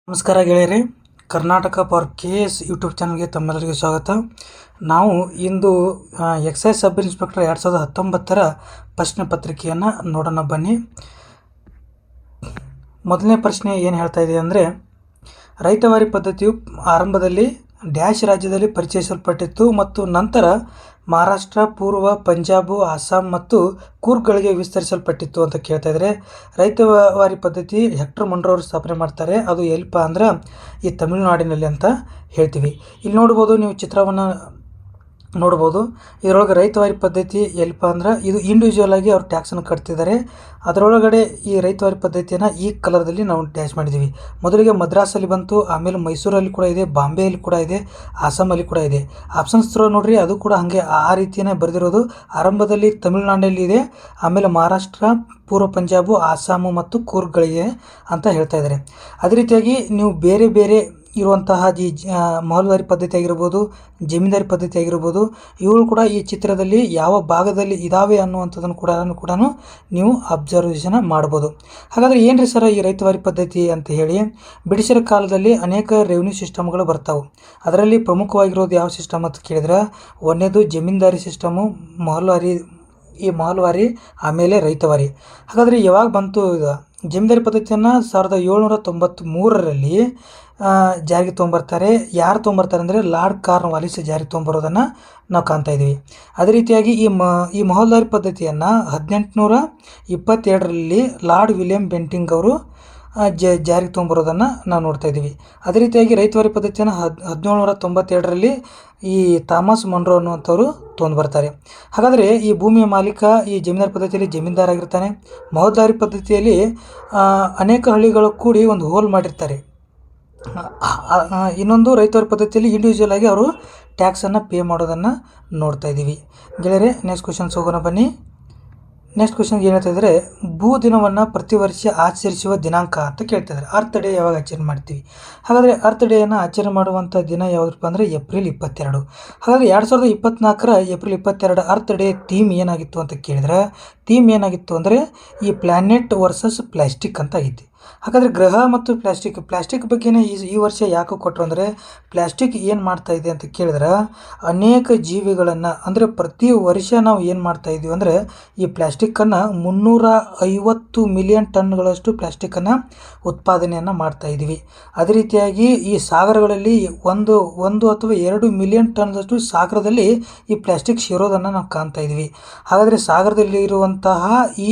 ನಮಸ್ಕಾರ ಗೆಳೆಯರೆ, Karnataka for KS YouTube ಚಾನಲ್ಗೆ ತಮ್ಮೆಲ್ಲರಿಗೂ ಸ್ವಾಗತ. ನಾವು ಇಂದು ಎಕ್ಸೈಸ್ ಸಬ್ ಇನ್ಸ್ಪೆಕ್ಟರ್ 2019 ಪ್ರಶ್ನೆ ಪತ್ರಿಕೆಯನ್ನು ನೋಡೋಣ ಬನ್ನಿ. ಮೊದಲನೇ ಪ್ರಶ್ನೆ ಏನು ಹೇಳ್ತಾ ಇದೆ ಅಂದರೆ, ರೈತವಾರಿ ಪದ್ಧತಿಯು ಆರಂಭದಲ್ಲಿ ಡ್ಯಾಶ್ ರಾಜ್ಯದಲ್ಲಿ ಪರಿಚಯಿಸಲ್ಪಟ್ಟಿತ್ತು ಮತ್ತು ನಂತರ ಮಹಾರಾಷ್ಟ್ರ, ಪೂರ್ವ, ಪಂಜಾಬ್, ಅಸ್ಸಾಂ ಮತ್ತು ಕೂರ್ಗ್ಗಳಿಗೆ ವಿಸ್ತರಿಸಲ್ಪಟ್ಟಿತ್ತು ಅಂತ ಕೇಳ್ತಾ ಇದ್ದಾರೆ. ರೈತವಾರಿ ಪದ್ಧತಿ ಹೆಕ್ಟರ್ ಮಂಡ್ರೋ ಅವರು ಸ್ಥಾಪನೆ ಮಾಡ್ತಾರೆ. ಅದು ಎಲ್ಪ ಅಂದ್ರೆ ಈ ತಮಿಳುನಾಡಿನಲ್ಲಿ ಅಂತ ಹೇಳ್ತೀವಿ. ಇಲ್ಲಿ ನೋಡ್ಬೋದು, ನೀವು ಚಿತ್ರವನ್ನು ನೋಡ್ಬೋದು. ಇದರೊಳಗೆ ರೈತವಾರಿ ಪದ್ಧತಿ ಎಲ್ಪ ಅಂದ್ರೆ ಇದು ಇಂಡಿವಿಜುವಲ್ ಆಗಿ ಅವ್ರು ಟ್ಯಾಕ್ಸನ್ನು ಕಟ್ತಿದ್ದಾರೆ. ಅದರೊಳಗಡೆ ಈ ರೈತವಾರಿ ಪದ್ಧತಿಯನ್ನು ಈ ಕಲರ್ದಲ್ಲಿ ನಾವು ಡ್ಯಾಶ್ ಮಾಡಿದ್ದೀವಿ. ಮೊದಲಿಗೆ ಮದ್ರಾಸಲ್ಲಿ ಬಂತು, ಆಮೇಲೆ ಮೈಸೂರಲ್ಲಿ ಕೂಡ ಇದೆ, ಬಾಂಬೆಯಲ್ಲಿ ಕೂಡ ಇದೆ, ಅಸ್ಸಾಮಲ್ಲಿ ಕೂಡ ಇದೆ. ಆಪ್ಷನ್ಸ್ ಥ್ರೋ ನೋಡ್ರಿ, ಅದು ಕೂಡ ಹಾಗೆ ಆ ರೀತಿಯೇ ಬರೆದಿರೋದು. ಆರಂಭದಲ್ಲಿ ತಮಿಳುನಾಡಿನಲ್ಲಿ ಇದೆ, ಆಮೇಲೆ ಮಹಾರಾಷ್ಟ್ರ, ಪೂರ್ವ ಪಂಜಾಬು, ಅಸ್ಸಾಮು ಮತ್ತು ಕೂರ್ಗ್ಗಳಿಗೆ ಅಂತ ಹೇಳ್ತಾ ಇದ್ದಾರೆ. ಅದೇ ರೀತಿಯಾಗಿ ನೀವು ಬೇರೆ ಬೇರೆ ಇರುವಂತಹ ಈ ಮಹಲ್ವಾರಿ ಪದ್ಧತಿ ಆಗಿರ್ಬೋದು, ಜಮೀನ್ದಾರಿ ಪದ್ಧತಿ ಆಗಿರ್ಬೋದು, ಇವುಗಳು ಕೂಡ ಈ ಚಿತ್ರದಲ್ಲಿ ಯಾವ ಭಾಗದಲ್ಲಿ ಇದ್ದಾವೆ ಅನ್ನುವಂಥದ್ದನ್ನು ಕೂಡ ನೀವು ಅಬ್ಸರ್ವೇಷನ್ ಮಾಡ್ಬೋದು. ಹಾಗಾದರೆ ಏನ್ರಿ ಸರ್ ಈ ರೈತವಾರಿ ಪದ್ಧತಿ ಅಂತ ಹೇಳಿ, ಬ್ರಿಟಿಷರ ಕಾಲದಲ್ಲಿ ಅನೇಕ ರೆವಿನ್ಯೂ ಸಿಸ್ಟಮ್ಗಳು ಬರ್ತಾವೆ. ಅದರಲ್ಲಿ ಪ್ರಮುಖವಾಗಿರೋದು ಯಾವ ಸಿಸ್ಟಮ್ ಅಂತ ಕೇಳಿದ್ರೆ, ಒಂದನೇದು ಜಮೀನ್ದಾರಿ ಸಿಸ್ಟಮು, ಮಹಲ್ವಾರಿ, ಆಮೇಲೆ ರೈತವಾರಿ. ಹಾಗಾದರೆ ಯಾವಾಗ ಬಂತು ಇದು ಜಮೀನ್ದಾರಿ ಪದ್ಧತಿಯನ್ನು 1793ರಲ್ಲಿ ಜಾರಿಗೆ ತೊಗೊಂಬರ್ತಾರೆ. ಯಾರು ತೊಗೊಂಬರ್ತಾರೆ ಅಂದರೆ ಲಾರ್ಡ್ ಕಾರ್ನ್ವಾಲಿಸ್ ಜಾರಿಗೆ ತೊಗೊಂಬರೋದನ್ನು ನಾವು ಕಾಣ್ತಾ ಇದ್ದೀವಿ. ಅದೇ ರೀತಿಯಾಗಿ ಈ ಮಹಲ್ವಾರಿ ಪದ್ಧತಿಯನ್ನು 1822ರಲ್ಲಿ ಲಾರ್ಡ್ ವಿಲಿಯಂ ಬೆಂಟಿಂಗ್ ಅವರು ಜಾರಿಗೆ ತೊಗೊಂಬರೋದನ್ನು ನಾವು ನೋಡ್ತಾ ಇದ್ದೀವಿ. ಅದೇ ರೀತಿಯಾಗಿ ರೈತವಾರಿ ಪದ್ಧತಿಯನ್ನು 1792ರಲ್ಲಿ ಈ ಥಾಮಸ್ ಮಂಡ್ರೋ ಅನ್ನುವಂಥವ್ರು ತೊಗೊಂಡು ಬರ್ತಾರೆ. ಹಾಗಾದರೆ ಈ ಭೂಮಿಯ ಮಾಲೀಕ ಈ ಜಮೀನ್ದಾರಿ ಪದ್ಧತಿಯಲ್ಲಿ ಜಮೀನ್ದಾರ ಆಗಿರ್ತಾನೆ. ಮಹಲ್ವಾರಿ ಪದ್ಧತಿಯಲ್ಲಿ ಅನೇಕ ಹಳ್ಳಿಗಳು ಕೂಡಿ ಒಂದು ಹೋಲ್ ಮಾಡಿರ್ತಾರೆ. ಇನ್ನೊಂದು ರೈತವಾರಿ ಪದ್ಧತಿಯಲ್ಲಿ ಇಂಡಿವಿಜುವಲ್ ಆಗಿ ಅವರು ಟ್ಯಾಕ್ಸನ್ನು ಪೇ ಮಾಡೋದನ್ನು ನೋಡ್ತಾ ಇದ್ದೀವಿ. ಗೆಳೆಯರೆ, ನೆಕ್ಸ್ಟ್ ಕ್ವಶನ್ಸ್ ಹೋಗೋಣ ಬನ್ನಿ. ನೆಕ್ಸ್ಟ್ ಕ್ವಶನ್ ಏನು ಹೇಳ್ತಾ ಇದ್ದಾರೆ, ಭೂ ದಿನವನ್ನು ಪ್ರತಿ ವರ್ಷ ಆಚರಿಸುವ ದಿನಾಂಕ ಅಂತ ಕೇಳ್ತಿದ್ದಾರೆ. ಅರ್ತ್ ಡೇ ಯಾವಾಗ ಆಚರಣೆ ಮಾಡ್ತೀವಿ? ಹಾಗಾದರೆ ಅರ್ತ್ ಡೇಯನ್ನು ಆಚರಣೆ ಮಾಡುವಂಥ ದಿನ ಯಾವುದಪ್ಪ ಅಂದರೆ ಏಪ್ರಿಲ್ 22. ಹಾಗಾದರೆ 2024 ಏಪ್ರಿಲ್ 22 ಅರ್ತ್ ಡೇ ಥೀಮ್ ಏನಾಗಿತ್ತು ಅಂತ ಕೇಳಿದ್ರೆ, ಥೀಮ್ ಏನಾಗಿತ್ತು ಅಂದರೆ ಈ ಪ್ಲ್ಯಾನೆಟ್ ವರ್ಸಸ್ ಪ್ಲಾಸ್ಟಿಕ್ ಅಂತ ಆಗಿತ್ತು. ಹಾಗಾದರೆ ಗ್ರಹ ಮತ್ತು ಪ್ಲಾಸ್ಟಿಕ್ ಬಗ್ಗೆನೇ ಈ ವರ್ಷ ಯಾಕೆ ಕೊಟ್ಟರು ಅಂದರೆ, ಪ್ಲಾಸ್ಟಿಕ್ ಏನು ಮಾಡ್ತಾ ಇದೆ ಅಂತ ಕೇಳಿದ್ರೆ, ಅನೇಕ ಜೀವಿಗಳನ್ನು ಅಂದರೆ ಪ್ರತಿ ವರ್ಷ ನಾವು ಏನು ಮಾಡ್ತಾ ಇದ್ದೀವಿ ಅಂದರೆ ಈ ಪ್ಲಾಸ್ಟಿಕ್ಕನ್ನು 350 ಮಿಲಿಯನ್ ಟನ್ಗಳಷ್ಟು ಪ್ಲಾಸ್ಟಿಕ್ಕನ್ನು ಉತ್ಪಾದನೆಯನ್ನು ಮಾಡ್ತಾ ಇದ್ದೀವಿ. ಅದೇ ರೀತಿಯಾಗಿ ಈ ಸಾಗರಗಳಲ್ಲಿ ಒಂದು ಅಥವಾ 2 ಮಿಲಿಯನ್ ಟನ್ದಷ್ಟು ಸಾಗರದಲ್ಲಿ ಈ ಪ್ಲಾಸ್ಟಿಕ್ ಸೇರೋದನ್ನು ನಾವು ಕಾಣ್ತಾ ಇದ್ದೀವಿ. ಹಾಗಾದರೆ ಸಾಗರದಲ್ಲಿ ಇರುವಂತಹ ಈ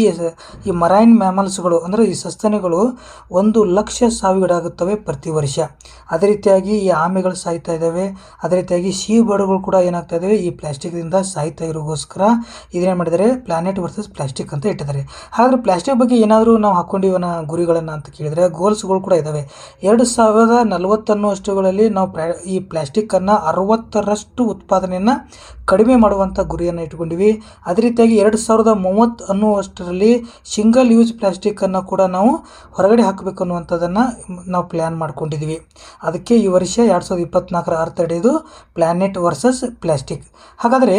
ಮರೈನ್ ಮ್ಯಾಮಲ್ಸ್ಗಳು ಅಂದರೆ ಈ ಸಸ್ತನಿಗಳು 1 ಲಕ್ಷ ಸಾವಿಗೀಡಾಗುತ್ತವೆ ಪ್ರತಿ ವರ್ಷ. ಅದೇ ರೀತಿಯಾಗಿ ಈ ಆಮೆಗಳು ಸಾಯ್ತಾ ಇದ್ದಾವೆ. ಅದೇ ರೀತಿಯಾಗಿ ಸೀ ಬರ್ಡ್ಗಳು ಕೂಡ ಏನಾಗ್ತಾ ಇದ್ದಾವೆ ಈ ಪ್ಲಾಸ್ಟಿಕ್ದಿಂದ ಸಾಯ್ತಾ ಇರೋಗೋಸ್ಕರ ಇದನ್ನೇನು ಮಾಡಿದ್ದಾರೆ, ಪ್ಲಾನೆಟ್ ವರ್ಸಸ್ ಪ್ಲಾಸ್ಟಿಕ್ ಅಂತ ಇಟ್ಟಿದ್ದಾರೆ. ಹಾಗಾದರೆ ಪ್ಲಾಸ್ಟಿಕ್ ಬಗ್ಗೆ ಏನಾದರೂ ನಾವು ಹಾಕ್ಕೊಂಡಿವನ ಗುರಿಗಳನ್ನು ಅಂತ ಕೇಳಿದರೆ ಗೋಲ್ಸ್ಗಳು ಕೂಡ ಇದ್ದಾವೆ. 2040 ಅನ್ನುವಷ್ಟುಗಳಲ್ಲಿ ನಾವು ಈ ಪ್ಲಾಸ್ಟಿಕ್ಕನ್ನು 60% ಉತ್ಪಾದನೆಯನ್ನು ಕಡಿಮೆ ಮಾಡುವಂಥ ಗುರಿಯನ್ನು ಇಟ್ಕೊಂಡಿವಿ. ಅದೇ ರೀತಿಯಾಗಿ 2030 ಅನ್ನುವಷ್ಟರಲ್ಲಿ ಸಿಂಗಲ್ ಯೂಸ್ ಪ್ಲಾಸ್ಟಿಕ್ಕನ್ನು ಕೂಡ ನಾವು ಹೊರಗಡೆ ಹಾಕಬೇಕು ಅನ್ನುವಂಥದ್ದನ್ನು ನಾವು ಪ್ಲ್ಯಾನ್ ಮಾಡ್ಕೊಂಡಿದ್ದೀವಿ. ಅದಕ್ಕೆ ಈ ವರ್ಷ 2024 ಅರ್ತ್ ಡೇದು ಪ್ಲ್ಯಾನೆಟ್ ವರ್ಸಸ್ ಪ್ಲಾಸ್ಟಿಕ್. ಹಾಗಾದರೆ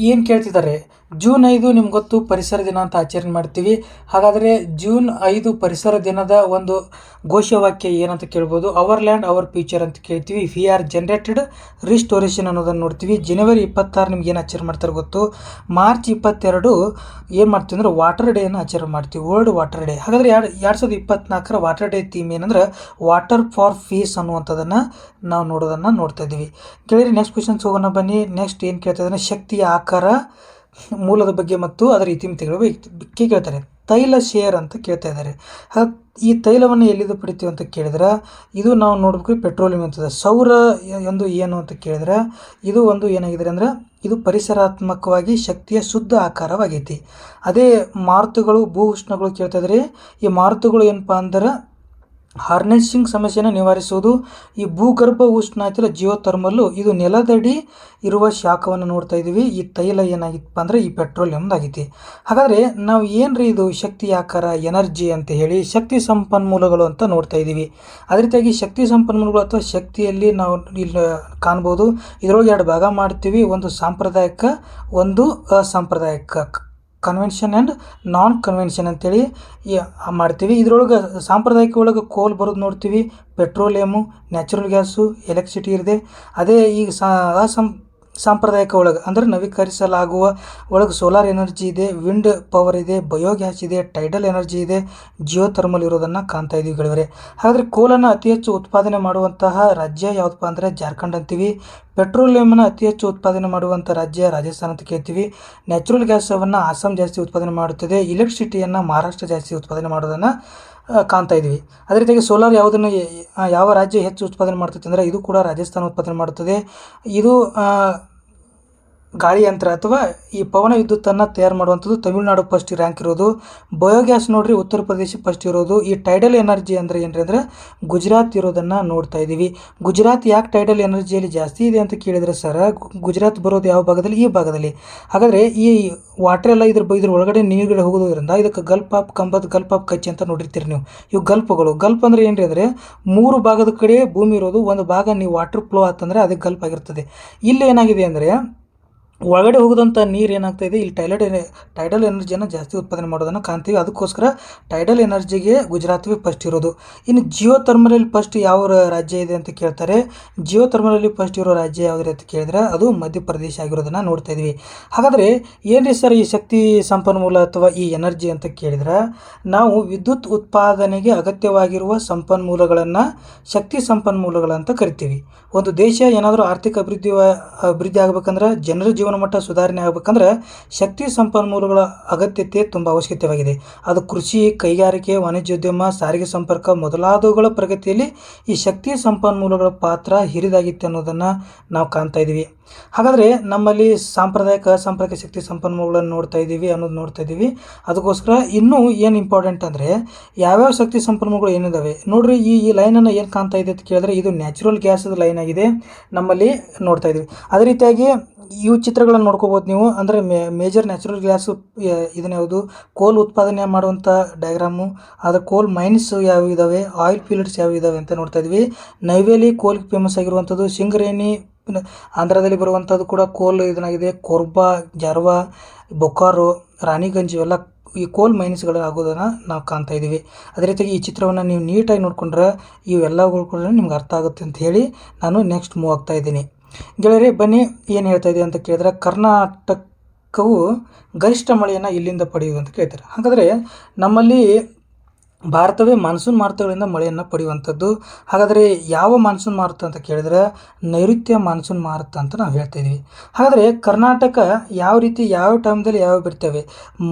ಏನು ಕೇಳ್ತಿದ್ದಾರೆ, ಜೂನ್ 5 ನಿಮ್ಗೆ ಗೊತ್ತು ಪರಿಸರ ದಿನ ಅಂತ ಆಚರಣೆ ಮಾಡ್ತೀವಿ. ಹಾಗಾದರೆ ಜೂನ್ 5 ಪರಿಸರ ದಿನದ ಒಂದು ಘೋಷವಾಕ್ಯ ಏನಂತ ಕೇಳ್ಬೋದು, ಅವರ್ ಲ್ಯಾಂಡ್ ಅವರ್ ಫ್ಯೂಚರ್ ಅಂತ ಕೇಳ್ತೀವಿ. ವಿ ಆರ್ ಜನರೇಟೆಡ್ ರಿಸ್ಟೋರೇಷನ್ ಅನ್ನೋದನ್ನು ನೋಡ್ತೀವಿ. ಜನವರಿ 26 ನಿಮ್ಗೆ ಏನು ಆಚರಣೆ ಮಾಡ್ತಾರೆ ಗೊತ್ತು. ಮಾರ್ಚ್ 22 ಏನು ಮಾಡ್ತೀವಿ ಅಂದರೆ ವಾಟರ್ ಡೇಯನ್ನು ಆಚರಣೆ ಮಾಡ್ತೀವಿ, ವರ್ಲ್ಡ್ ವಾಟರ್ ಡೇ. ಹಾಗಾದರೆ 2024 ವಾಟರ್ ಡೇ ಥೀಮ್ ಏನಂದ್ರೆ ವಾಟರ್ ಫಾರ್ ಪೀಸ್ ಅನ್ನುವಂಥದ್ದನ್ನು ನಾವು ನೋಡ್ತಾ ಇದ್ದೀವಿ. ಕೇಳಿರಿ, ನೆಕ್ಸ್ಟ್ ಕ್ವಶನ್ಸ್ ಹೋಗೋಣ ಬನ್ನಿ. ನೆಕ್ಸ್ಟ್ ಏನು ಕೇಳ್ತಾ ಇದ್ದಾರೆ, ಶಕ್ತಿಯ ಆಕಾರ, ಮೂಲದ ಬಗ್ಗೆ ಮತ್ತು ಅದರ ಇತಿಮಿತಿಗಳ ಬಗ್ಗೆ ಕೇಳ್ತಾರೆ. ತೈಲ ಶೇರ್ ಅಂತ ಕೇಳ್ತಾ ಇದ್ದಾರೆ. ಈ ತೈಲವನ್ನು ಎಲ್ಲಿಂದ ಪಡಿತೀವಿ ಅಂತ ಕೇಳಿದ್ರೆ, ಇದು ನಾವು ನೋಡ್ಬೇಕು ಪೆಟ್ರೋಲಿಯಂ ಅಂತದೆ. ಸೌರ ಒಂದು ಏನು ಅಂತ ಕೇಳಿದ್ರೆ, ಇದು ಒಂದು ಏನಾಗಿದೆ ಅಂದರೆ ಇದು ಪರಿಸರಾತ್ಮಕವಾಗಿ ಶಕ್ತಿಯ ಶುದ್ಧ ಆಕಾರವಾಗೈತಿ. ಅದೇ ಮಾರುತಗಳು, ಭೂ ಉಷ್ಣಗಳು ಕೇಳ್ತಾ ಇದ್ದಾರೆ. ಈ ಮಾರುತಗಳು ಏನಪ್ಪ ಅಂದ್ರೆ ಹಾರ್ನೆಸಿಂಗ್ ಸಮಸ್ಯೆಯನ್ನು ನಿವಾರಿಸುವುದು. ಈ ಭೂಗರ್ಭ ಉಷ್ಣ ಆಯ್ತಲ್ಲ ಜಿಯೋಥರ್ಮಲ್ಲು, ಇದು ನೆಲದಡಿ ಇರುವ ಶಾಖವನ್ನು ನೋಡ್ತಾ ಇದ್ದೀವಿ. ಈ ತೈಲ ಏನಾಗಿತ್ತಪ್ಪ ಅಂದರೆ ಈ ಪೆಟ್ರೋಲಿಯಮ್ದಾಗೈತಿ. ಹಾಗಾದರೆ ನಾವು ಏನ್ರಿ ಇದು ಶಕ್ತಿ ಆಕಾರ, ಎನರ್ಜಿ ಅಂತ ಹೇಳಿ ಶಕ್ತಿ ಸಂಪನ್ಮೂಲಗಳು ಅಂತ ನೋಡ್ತಾ ಇದ್ದೀವಿ. ಅದೇ ರೀತಿಯಾಗಿ ಶಕ್ತಿ ಸಂಪನ್ಮೂಲಗಳು ಅಥವಾ ಶಕ್ತಿಯಲ್ಲಿ ನಾವು ಇಲ್ಲಿ ಕಾಣ್ಬೋದು. ಇದರೊಳಗೆ 2 ಭಾಗ ಮಾಡ್ತೀವಿ, ಒಂದು ಸಾಂಪ್ರದಾಯಿಕ, ಒಂದು ಅಸಾಂಪ್ರದಾಯಿಕ. ಕನ್ವೆನ್ಷನ್ ಆ್ಯಂಡ್ ನಾನ್ ಕನ್ವೆನ್ಷನ್ ಅಂತೇಳಿ ಮಾಡ್ತೀವಿ. ಇದರೊಳಗೆ ಸಾಂಪ್ರದಾಯಿಕ ಒಳಗೆ ಕೋಲ್ ಬರೋದು ನೋಡ್ತೀವಿ, ಪೆಟ್ರೋಲಿಯಮು, ನ್ಯಾಚುರಲ್ ಗ್ಯಾಸು, ಎಲೆಕ್ಟ್ರಿಸಿಟಿ ಇದೆ. ಅದೇ ಈಗ ಸಾಂಪ್ರದಾಯಿಕ ಒಳಗೆ ಅಂದರೆ ನವೀಕರಿಸಲಾಗುವ ಒಳಗೆ ಸೋಲಾರ್ ಎನರ್ಜಿ ಇದೆ, ವಿಂಡ್ ಪವರ್ ಇದೆ, ಬಯೋಗ್ಯಾಸ್ ಇದೆ, ಟೈಡಲ್ ಎನರ್ಜಿ ಇದೆ, ಜಿಯೋ ಥರ್ಮಲ್ ಇರೋದನ್ನು ಕಾಣ್ತಾ ಇದ್ದೀವಿ ಗೆಳೆಯರೆ. ಹಾಗಾದರೆ ಕೋಲನ್ನು ಅತಿ ಹೆಚ್ಚು ಉತ್ಪಾದನೆ ಮಾಡುವಂತಹ ರಾಜ್ಯ ಯಾವುದಪ್ಪ ಅಂದರೆ ಜಾರ್ಖಂಡ್ ಅಂತೀವಿ. ಪೆಟ್ರೋಲಿಯಮನ್ನು ಅತಿ ಹೆಚ್ಚು ಉತ್ಪಾದನೆ ಮಾಡುವಂಥ ರಾಜ್ಯ ರಾಜಸ್ಥಾನ ಅಂತ ಕೇಳ್ತೀವಿ. ನ್ಯಾಚುರಲ್ ಗ್ಯಾಸನ್ನು ಅಸ್ಸಾಂ ಜಾಸ್ತಿ ಉತ್ಪಾದನೆ ಮಾಡುತ್ತದೆ. ಎಲೆಕ್ಟ್ರಿಸಿಟಿಯನ್ನು ಮಹಾರಾಷ್ಟ್ರ ಜಾಸ್ತಿ ಉತ್ಪಾದನೆ ಮಾಡೋದನ್ನು ಕಾಣ್ತಾ ಇದ್ದೀವಿ. ಅದೇ ರೀತಿಯಾಗಿ ಸೋಲಾರ್ ಯಾವ ರಾಜ್ಯ ಹೆಚ್ಚು ಉತ್ಪಾದನೆ ಮಾಡ್ತೈತೆ ಅಂದರೆ ಇದು ಕೂಡ ರಾಜಸ್ಥಾನ ಉತ್ಪಾದನೆ ಮಾಡುತ್ತದೆ. ಇದು ಗಾಳಿ ಯಂತ್ರ ಅಥವಾ ಈ ಪವನ ವಿದ್ಯುತ್ತನ್ನು ತಯಾರು ಮಾಡುವಂಥದ್ದು ತಮಿಳುನಾಡು ಫಸ್ಟ್ ರ್ಯಾಂಕ್ ಇರೋದು. ಬಯೋಗ್ಯಾಸ್ ನೋಡ್ರಿ ಉತ್ತರ ಪ್ರದೇಶ ಫಸ್ಟ್ ಇರೋದು. ಈ ಟೈಡಲ್ ಎನರ್ಜಿ ಅಂದರೆ ಏನ್ರಿ ಅಂದರೆ ಗುಜರಾತ್ ಇರೋದನ್ನು ನೋಡ್ತಾ ಇದ್ದೀವಿ. ಗುಜರಾತ್ ಯಾಕೆ ಟೈಡಲ್ ಎನರ್ಜಿಯಲ್ಲಿ ಜಾಸ್ತಿ ಇದೆ ಅಂತ ಕೇಳಿದರೆ ಸರ್, ಗುಜರಾತ್ ಬರೋದು ಯಾವ ಭಾಗದಲ್ಲಿ? ಈ ಭಾಗದಲ್ಲಿ. ಹಾಗಾದರೆ ಈ ವಾಟರ್ ಎಲ್ಲ ಇದ್ರ ಒಳಗಡೆ ನೀರುಗಡೆ ಹೋಗೋದ್ರಿಂದ ಇದಕ್ಕೆ ಗಲ್ಫ್ ಆಫ್ ಕಂಬದ್, ಗಲ್ಫ್ ಆಫ್ ಕಚ್ ಅಂತ ನೋಡಿರ್ತೀರಿ ನೀವು. ಇವು ಗಲ್ಫ್ಗಳು. ಗಲ್ಫ್ ಅಂದರೆ ಏನ್ರಿ ಅಂದರೆ 3 ಭಾಗದ ಕಡೆ ಭೂಮಿ ಇರೋದು, ಒಂದು ಭಾಗ ನೀವು ವಾಟರ್ ಫ್ಲೋ ಆತಂದರೆ ಅದಕ್ಕೆ ಗಲ್ಫ್ ಆಗಿರ್ತದೆ. ಇಲ್ಲಿ ಏನಾಗಿದೆ ಅಂದರೆ ಒಳಗಡೆ ಹೋಗೋದಂಥ ನೀರು ಏನಾಗ್ತಾ ಇದೆ, ಇಲ್ಲಿ ಟೈಡಲ್ ಎನರ್ಜಿಯನ್ನು ಜಾಸ್ತಿ ಉತ್ಪಾದನೆ ಮಾಡೋದನ್ನು ಕಾಣ್ತೀವಿ. ಅದಕ್ಕೋಸ್ಕರ ಟೈಡಲ್ ಎನರ್ಜಿಗೆ ಗುಜರಾತ್ಗೆ ಫಸ್ಟ್ ಇರೋದು. ಇನ್ನು ಜಿಯೋ ಥರ್ಮಲಲ್ಲಿ ಫಸ್ಟ್ ಯಾವ ರಾಜ್ಯ ಇದೆ ಅಂತ ಕೇಳ್ತಾರೆ. ಜಿಯೋ ಥರ್ಮಲಲ್ಲಿ ಫಸ್ಟ್ ಇರೋ ರಾಜ್ಯ ಯಾವುದ್ರಿ ಅಂತ ಕೇಳಿದ್ರೆ ಅದು ಮಧ್ಯಪ್ರದೇಶ ಆಗಿರೋದನ್ನು ನೋಡ್ತಾ ಇದ್ವಿ. ಹಾಗಾದರೆ ಏನ್ರಿ ಸರ್ ಈ ಶಕ್ತಿ ಸಂಪನ್ಮೂಲ ಅಥವಾ ಈ ಎನರ್ಜಿ ಅಂತ ಕೇಳಿದ್ರೆ, ನಾವು ವಿದ್ಯುತ್ ಉತ್ಪಾದನೆಗೆ ಅಗತ್ಯವಾಗಿರುವ ಸಂಪನ್ಮೂಲಗಳನ್ನು ಶಕ್ತಿ ಸಂಪನ್ಮೂಲಗಳಂತ ಕರಿತೀವಿ. ಒಂದು ದೇಶ ಏನಾದರೂ ಆರ್ಥಿಕ ಅಭಿವೃದ್ಧಿ ಆಗಬೇಕಂದ್ರೆ, ಜನರ ಜೀವನ ಮಟ್ಟ ಸುಧಾರಣೆ ಆಗಬೇಕಂದ್ರೆ ಶಕ್ತಿ ಸಂಪನ್ಮೂಲಗಳ ಅಗತ್ಯತೆ ತುಂಬ ಅವಶ್ಯಕತೆಯಾಗಿದೆ. ಅದು ಕೃಷಿ, ಕೈಗಾರಿಕೆ, ವಾಣಿಜ್ಯೋದ್ಯಮ, ಸಾರಿಗೆ ಸಂಪರ್ಕ ಮೊದಲಾದವುಗಳ ಪ್ರಗತಿಯಲ್ಲಿ ಈ ಶಕ್ತಿ ಸಂಪನ್ಮೂಲಗಳ ಪಾತ್ರ ಹಿರಿದಾಗಿತ್ತು ಅನ್ನೋದನ್ನು ನಾವು ಕಾಣ್ತಾ ಇದ್ದೀವಿ. ಹಾಗಾದರೆ ನಮ್ಮಲ್ಲಿ ಅಸಾಂಪ್ರದಾಯಿಕ ಶಕ್ತಿ ಸಂಪನ್ಮೂಲಗಳನ್ನು ನೋಡ್ತಾ ಇದ್ದೀವಿ. ಅದಕ್ಕೋಸ್ಕರ ಇನ್ನೂ ಏನು ಇಂಪಾರ್ಟೆಂಟ್ ಅಂದರೆ ಯಾವ್ಯಾವ ಶಕ್ತಿ ಸಂಪನ್ಮೂಲಗಳು ಏನಿದ್ದಾವೆ ನೋಡ್ರಿ. ಈ ಲೈನನ್ನು ಏನು ಕಾಣ್ತಾ ಇದೆ ಅಂತ ಕೇಳಿದ್ರೆ ಇದು ನ್ಯಾಚುರಲ್ ಗ್ಯಾಸದ ಲೈನ್ ಆಗಿದೆ, ನಮ್ಮಲ್ಲಿ ನೋಡ್ತಾ ಇದ್ದೀವಿ. ಅದೇ ರೀತಿಯಾಗಿ ಇವು ಚಿತ್ರಗಳನ್ನು ನೋಡ್ಕೋಬೋದು ನೀವು. ಅಂದರೆ ಮೇಜರ್ ನ್ಯಾಚುರಲ್ ಗ್ಯಾಸು ಇದನ್ನ ಯಾವುದು ಕೋಲ್ ಉತ್ಪಾದನೆ ಮಾಡುವಂಥ ಡಯಾಗ್ರಾಮು. ಅದರ ಕೋಲ್ ಮೈನ್ಸ್ ಯಾವ ಇದ್ದಾವೆ, ಆಯಿಲ್ ಫೀಲ್ಡ್ಸ್ ಯಾವ ಇದ್ದಾವೆ ಅಂತ ನೋಡ್ತಾ ಇದ್ವಿ. ನೈವೇಲಿ ಕೋಲ್ಗೆ ಫೇಮಸ್ ಆಗಿರುವಂಥದ್ದು, ಸಿಂಗರೇಣಿ ಆಂಧ್ರದಲ್ಲಿ ಬರುವಂಥದ್ದು ಕೂಡ ಕೋಲ್ ಇದನ್ನಾಗಿದೆ. ಕೋರ್ಬಾ, ಜಾರ್ವಾ, ಬೊಕಾರೋ, ರಾಣಿಗಂಜ್ ಇವೆಲ್ಲ ಈ ಕೋಲ್ ಮೈನ್ಸ್ಗಳು ಆಗೋದನ್ನು ನಾವು ಕಾಣ್ತಾ ಇದ್ದೀವಿ. ಅದೇ ರೀತಿಯಾಗಿ ಈ ಚಿತ್ರವನ್ನು ನೀವು ನೀಟಾಗಿ ನೋಡಿಕೊಂಡ್ರೆ ಇವೆಲ್ಲಗಳು ಕೂಡ ನಿಮ್ಗೆ ಅರ್ಥ ಆಗುತ್ತೆ ಅಂತ ಹೇಳಿ ನಾನು ನೆಕ್ಸ್ಟ್ ಮೂವ್ ಆಗ್ತಾ ಇದ್ದೀನಿ. ಗೆಳೆಯರೆ ಬನ್ನಿ, ಏನು ಹೇಳ್ತಾ ಇದೆ ಅಂತ ಕೇಳಿದ್ರೆ, ಕರ್ನಾಟಕವು ಗರಿಷ್ಠ ಮಳೆಯನ್ನು ಇಲ್ಲಿಂದ ಪಡೆಯುವುದು ಅಂತ ಕೇಳ್ತಾರೆ. ಹಾಗಾದರೆ ನಮ್ಮಲ್ಲಿ ಭಾರತವೇ ಮಾನ್ಸೂನ್ ಮಾರುತಗಳಿಂದ ಮಳೆಯನ್ನು ಪಡೆಯುವಂಥದ್ದು. ಹಾಗಾದರೆ ಯಾವ ಮಾನ್ಸೂನ್ ಮಾರುತ ಅಂತ ಕೇಳಿದರೆ ನೈಋತ್ಯ ಮಾನ್ಸೂನ್ ಮಾರುತ ಅಂತ ನಾವು ಹೇಳ್ತಾ ಇದ್ವಿ. ಹಾಗಾದರೆ ಕರ್ನಾಟಕ ಯಾವ ರೀತಿ ಯಾವ ಟೈಮ್ದಲ್ಲಿ ಯಾವ ಬರ್ತವೆ,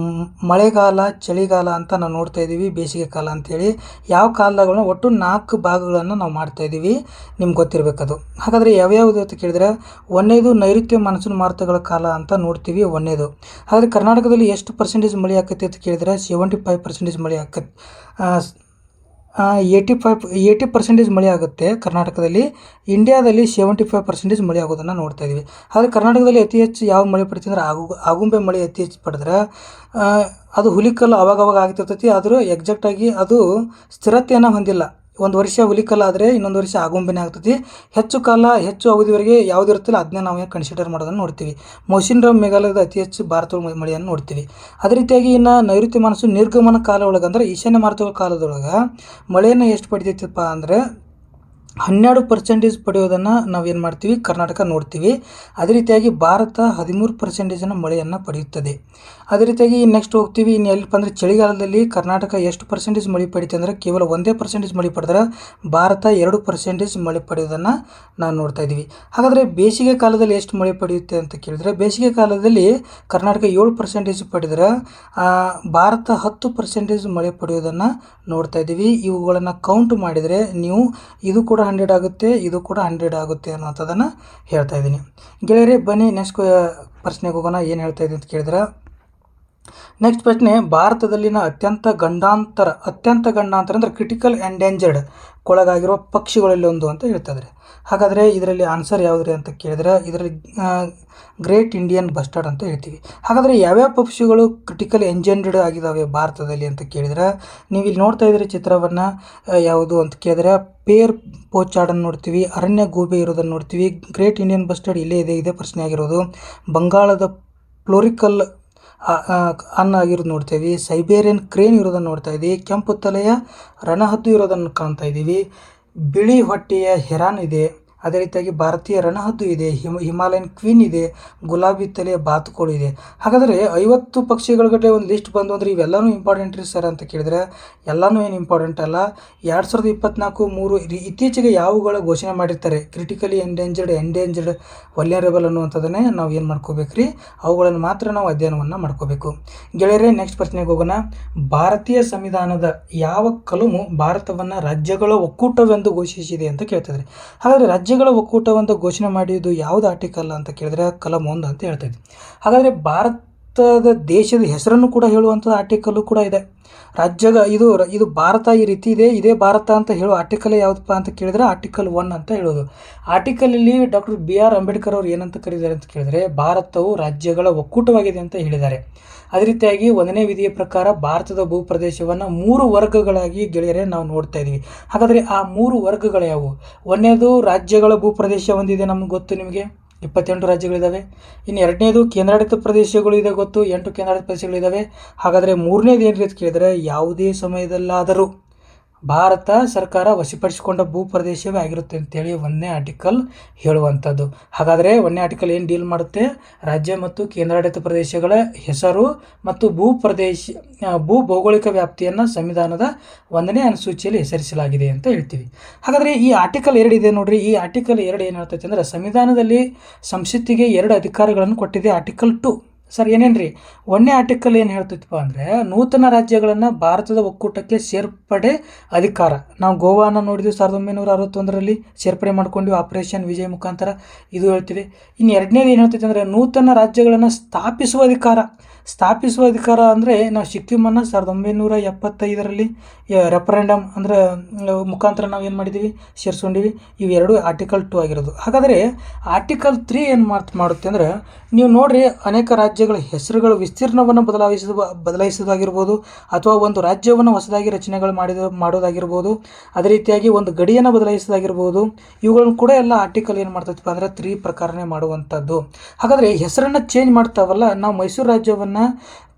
ಮಳೆಗಾಲ, ಚಳಿಗಾಲ ಅಂತ ನಾವು ನೋಡ್ತಾ ಇದ್ದೀವಿ, ಬೇಸಿಗೆ ಕಾಲ ಅಂಥೇಳಿ ಯಾವ ಕಾಲಗಳನ್ನ ಒಟ್ಟು 4 ಭಾಗಗಳನ್ನು ನಾವು ಮಾಡ್ತಾ ಇದ್ದೀವಿ, ನಿಮ್ಗೆ ಗೊತ್ತಿರಬೇಕದು. ಹಾಗಾದರೆ ಯಾವ್ಯಾವುದು ಅಂತ ಕೇಳಿದರೆ ಒಂದನೇದು ನೈಋತ್ಯ ಮಾನ್ಸೂನ್ ಮಾರುತಗಳ ಕಾಲ ಅಂತ ನೋಡ್ತೀವಿ, ಒಂದನೇದು. ಹಾಗಾದರೆ ಕರ್ನಾಟಕದಲ್ಲಿ ಎಷ್ಟು ಪರ್ಸೆಂಟೇಜ್ ಮಳೆ ಆಕೈತಿ ಅಂತ ಕೇಳಿದರೆ 75% ಮಳೆ ಆಕೈತಿ. 80% ಮಳೆ ಆಗುತ್ತೆ ಕರ್ನಾಟಕದಲ್ಲಿ. ಇಂಡಿಯಾದಲ್ಲಿ 75% ಮಳೆ ಆಗೋದನ್ನು ನೋಡ್ತಾ ಇದ್ದೀವಿ. ಆದರೆ ಕರ್ನಾಟಕದಲ್ಲಿ ಅತಿ ಹೆಚ್ಚು ಯಾವ ಮಳೆ ಪಡಿತೀವಿ ಅಂದರೆ ಆಗುಂಬೆ ಮಳೆ ಅತಿ ಹೆಚ್ಚು ಪಡೆದ್ರೆ ಅದು ಹುಲಿಕಲ್ಲು ಅವಾಗವಾಗ ಆಗ್ತಿರ್ತೈತಿ. ಆದರೂ ಎಕ್ಸಾಕ್ಟಾಗಿ ಅದು ಸ್ಥಿರತೆಯನ್ನು ಹೊಂದಿಲ್ಲ. ಒಂದು ವರ್ಷ ಹುಲಿಕಲ್ಲು ಆದರೆ ಇನ್ನೊಂದು ವರ್ಷ ಆಗುಂಬೆನೇ ಆಗ್ತೈತಿ. ಹೆಚ್ಚು ಅವಧಿವರೆಗೆ ಯಾವುದು ಇರುತ್ತಿಲ್ಲ ಅದನ್ನೇ ನಾವು ಕನ್ಸಿಡರ್ ಮಾಡೋದನ್ನು ನೋಡ್ತೀವಿ. ಮೌಸಿನ್ ರಾಮ್ ಮೇಘಾಲಯದ ಅತಿ ಹೆಚ್ಚು ಭಾರತ ಮಳೆಯನ್ನು ನೋಡ್ತೀವಿ. ಅದೇ ರೀತಿಯಾಗಿ ಇನ್ನು ನೈಋತ್ಯ ಮಾನ್ಸೂನ್ ನಿರ್ಗಮನ ಕಾಲ ಒಳಗೆ ಅಂದರೆ ಈಶಾನ್ಯ ಮಾರುತಗಳ ಕಾಲದೊಳಗೆ ಮಳೆಯನ್ನು ಎಷ್ಟು ಪಡಿತೈತಪ್ಪ ಅಂದರೆ 12% ಪಡೆಯೋದನ್ನು ನಾವೇನು ಮಾಡ್ತೀವಿ, ಕರ್ನಾಟಕ ನೋಡ್ತೀವಿ. ಅದೇ ರೀತಿಯಾಗಿ ಭಾರತ 13% ಮಳೆಯನ್ನು ಪಡೆಯುತ್ತದೆ. ಅದೇ ರೀತಿಯಾಗಿ ನೆಕ್ಸ್ಟ್ ಹೋಗ್ತೀವಿ. ಇನ್ನು ಎಲ್ಲಿಪ್ಪ ಅಂದರೆ ಚಳಿಗಾಲದಲ್ಲಿ ಕರ್ನಾಟಕ ಎಷ್ಟು ಪರ್ಸೆಂಟೇಜ್ ಮಳೆ ಪಡಿತೆ ಅಂದರೆ ಕೇವಲ 1% ಮಳೆ ಪಡೆದ್ರೆ ಭಾರತ 2% ಮಳೆ ಪಡೆಯೋದನ್ನು ನಾವು ನೋಡ್ತಾ ಇದ್ದೀವಿ. ಹಾಗಾದರೆ ಬೇಸಿಗೆ ಕಾಲದಲ್ಲಿ ಎಷ್ಟು ಮಳೆ ಪಡೆಯುತ್ತೆ ಅಂತ ಕೇಳಿದರೆ ಬೇಸಿಗೆ ಕಾಲದಲ್ಲಿ ಕರ್ನಾಟಕ 7% ಪಡೆದ್ರೆ ಭಾರತ 10% ಮಳೆ ಪಡೆಯೋದನ್ನು ನೋಡ್ತಾ ಇದ್ದೀವಿ. ಇವುಗಳನ್ನು ಕೌಂಟ್ ಮಾಡಿದರೆ ನೀವು ಇದು ಕೂಡ 100 ಆಗುತ್ತೆ, ಇದು ಕೂಡ 100 ಆಗುತ್ತೆ ಅನ್ನೋಂಥದ್ದನ್ನು ಹೇಳ್ತಾ ಇದ್ದೀನಿ. ಗೆಳೆಯರೆ ಬನ್ನಿ ನೆಕ್ಸ್ಟ್ ಪ್ರಶ್ನೆಗೆ ಹೋಗೋಣ. ಏನು ಹೇಳ್ತಾ ಇದ್ದೀನಿ ಅಂತ ಕೇಳಿದ್ರೆ, ನೆಕ್ಸ್ಟ್ ಪ್ರಶ್ನೆ, ಭಾರತದಲ್ಲಿನ ಅತ್ಯಂತ ಗಂಡಾಂತರ ಅಂದರೆ ಕ್ರಿಟಿಕಲ್ ಎಂಡೇಂಜರ್ಡ್ ಕೊಳಗಾಗಿರುವ ಪಕ್ಷಿಗಳಲ್ಲಿ ಒಂದು ಅಂತ ಹೇಳ್ತಾ ಇದ್ದಾರೆ. ಹಾಗಾದರೆ ಇದರಲ್ಲಿ ಆನ್ಸರ್ ಯಾವುದ್ರಿ ಅಂತ ಕೇಳಿದ್ರೆ ಇದರಲ್ಲಿ ಗ್ರೇಟ್ ಇಂಡಿಯನ್ ಬಸ್ಟರ್ಡ್ ಅಂತ ಹೇಳ್ತೀವಿ. ಹಾಗಾದರೆ ಯಾವ್ಯಾವ ಪಕ್ಷಿಗಳು ಕ್ರಿಟಿಕಲ್ ಎಂಜೆಂಡೆಡ್ ಆಗಿದ್ದಾವೆ ಭಾರತದಲ್ಲಿ ಅಂತ ಕೇಳಿದ್ರೆ ನೀವು ಇಲ್ಲಿ ನೋಡ್ತಾ ಇದ್ದೀರಿ ಚಿತ್ರವನ್ನು. ಯಾವುದು ಅಂತ ಕೇಳಿದ್ರೆ ಪೇರ್ ಪೋಚಾಡನ್ನು ನೋಡ್ತೀವಿ, ಅರಣ್ಯ ಗೂಬೆ ಇರೋದನ್ನು ನೋಡ್ತೀವಿ. ಗ್ರೇಟ್ ಇಂಡಿಯನ್ ಬಸ್ಟರ್ಡ್ ಇಲ್ಲೇ ಇದೆ, ಇದೇ ಪ್ರಶ್ನೆ ಆಗಿರೋದು. ಬಂಗಾಳದ ಫ್ಲೋರಿಕಲ್ ಅನ್ನ ಆಗಿರೋದು ನೋಡ್ತೇವೆ, ಸೈಬೇರಿಯನ್ ಕ್ರೇನ್ ಇರೋದನ್ನು ನೋಡ್ತಾ ಇದ್ದೀವಿ, ಕೆಂಪು ತಲೆಯ ರಣಹದ್ದು ಇರೋದನ್ನು ಕಾಣ್ತಾ ಇದ್ದೀವಿ, ಬಿಳಿ ಹೊಟ್ಟೆಯ ಹೆರಾನ್ ಇದೆ, ಅದೇ ರೀತಿಯಾಗಿ ಭಾರತೀಯ ರಣಹದ್ದು ಇದೆ, ಹಿಮಾಲಯನ್ ಕ್ವೀನ್ ಇದೆ, ಗುಲಾಬಿ ತಲೆಯ ಬಾತುಕೋಳು ಇದೆ. ಹಾಗಾದರೆ 50 ಪಕ್ಷಿಗಳ ಗಟ್ಟಲೆ ಒಂದು ಲಿಸ್ಟ್ ಬಂದು ಅಂದರೆ ಇವೆಲ್ಲನೂ ಇಂಪಾರ್ಟೆಂಟ್ ರೀ ಸರ್ ಅಂತ ಕೇಳಿದರೆ ಎಲ್ಲನೂ ಏನು ಇಂಪಾರ್ಟೆಂಟ್ ಅಲ್ಲ. 2024-3 ಇತ್ತೀಚೆಗೆ ಯಾವುಗಳ ಘೋಷಣೆ ಮಾಡಿರ್ತಾರೆ ಕ್ರಿಟಿಕಲಿ ಎಂಡೇಂಜರ್ಡ್ ವಲ್ನರೇಬಲ್ ಅನ್ನುವಂಥದ್ದನ್ನೇ ನಾವು ಏನು ಮಾಡ್ಕೋಬೇಕು ರೀ, ಅವುಗಳನ್ನು ಮಾತ್ರ ನಾವು ಅಧ್ಯಯನವನ್ನು ಮಾಡ್ಕೋಬೇಕು. ಗೆಳೆಯರೇ, ನೆಕ್ಸ್ಟ್ ಪ್ರಶ್ನೆಗೆ ಹೋಗೋಣ. ಭಾರತೀಯ ಸಂವಿಧಾನದ ಯಾವ ಕಲಮು ಭಾರತವನ್ನು ರಾಜ್ಯಗಳ ಒಕ್ಕೂಟವೆಂದು ಘೋಷಿಸಿದೆ ಅಂತ ಕೇಳ್ತಿದ್ರೆ, ಹಾಗಾದರೆ ರಾಜ್ಯಗಳ ಒಕ್ಕೂಟವೆಂದು ಘೋಷಣೆ ಮಾಡಿದ್ದು ಯಾವುದು ಆರ್ಟಿಕಲ್ ಅಂತ ಕೇಳಿದ್ರೆ ಕಲಂ 1 ಅಂತ ಹೇಳ್ತೈತಿ. ಹಾಗಾದರೆ ಭಾರತದ ದೇಶದ ಹೆಸರನ್ನು ಕೂಡ ಹೇಳುವಂಥದ್ದು ಆರ್ಟಿಕಲ್ಲು ಕೂಡ ಇದೆ. ಇದು ಭಾರತ ಈ ರೀತಿ ಇದೆ, ಇದೇ ಭಾರತ ಅಂತ ಹೇಳೋ ಆರ್ಟಿಕಲ್ ಯಾವುದಪ್ಪ ಅಂತ ಕೇಳಿದ್ರೆ ಆರ್ಟಿಕಲ್ 1 ಅಂತ ಹೇಳೋದು. ಆರ್ಟಿಕಲಲ್ಲಿ ಡಾಕ್ಟರ್ BR ಅಂಬೇಡ್ಕರ್ ಅವರು ಏನಂತ ಕರೀತಾರೆ ಅಂತ ಕೇಳಿದರೆ ಭಾರತವು ರಾಜ್ಯಗಳ ಒಕ್ಕೂಟವಾಗಿದೆ ಅಂತ ಹೇಳಿದ್ದಾರೆ. ಅದೇ ರೀತಿಯಾಗಿ 1ನೇ ವಿಧಿಯ ಪ್ರಕಾರ ಭಾರತದ ಭೂಪ್ರದೇಶವನ್ನು 3 ವರ್ಗಗಳಾಗಿ ಗೆಳೆಯರೇ ನಾವು ನೋಡ್ತಾ ಇದ್ದೀವಿ. ಹಾಗಾದರೆ ಆ 3 ವರ್ಗಗಳು ಯಾವುವು? 1ನೇದು ರಾಜ್ಯಗಳ ಭೂಪ್ರದೇಶ ಒಂದಿದೆ, ನಮ್ಗೆ ಗೊತ್ತು, ನಿಮಗೆ 28 ರಾಜ್ಯಗಳಿದ್ದಾವೆ. ಇನ್ನು 2ನೇದು ಕೇಂದ್ರಾಡಳಿತ ಪ್ರದೇಶಗಳು ಇದೆ, ಗೊತ್ತು, 8 ಕೇಂದ್ರಾಡಳಿತ ಪ್ರದೇಶಗಳಿದ್ದಾವೆ. ಹಾಗಾದರೆ 3ನೇದು ಏನು ಅಂತ ಕೇಳಿದರೆ ಯಾವುದೇ ಸಮಯದಲ್ಲಾದರೂ ಭಾರತ ಸರ್ಕಾರ ವಶಪಡಿಸಿಕೊಂಡ ಭೂಪ್ರದೇಶವೇ ಆಗಿರುತ್ತೆ ಅಂತೇಳಿ 1ನೇ ಆರ್ಟಿಕಲ್ ಹೇಳುವಂಥದ್ದು. ಹಾಗಾದರೆ 1ನೇ ಆರ್ಟಿಕಲ್ ಏನು ಡೀಲ್ ಮಾಡುತ್ತೆ? ರಾಜ್ಯ ಮತ್ತು ಕೇಂದ್ರಾಡಳಿತ ಪ್ರದೇಶಗಳ ಹೆಸರು ಮತ್ತು ಭೂ ಭೌಗೋಳಿಕ ವ್ಯಾಪ್ತಿಯನ್ನು ಸಂವಿಧಾನದ 1ನೇ ಅನುಸೂಚಿಯಲ್ಲಿ ಹೆಸರಿಸಲಾಗಿದೆ ಅಂತ ಹೇಳ್ತೀವಿ. ಹಾಗಾದರೆ ಈ ಆರ್ಟಿಕಲ್ 2 ಇದೆ ನೋಡ್ರಿ. ಈ ಆರ್ಟಿಕಲ್ 2 ಏನು ಹೇಳ್ತೈತೆ ಅಂದರೆ ಸಂವಿಧಾನದಲ್ಲಿ ಸಂಸತ್ತಿಗೆ 2 ಅಧಿಕಾರಗಳನ್ನು ಕೊಟ್ಟಿದೆ. ಆರ್ಟಿಕಲ್ 2 ಸರ್ ಏನೇನು ರೀ? 1ನೇ ಆರ್ಟಿಕಲ್ ಏನು ಹೇಳ್ತೈತಪ್ಪ ಅಂದರೆ ನೂತನ ರಾಜ್ಯಗಳನ್ನು ಭಾರತದ ಒಕ್ಕೂಟಕ್ಕೆ ಸೇರ್ಪಡೆ ಅಧಿಕಾರ. ನಾವು ಗೋವಾನ ನೋಡಿದ್ವಿ 1961ರಲ್ಲಿ ಸೇರ್ಪಡೆ ಮಾಡ್ಕೊಂಡ್ವಿ ಆಪರೇಷನ್ ವಿಜಯ್ ಮುಖಾಂತರ, ಇದು ಹೇಳ್ತೀವಿ. ಇನ್ನು 2ನೇದು ಏನು ಹೇಳ್ತೈತೆ ಅಂದರೆ ನೂತನ ರಾಜ್ಯಗಳನ್ನು ಸ್ಥಾಪಿಸುವ ಅಧಿಕಾರ ಅಂದರೆ ನಾವು ಸಿಕ್ಕಿಮನ್ನು 1975ರಲ್ಲಿ ರೆಫರೆಂಡಮ್ ಅಂದರೆ ಮುಖಾಂತರ ನಾವು ಏನು ಮಾಡಿದ್ದೀವಿ, ಸೇರಿಸ್ಕೊಂಡಿವಿ. ಇವೆರಡು ಆರ್ಟಿಕಲ್ 2 ಆಗಿರೋದು. ಹಾಗಾದರೆ ಆರ್ಟಿಕಲ್ 3 ಏನು ಮಾಡುತ್ತೆ ಅಂದರೆ ನೀವು ನೋಡಿರಿ, ಅನೇಕ ರಾಜ್ಯಗಳ ಹೆಸರುಗಳ ವಿಸ್ತೀರ್ಣವನ್ನು ಬದಲಾಯಿಸೋದಾಗಿರ್ಬೋದು, ಅಥವಾ ಒಂದು ರಾಜ್ಯವನ್ನು ಹೊಸದಾಗಿ ರಚನೆಗಳು ಮಾಡೋದಾಗಿರ್ಬೋದು, ಅದೇ ರೀತಿಯಾಗಿ ಒಂದು ಗಡಿಯನ್ನು ಬದಲಾಯಿಸೋದಾಗಿರ್ಬೋದು, ಇವುಗಳನ್ನು ಕೂಡ ಎಲ್ಲ ಆರ್ಟಿಕಲ್ ಏನು ಮಾಡ್ತೈತಪ್ಪ ಅಂದರೆ 3 ಪ್ರಕಾರನೇ ಮಾಡುವಂಥದ್ದು. ಹಾಗಾದರೆ ಹೆಸರನ್ನು ಚೇಂಜ್ ಮಾಡ್ತಾವಲ್ಲ, ನಾವು ಮೈಸೂರು ರಾಜ್ಯವನ್ನು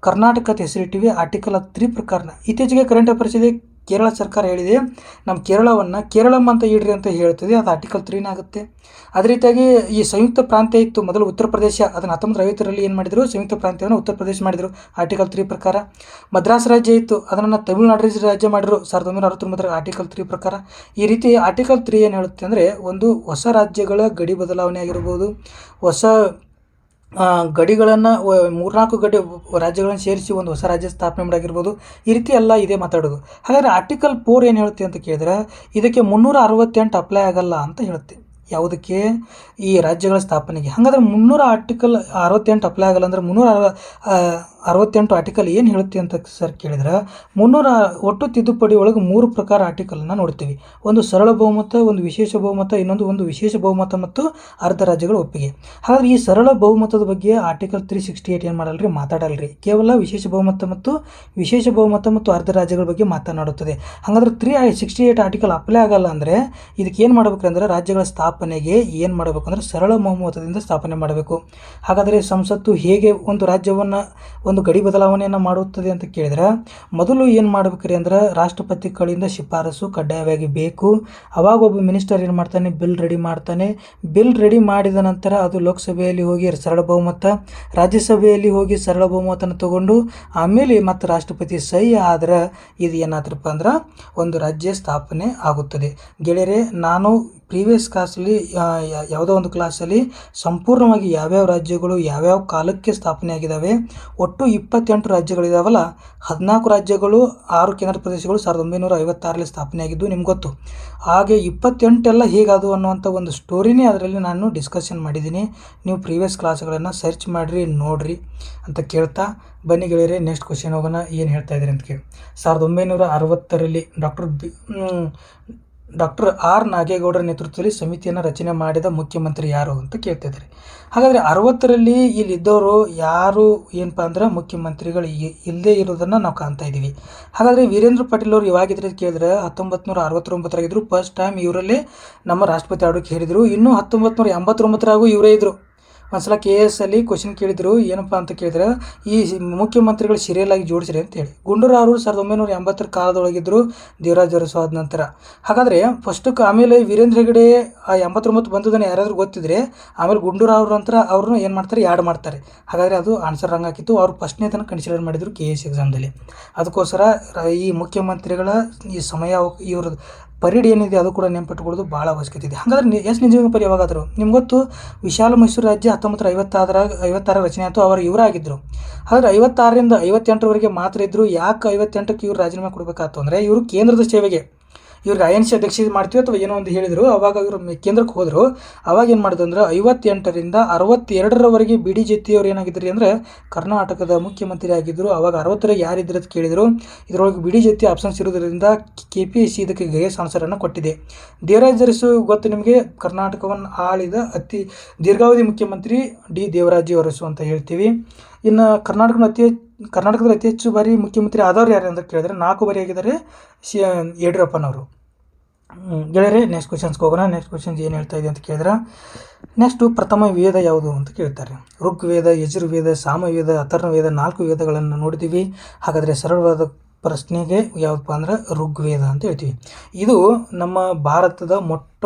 ಕರ್ನಾಟಕ ಅಂತ ಹೆಸರಿಟ್ಟಿವಿ ಆರ್ಟಿಕಲ್ 3 ಪ್ರಕಾರನ. ಇತ್ತೀಚೆಗೆ ಕರೆಂಟ್ ಅಫೇರ್ಸ್ ಇದೆ, ಕೇರಳ ಸರ್ಕಾರ ಹೇಳಿದೆ ನಮ್ಮ ಕೇರಳವನ್ನು ಕೇರಳಂ ಅಂತ ಇಡ್ರಿ ಅಂತ ಹೇಳ್ತದೆ, ಅದು ಆರ್ಟಿಕಲ್ 3 ಆಗುತ್ತೆ. ಅದೇ ರೀತಿಯಾಗಿ ಈ ಸಂಯುಕ್ತ ಪ್ರಾಂತ್ಯ ಇತ್ತು ಮೊದಲು ಉತ್ತರ ಪ್ರದೇಶ, ಅದನ್ನು 1950ರಲ್ಲಿ ಏನು ಮಾಡಿದರು, ಸಂಯುಕ್ತ ಪ್ರಾಂತ್ಯವನ್ನು ಉತ್ತರ ಪ್ರದೇಶ ಮಾಡಿದರು ಆರ್ಟಿಕಲ್ 3 ಪ್ರಕಾರ. ಮದ್ರಾಸ್ ರಾಜ್ಯ ಇತ್ತು, ಅದನ್ನು ತಮಿಳುನಾಡು ರಾಜ್ಯ ಮಾಡಿದರು 1969 ಆರ್ಟಿಕಲ್ 3 ಪ್ರಕಾರ. ಈ ರೀತಿ ಆರ್ಟಿಕಲ್ 3 ಏನು ಹೇಳುತ್ತೆ ಅಂದರೆ ಒಂದು ಹೊಸ ರಾಜ್ಯಗಳ ಗಡಿ ಬದಲಾವಣೆ ಆಗಿರ್ಬೋದು, ಹೊಸ ಗಡಿಗಳನ್ನು 3-4 ಗಡಿ ರಾಜ್ಯಗಳನ್ನು ಸೇರಿಸಿ ಒಂದು ಹೊಸ ರಾಜ್ಯ ಸ್ಥಾಪನೆ ಮಾಡೋಗಿರ್ಬೋದು, ಈ ರೀತಿ ಎಲ್ಲ ಇದೇ ಮಾತಾಡೋದು. ಹಾಗಾದರೆ ಆರ್ಟಿಕಲ್ 4 ಏನು ಹೇಳುತ್ತೆ ಅಂತ ಕೇಳಿದ್ರೆ ಇದಕ್ಕೆ 368 ಅಪ್ಲೈ ಆಗಲ್ಲ ಅಂತ ಹೇಳುತ್ತೆ. ಯಾವುದಕ್ಕೆ? ಈ ರಾಜ್ಯಗಳ ಸ್ಥಾಪನೆಗೆ. ಹಾಗಾದರೆ 368 ಅಪ್ಲೈ ಆಗಲ್ಲ ಅಂದರೆ 368 ಆರ್ಟಿಕಲ್ ಏನು ಹೇಳುತ್ತೆ ಅಂತ ಸರ್ ಕೇಳಿದ್ರೆ ಒಟ್ಟು ತಿದ್ದುಪಡಿ ಒಳಗೆ 3 ಪ್ರಕಾರ ಆರ್ಟಿಕಲನ್ನು ನೋಡ್ತೀವಿ. ಒಂದು ಸರಳ ಬಹುಮತ, ಒಂದು ವಿಶೇಷ ಬಹುಮತ, ಇನ್ನೊಂದು ವಿಶೇಷ ಬಹುಮತ ಮತ್ತು ಅರ್ಧ ರಾಜ್ಯಗಳ ಒಪ್ಪಿಗೆ. ಹಾಗಾದರೆ ಈ ಸರಳ ಬಹುಮತದ ಬಗ್ಗೆ ಆರ್ಟಿಕಲ್ 368 ಏನು ಮಾಡಲ್ರಿ, ಮಾತಾಡಲ್ರಿ. ಕೇವಲ ವಿಶೇಷ ಬಹುಮತ ಮತ್ತು ಅರ್ಧ ರಾಜ್ಯಗಳ ಬಗ್ಗೆ ಮಾತನಾಡುತ್ತದೆ. ಹಾಗಾದ್ರೆ 368 ಆರ್ಟಿಕಲ್ ಅಪ್ಲೈ ಆಗಲ್ಲ ಅಂದರೆ ಇದಕ್ಕೆ ಏನು ಮಾಡಬೇಕಂದ್ರೆ ರಾಜ್ಯಗಳ ಸ್ಥಾಪನೆಗೆ ಏನು ಮಾಡಬೇಕು ಅಂದರೆ ಸರಳ ಬಹುಮತದಿಂದ ಸ್ಥಾಪನೆ ಮಾಡಬೇಕು. ಹಾಗಾದರೆ ಸಂಸತ್ತು ಹೇಗೆ ಒಂದು ರಾಜ್ಯವನ್ನು ಒಂದು ಗಡಿ ಬದಲಾವಣೆಯನ್ನು ಮಾಡುತ್ತದೆ ಅಂತ ಕೇಳಿದ್ರೆ ಮೊದಲು ಏನು ಮಾಡಬೇಕ್ರಿ ಅಂದ್ರೆ ರಾಷ್ಟ್ರಪತಿ ಕಡೆಯಿಂದ ಶಿಫಾರಸು ಕಡ್ಡಾಯವಾಗಿ ಬೇಕು. ಅವಾಗ ಒಬ್ಬ ಮಿನಿಸ್ಟರ್ ಏನು ಮಾಡ್ತಾನೆ, ಬಿಲ್ ರೆಡಿ ಮಾಡ್ತಾನೆ. ಬಿಲ್ ರೆಡಿ ಮಾಡಿದ ನಂತರ ಅದು ಲೋಕಸಭೆಯಲ್ಲಿ ಹೋಗಿ ಸರಳ ಬಹುಮತ, ರಾಜ್ಯಸಭೆಯಲ್ಲಿ ಹೋಗಿ ಸರಳ ಬಹುಮತನ ತಗೊಂಡು ಆಮೇಲೆ ಮತ್ತು ರಾಷ್ಟ್ರಪತಿ ಸಹಿ ಆದ್ರೆ ಇದು ಏನಾದ್ರಪ್ಪ ಅಂದ್ರೆ ಒಂದು ರಾಜ್ಯ ಸ್ಥಾಪನೆ ಆಗುತ್ತದೆ. ಗೆಳೆಯರೆ, ನಾನು ಪ್ರೀವಿಯಸ್ ಕ್ಲಾಸಲ್ಲಿ ಯಾವುದೋ ಒಂದು ಕ್ಲಾಸಲ್ಲಿ ಸಂಪೂರ್ಣವಾಗಿ ಯಾವ್ಯಾವ ರಾಜ್ಯಗಳು ಯಾವ್ಯಾವ ಕಾಲಕ್ಕೆ ಸ್ಥಾಪನೆ ಆಗಿದ್ದಾವೆ, ಒಟ್ಟು 28 ರಾಜ್ಯಗಳಿದಾವಲ್ಲ, 14 ರಾಜ್ಯಗಳು 6 ಕೇಂದ್ರ ಪ್ರದೇಶಗಳು 1956ರಲ್ಲಿ ಸ್ಥಾಪನೆ ಆಗಿದ್ದು ನಿಮ್ಗೆ ಗೊತ್ತು. ಹಾಗೆ 28 ಎಲ್ಲ ಹೇಗಾದವು ಅನ್ನುವಂಥ ಒಂದು ಸ್ಟೋರಿನೇ ಅದರಲ್ಲಿ ನಾನು ಡಿಸ್ಕಷನ್ ಮಾಡಿದ್ದೀನಿ. ನೀವು ಪ್ರೀವಿಯಸ್ ಕ್ಲಾಸ್ಗಳನ್ನು ಸರ್ಚ್ ಮಾಡಿರಿ, ನೋಡಿರಿ ಅಂತ ಕೇಳ್ತಾ ಬನ್ನಿ ಗೆಳೆಯರೆ, ನೆಕ್ಸ್ಟ್ ಕ್ವಶನ್ ಹೋಗೋಣ. ಏನು ಹೇಳ್ತಾ ಇದ್ದಾರೆ ಅಂತ ಕೇಳಿ, 1960ರಲ್ಲಿ ಡಾಕ್ಟರ್ ಆರ್ ನಾಗೇಗೌಡರ ನೇತೃತ್ವದಲ್ಲಿ ಸಮಿತಿಯನ್ನು ರಚನೆ ಮಾಡಿದ ಮುಖ್ಯಮಂತ್ರಿ ಯಾರು ಅಂತ ಕೇಳ್ತಿದ್ದಾರೆ. ಹಾಗಾದರೆ 60ರಲ್ಲಿ ಇಲ್ಲಿದ್ದವರು ಯಾರು ಏನಪ್ಪ ಅಂದ್ರೆ ಮುಖ್ಯಮಂತ್ರಿಗಳು ಇಲ್ಲದೇ ಇರೋದನ್ನು ನಾವು ಕಾಣ್ತಾ ಇದ್ದೀವಿ. ಹಾಗಾದರೆ ವೀರೇಂದ್ರ ಪಾಟೀಲ್ ಅವರು ಇವಾಗಿದ್ರೆ ಕೇಳಿದ್ರೆ 1969ರಾಗಿದ್ದರು. ಫಸ್ಟ್ ಟೈಮ್ ಇವರಲ್ಲೇ ನಮ್ಮ ರಾಷ್ಟ್ರಪತಿ ಆಡೋಕ್ಕೆ ಹೇಳಿದರು. ಇನ್ನು 1989ರಾಗೂ ಇವರೇ ಇದ್ದರು. ಒಂದ್ಸಲ KS ಅಲ್ಲಿ ಕ್ವಶನ್ ಕೇಳಿದ್ರು, ಏನಪ್ಪ ಅಂತ ಕೇಳಿದ್ರೆ ಈ ಮುಖ್ಯಮಂತ್ರಿಗಳು ಸೀರಿಯಲ್ ಆಗಿ ಜೋಡಿಸ್ರಿ ಅಂತೇಳಿ. ಗುಂಡೂರಾವ್ 1980 ಕಾಲದೊಳಗಿದ್ರು ದೇವರಾಜ ಅರಸು ಆದ ನಂತರ. ಹಾಗಾದರೆ ಫಸ್ಟಕ್ಕೆ ಆಮೇಲೆ ವೀರೇಂದ್ರ ಹೆಗಡೆ 89 ಬಂದದನ್ನು ಯಾರಾದರೂ ಗೊತ್ತಿದ್ರೆ ಆಮೇಲೆ ಗುಂಡೂರಾವ್ ನಂತರ ಅವ್ರನ್ನ ಏನು ಮಾಡ್ತಾರೆ, ಯಾಡ್ ಮಾಡ್ತಾರೆ. ಹಾಗಾದರೆ ಅದು ಆನ್ಸರ್ ರಾಂಗ್ ಹಾಕಿತ್ತು. ಅವರು ಫಸ್ಟ್ನೇ ತನಕ ಕನ್ಸಿಡರ್ ಮಾಡಿದರು KS ಎಕ್ಸಾಮ್ದಲ್ಲಿ. ಅದಕ್ಕೋಸ್ಕರ ಈ ಮುಖ್ಯಮಂತ್ರಿಗಳ ಈ ಸಮಯ ಇವ್ರ ಪರೇಡ್ ಏನಿದೆ ಅದು ಕೂಡ ನೆನಪಿಟ್ಕೊಳ್ಳೋದು ಭಾಳ ಅವಶ್ಯಕತೆ ಇದೆ. ಹಾಗಾದ್ರೆ ನಿಜಾಮಪುರ ಯಾವಾಗಾದರು ನಿಮ್ಗೆ ಗೊತ್ತು, ವಿಶಾಲ ಮೈಸೂರು ರಾಜ್ಯ 1956 ರಚನೆ ಆಯಿತು. ಅವರು ಇವರಾಗಿದ್ದರು. ಆದರೆ 56ರಿಂದ 58ರವರೆಗೆ ಮಾತ್ರ ಇದ್ದರು. ಯಾಕೆ 58ಕ್ಕೆ ಇವ್ರು ರಾಜೀನಾಮೆ ಕೊಡಬೇಕಾಯ್ತು ಅಂದರೆ, ಇವರು ಕೇಂದ್ರದ ಸೇವೆಗೆ ಇವ್ರಿಗೆ INC ಅಧ್ಯಕ್ಷತೆ ಮಾಡ್ತೀವಿ ಅಥವಾ ಏನೋ ಒಂದು ಹೇಳಿದರು. ಅವಾಗ ಇವರು ಕೇಂದ್ರಕ್ಕೆ ಹೋದರು. ಅವಾಗ ಏನು ಮಾಡಿದ್ರು ಅಂದ್ರೆ 58ರಿಂದ 62ರವರೆಗೆ BD ಜತ್ತಿ ಏನಾಗಿದ್ರಿ ಅಂದರೆ ಕರ್ನಾಟಕದ ಮುಖ್ಯಮಂತ್ರಿ ಆಗಿದ್ದರು. ಅವಾಗ 60ರ ಯಾರಿದ್ರು ಅಂತ ಕೇಳಿದರು. ಇದರೊಳಗೆ BD ಜತ್ತಿ ಆಪ್ಷನ್ಸ್ ಇರೋದ್ರಿಂದ KPSC ಇದಕ್ಕೆ ಗೇಸ್ ಆನ್ಸರನ್ನು ಕೊಟ್ಟಿದೆ. ದೇವರಾಜ ಅರಸು ಗೊತ್ತು ನಿಮಗೆ, ಕರ್ನಾಟಕವನ್ನು ಆಳಿದ ಅತಿ ದೀರ್ಘಾವಧಿ ಮುಖ್ಯಮಂತ್ರಿ ದೇವರಾಜ ಅರಸು ಅಂತ ಹೇಳ್ತೀವಿ. ಇನ್ನು ಕರ್ನಾಟಕದಲ್ಲಿ ಅತಿ ಹೆಚ್ಚು ಬಾರಿ ಮುಖ್ಯಮಂತ್ರಿ ಆದವ್ರು ಯಾರು ಅಂತ ಕೇಳಿದ್ರೆ 4 ಬಾರಿ ಆಗಿದ್ದಾರೆ ಯಡಿಯೂರಪ್ಪನವರು. ಗೆಳೆಯರೆ, ನೆಕ್ಸ್ಟ್ ಕ್ವಶನ್ಸ್ಗೆ ಹೋಗೋಣ. ನೆಕ್ಸ್ಟ್ ಕ್ವಶನ್ಸ್ ಏನು ಹೇಳ್ತಾ ಇದೆ ಅಂತ ಕೇಳಿದ್ರೆ, ನೆಕ್ಸ್ಟು ಪ್ರಥಮ ವೇದ ಯಾವುದು ಅಂತ ಕೇಳ್ತಾರೆ. ಋಗ್ವೇದ, ಯಜುರ್ವೇದ, ಸಾಮವೇದ, ಅಥರ್ವವೇದ 4 ವೇದಗಳನ್ನು ನೋಡಿದ್ದೀವಿ. ಹಾಗಾದರೆ ಸರಳವಾದ ಪ್ರಶ್ನೆಗೆ ಯಾವುದಪ್ಪ ಅಂದ್ರೆ ಋಗ್ವೇದ ಅಂತ ಹೇಳ್ತೀವಿ. ಇದು ನಮ್ಮ ಭಾರತದ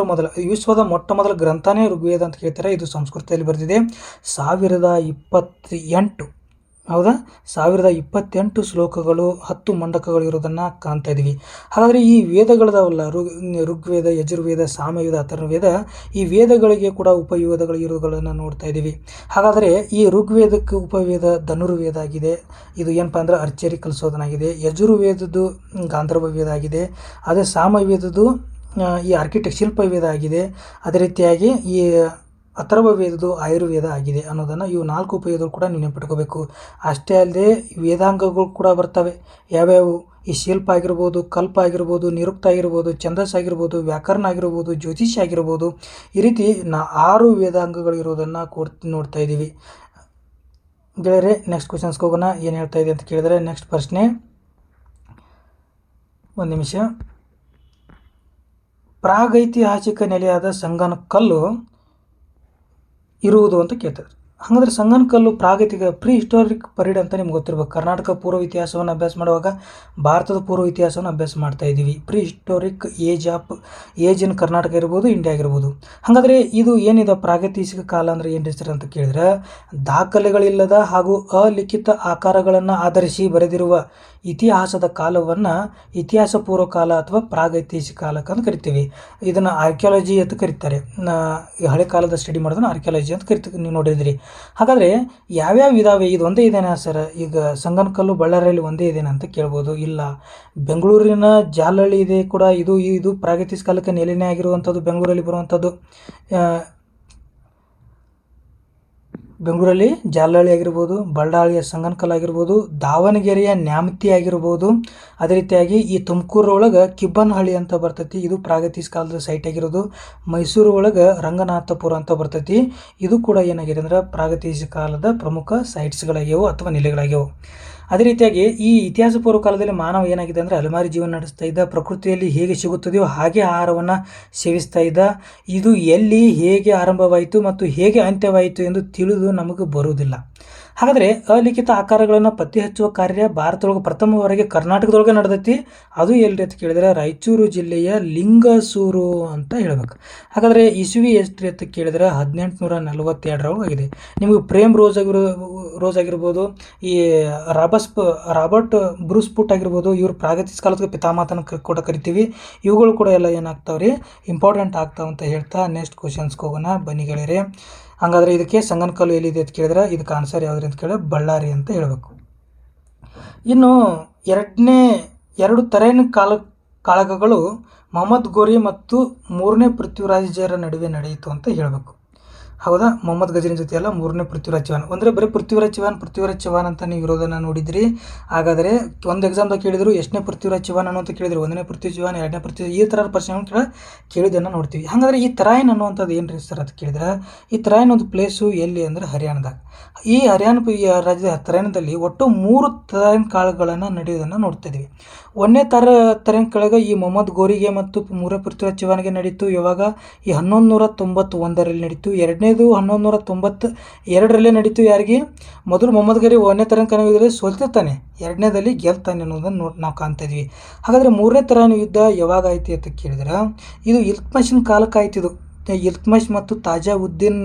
ವಿಶ್ವದ ಮೊಟ್ಟ ಮೊದಲ ಗ್ರಂಥನೇ ಋಗ್ವೇದ ಅಂತ ಕೇಳ್ತಾರೆ. ಇದು ಸಂಸ್ಕೃತದಲ್ಲಿ ಬರೆದಿದೆ. 1028 ಹೌದಾ, 1028 ಶ್ಲೋಕಗಳು, 10 ಮಂಡಕಗಳು ಇರೋದನ್ನು ಕಾಣ್ತಾ ಇದ್ದೀವಿ. ಹಾಗಾದರೆ ಈ ವೇದಗಳದಾವಲ್ಲ, ಋಗ್ವೇದ, ಯಜುರ್ವೇದ, ಸಾಮವೇದ, ಅಥರ್ವವೇದ, ಈ ವೇದಗಳಿಗೆ ಕೂಡ ಉಪವೇದಗಳು ಇರೋಗಳನ್ನು ನೋಡ್ತಾ ಇದ್ದೀವಿ. ಹಾಗಾದರೆ ಈ ಋಗ್ವೇದಕ್ಕೆ ಉಪವೇದ ಧನುರ್ವೇದ ಆಗಿದೆ. ಇದು ಏನಪ್ಪ ಅಂದ್ರೆ ಅರ್ಚರಿ ಕಲಿಸೋದನ್ನಾಗಿದೆ. ಯಜುರ್ವೇದದ್ದು ಗಾಂಧರ್ವ ವೇದ ಆಗಿದೆ. ಅದೇ ಸಾಮವೇದದ್ದು ಈ ಶಿಲ್ಪವೇದ ಆಗಿದೆ. ಅದೇ ರೀತಿಯಾಗಿ ಈ ಅಥರ್ವ ವೇದದ್ದು ಆಯುರ್ವೇದ ಆಗಿದೆ ಅನ್ನೋದನ್ನು, ಇವು 4 ಉಪವೇದಗಳು ಕೂಡ ನೀವು ನೆನಪಿಟ್ಕೋಬೇಕು. ಅಷ್ಟೇ ಅಲ್ಲದೆ ವೇದಾಂಗಗಳು ಕೂಡ ಬರ್ತವೆ. ಯಾವ್ಯಾವು? ಈ ಶಿಲ್ಪ ಆಗಿರ್ಬೋದು, ಕಲ್ಪ ಆಗಿರ್ಬೋದು, ನಿರುಕ್ತ ಆಗಿರ್ಬೋದು, ಛಂದಸ್ ಆಗಿರ್ಬೋದು, ವ್ಯಾಕರಣ ಆಗಿರ್ಬೋದು, ಜ್ಯೋತಿಷ್ಯ ಆಗಿರ್ಬೋದು. ಈ ರೀತಿ 6 ವೇದಾಂಗಗಳು ಇರೋದನ್ನು ನೋಡ್ತಾ ಇದ್ದೀವಿ. ಗೆಳೆಯರೆ, ನೆಕ್ಸ್ಟ್ ಕ್ವಶನ್ಸ್ಗೆ ಹೋಗೋಣ. ಏನು ಹೇಳ್ತಾ ಇದೆ ಅಂತ ಕೇಳಿದರೆ, ನೆಕ್ಸ್ಟ್ ಪ್ರಶ್ನೆ, ಒಂದು ನಿಮಿಷ. ಪ್ರಾಗೈತಿಹಾಸಿಕ ನೆಲೆಯಾದ ಸಂಗನಕಲ್ಲು ಇರುವುದು ಅಂತ ಕೇಳ್ತಾರೆ. ಹಾಗಾದರೆ ಸಂಗನಕಲ್ಲು ಪ್ರೀ ಹಿಸ್ಟಾರಿಕ್ ಪೀರಿಯಡ್ ಅಂತ ನಿಮ್ಗೆ ಗೊತ್ತಿರ್ಬೇಕು. ಕರ್ನಾಟಕ ಪೂರ್ವ ಇತಿಹಾಸವನ್ನು ಅಭ್ಯಾಸ ಮಾಡುವಾಗ ಭಾರತದ ಪೂರ್ವ ಇತಿಹಾಸವನ್ನು ಅಭ್ಯಾಸ ಮಾಡ್ತಾ ಇದ್ದೀವಿ. Prehistoric age in Karnataka ಇರ್ಬೋದು, ಇಂಡಿಯಾ ಆಗಿರ್ಬೋದು. ಹಾಗಾದರೆ ಇದು ಏನಿದೆ ಪ್ರಾಗೈತಿಹಾಸಿಕ ಕಾಲ ಅಂದರೆ ಏನು ಹೆಸರು ಅಂತ ಕೇಳಿದ್ರೆ, ದಾಖಲೆಗಳಿಲ್ಲದ ಹಾಗೂ ಅಲಿಖಿತ ಆಕಾರಗಳನ್ನು ಆಧರಿಸಿ ಬರೆದಿರುವ ಇತಿಹಾಸದ ಕಾಲವನ್ನು ಇತಿಹಾಸ ಪೂರ್ವ ಕಾಲ ಅಥವಾ ಪ್ರಾಗೈತಿಹಾಸಿಕ ಕಾಲಕ್ಕೆ ಅಂತ ಕರಿತೀವಿ. ಇದನ್ನು ಆರ್ಕಿಯಾಲಜಿ ಅಂತ ಕರೀತಾರೆ. ಹಳೆ ಕಾಲದ ಸ್ಟಡಿ ಮಾಡೋದನ್ನು ಆರ್ಕಿಯಾಲಜಿ ಅಂತ ಕರಿತೀವಿ, ನೀವು ನೋಡಿದ್ರಿ. ಹಾಗಾದರೆ ಯಾವ್ಯಾವ ಇದಾವೆ? ಇದು ಒಂದೇ ಇದೇನಾ ಸರ್? ಈಗ ಸಂಗನಕಲ್ಲು ಬಳ್ಳಾರಿಯಲ್ಲಿ ಒಂದೇ ಇದೇನಾ ಅಂತ ಕೇಳ್ಬೋದು. ಇಲ್ಲ, ಬೆಂಗಳೂರಿನ ಜಾಲಹಳ್ಳಿ ಇದೆ ಕೂಡ. ಇದು ಪ್ರಾಗೈತಿಹಾಸಿಕ ಕಾಲಕ್ಕೆ ನೆಲೆನೇ ಆಗಿರುವಂಥದ್ದು. ಬೆಂಗಳೂರಲ್ಲಿ ಜಾಲಹಳ್ಳಿ ಆಗಿರ್ಬೋದು, ಬಳ್ಳಾರಿಯ ಸಂಗನಕಲ್ಲು ಆಗಿರ್ಬೋದು, ದಾವಣಗೆರೆಯ ನ್ಯಾಮತಿ ಆಗಿರ್ಬೋದು. ಅದೇ ರೀತಿಯಾಗಿ ಈ ತುಮಕೂರು ಒಳಗೆ ಕಿಬ್ಬನಹಳ್ಳಿ ಅಂತ ಬರ್ತೈತಿ, ಇದು ಪ್ರಾಗೈತಿಹಾಸಿಕ ಕಾಲದ ಸೈಟ್ ಆಗಿರೋದು. ಮೈಸೂರು ಒಳಗೆ ರಂಗನಾಥಪುರ ಅಂತ ಬರ್ತೈತಿ, ಇದು ಕೂಡ ಏನಾಗಿದೆ ಅಂದ್ರೆ ಪ್ರಾಗೈತಿಹಾಸಿಕ ಕಾಲದ ಪ್ರಮುಖ ಸೈಟ್ಸ್ಗಳಾಗ್ಯವು ಅಥವಾ ನೆಲೆಗಳಾಗ್ಯವು. ಅದೇ ರೀತಿಯಾಗಿ ಈ ಇತಿಹಾಸ ಪೂರ್ವ ಕಾಲದಲ್ಲಿ ಮಾನವ ಏನಾಗಿದೆ ಅಂದರೆ ಅಲೆಮಾರಿ ಜೀವನ ನಡೆಸ್ತಾ ಇದ್ದ. ಪ್ರಕೃತಿಯಲ್ಲಿ ಹೇಗೆ ಸಿಗುತ್ತದೆಯೋ ಹಾಗೆ ಆಹಾರವನ್ನು ಸೇವಿಸ್ತಾ ಇದ್ದ. ಇದು ಎಲ್ಲಿ ಹೇಗೆ ಆರಂಭವಾಯಿತು ಮತ್ತು ಹೇಗೆ ಅಂತ್ಯವಾಯಿತು ಎಂದು ತಿಳಿದು ನಮಗೆ ಬರುವುದಿಲ್ಲ. ಹಾಗಾದರೆ ಅಲಿಖಿತ ಆಕಾರಗಳನ್ನು ಪತ್ತೆ ಹಚ್ಚುವ ಕಾರ್ಯ ಭಾರತದೊಳಗೆ ಪ್ರಥಮವರೆಗೆ ಕರ್ನಾಟಕದೊಳಗೆ ನಡೆದೈತಿ. ಅದು ಎಲ್ಲಿ ಅಂತ ಕೇಳಿದರೆ ರಾಯಚೂರು ಜಿಲ್ಲೆಯ ಲಿಂಗಸೂರು ಅಂತ ಹೇಳ್ಬೇಕು. ಹಾಗಾದರೆ ಇಸುವಿ ಎಷ್ಟು ಅಂತ ಕೇಳಿದರೆ 1842 ಆಗಿದೆ. ನಿಮಗೆ ಪ್ರೇಮ್ ರೋಸ್ ಆಗಿರ್ಬೋದು, ಈ ರಾಬರ್ಟ್ ಬ್ರೂಸ್ಫುಟ್ ಆಗಿರ್ಬೋದು, ಇವರು ಪ್ರಾಗೈತಿಹಾಸಿಕ ಕಾಲದ ಪಿತಾಮಹನ ಕೂಡ ಕರಿತೀವಿ. ಇವುಗಳು ಕೂಡ ಎಲ್ಲ ಏನಾಗ್ತಾವ್ರಿ, ಇಂಪಾರ್ಟೆಂಟ್ ಆಗ್ತಾವ ಅಂತ ಹೇಳ್ತಾ ನೆಕ್ಸ್ಟ್ ಕ್ವಶನ್ಸ್ಗೆ ಹೋಗೋಣ ಬನ್ನಿ ಗೆಳೆಯರೆ. ಹಾಗಾದರೆ ಇದಕ್ಕೆ ಸಂಗನಕಲ್ಲು ಎಲ್ಲಿದೆ ಅಂತ ಕೇಳಿದ್ರೆ ಇದಕ್ಕೆ ಆನ್ಸರ್ ಯಾವುದ್ರಿ ಅಂತ ಕೇಳಿದ್ರೆ ಬಳ್ಳಾರಿ ಅಂತ ಹೇಳಬೇಕು. ಇನ್ನು 2 ತರೇನ್ ಕಾಳಗಗಳು ಮೊಹಮ್ಮದ್ ಗೋರಿ ಮತ್ತು 3ನೇ ಪೃಥ್ವಿರಾಜರ ನಡುವೆ ನಡೆಯಿತು ಅಂತ ಹೇಳಬೇಕು. ಹೌದಾ, ಮೊಹಮ್ಮದ್ ಗಜನಿ ಜೊತೆ ಅಲ್ಲ, 3ನೇ ಪೃಥ್ವಿರಾಜ್ ಚೌಹಾಣ್. ಅಂದರೆ ಬರೀ ಪೃಥ್ವಿರಾಜ್ ಚೌಹಾಣ್ ಅಂತ ನೀವು ಇರೋದನ್ನು ನೋಡಿದ್ರಿ. ಹಾಗಾದರೆ ಒಂದು ಎಕ್ಸಾಮ್ದಾಗ ಕೇಳಿದ್ರು ಎಷ್ಟನೇ ಪೃಥ್ವಿರಾಜ್ ಚೌಹಾಣ್ ಅನ್ನೋ ಅಂತ ಕೇಳಿದ್ರು, 1ನೇ ಪೃಥ್ವಿ ಚೌಹಾಣ್, 2ನೇ ಪೃಥ್ವಿ, ಈ ಥರದ ಪ್ರಶ್ನೆಗಳನ್ನು ಕೇಳಿದ್ದನ್ನು ನೋಡ್ತೀವಿ. ಹಾಗಾದರೆ ಈ ತರಾಯಿನ್ ಅನ್ನುವಂಥದ್ದು ಏನು ರೀ ಸರ್ ಅಂತ ಕೇಳಿದ್ರೆ, ಈ ತರಾಯಿನ್ ಒಂದು ಪ್ಲೇಸು ಎಲ್ಲಿ ಅಂದರೆ ಹರಿಯಾಣದಾಗ. ಈ ರಾಜ್ಯದ ತರಾಯಿನದಲ್ಲಿ ಒಟ್ಟು 3 ತರಾಯಿನ್ ಕಾಳುಗಳನ್ನು ನಡೆಯೋದನ್ನು ನೋಡ್ತಾ ಇದ್ದೀವಿ. 1ನೇ ತರಾಯಿನ್ ಕೆಳಗೆ ಈ ಮೊಹಮ್ಮದ್ ಗೋರಿಗೆ ಮತ್ತು 3ನೇ ಪೃಥ್ವಿರಾಜ್ ಚೌಹಾಣ್ಗೆ ನಡೀತು. ಯಾವಾಗ? ಈ 1191ರಲ್ಲಿ ನಡೀತು. 2ನೇ ಎರಡನೇದು 1192 ನಡೀತು. ಯಾರಿಗೆ? ಮೊದಲು ಮೊಹಮ್ಮದ್ ಘನಿ 1ನೇ ತರಾನ್ ಯುದ್ಧದಲ್ಲಿ ಸೋಲ್ತಿರ್ತಾನೆ, 2ನೇದಲ್ಲಿ ಗೆಲ್ತಾನೆ ಅನ್ನೋದನ್ನು ನಾವು ಕಾಣ್ತಾ ಇದ್ವಿ. ಹಾಗಾದರೆ 3ನೇ ತರಾನ್ ಯುದ್ಧ ಯಾವಾಗ ಆಯ್ತು ಅಂತ ಕೇಳಿದ್ರೆ ಇದು ಇಲ್ತ್ಮಿಷನ ಕಾಲಕ್ಕೆ ಆಯ್ತಿದು. ಇಲ್ತ್ಮಿಷ್ ಮತ್ತು ತಾಜಾವುದ್ದೀನ್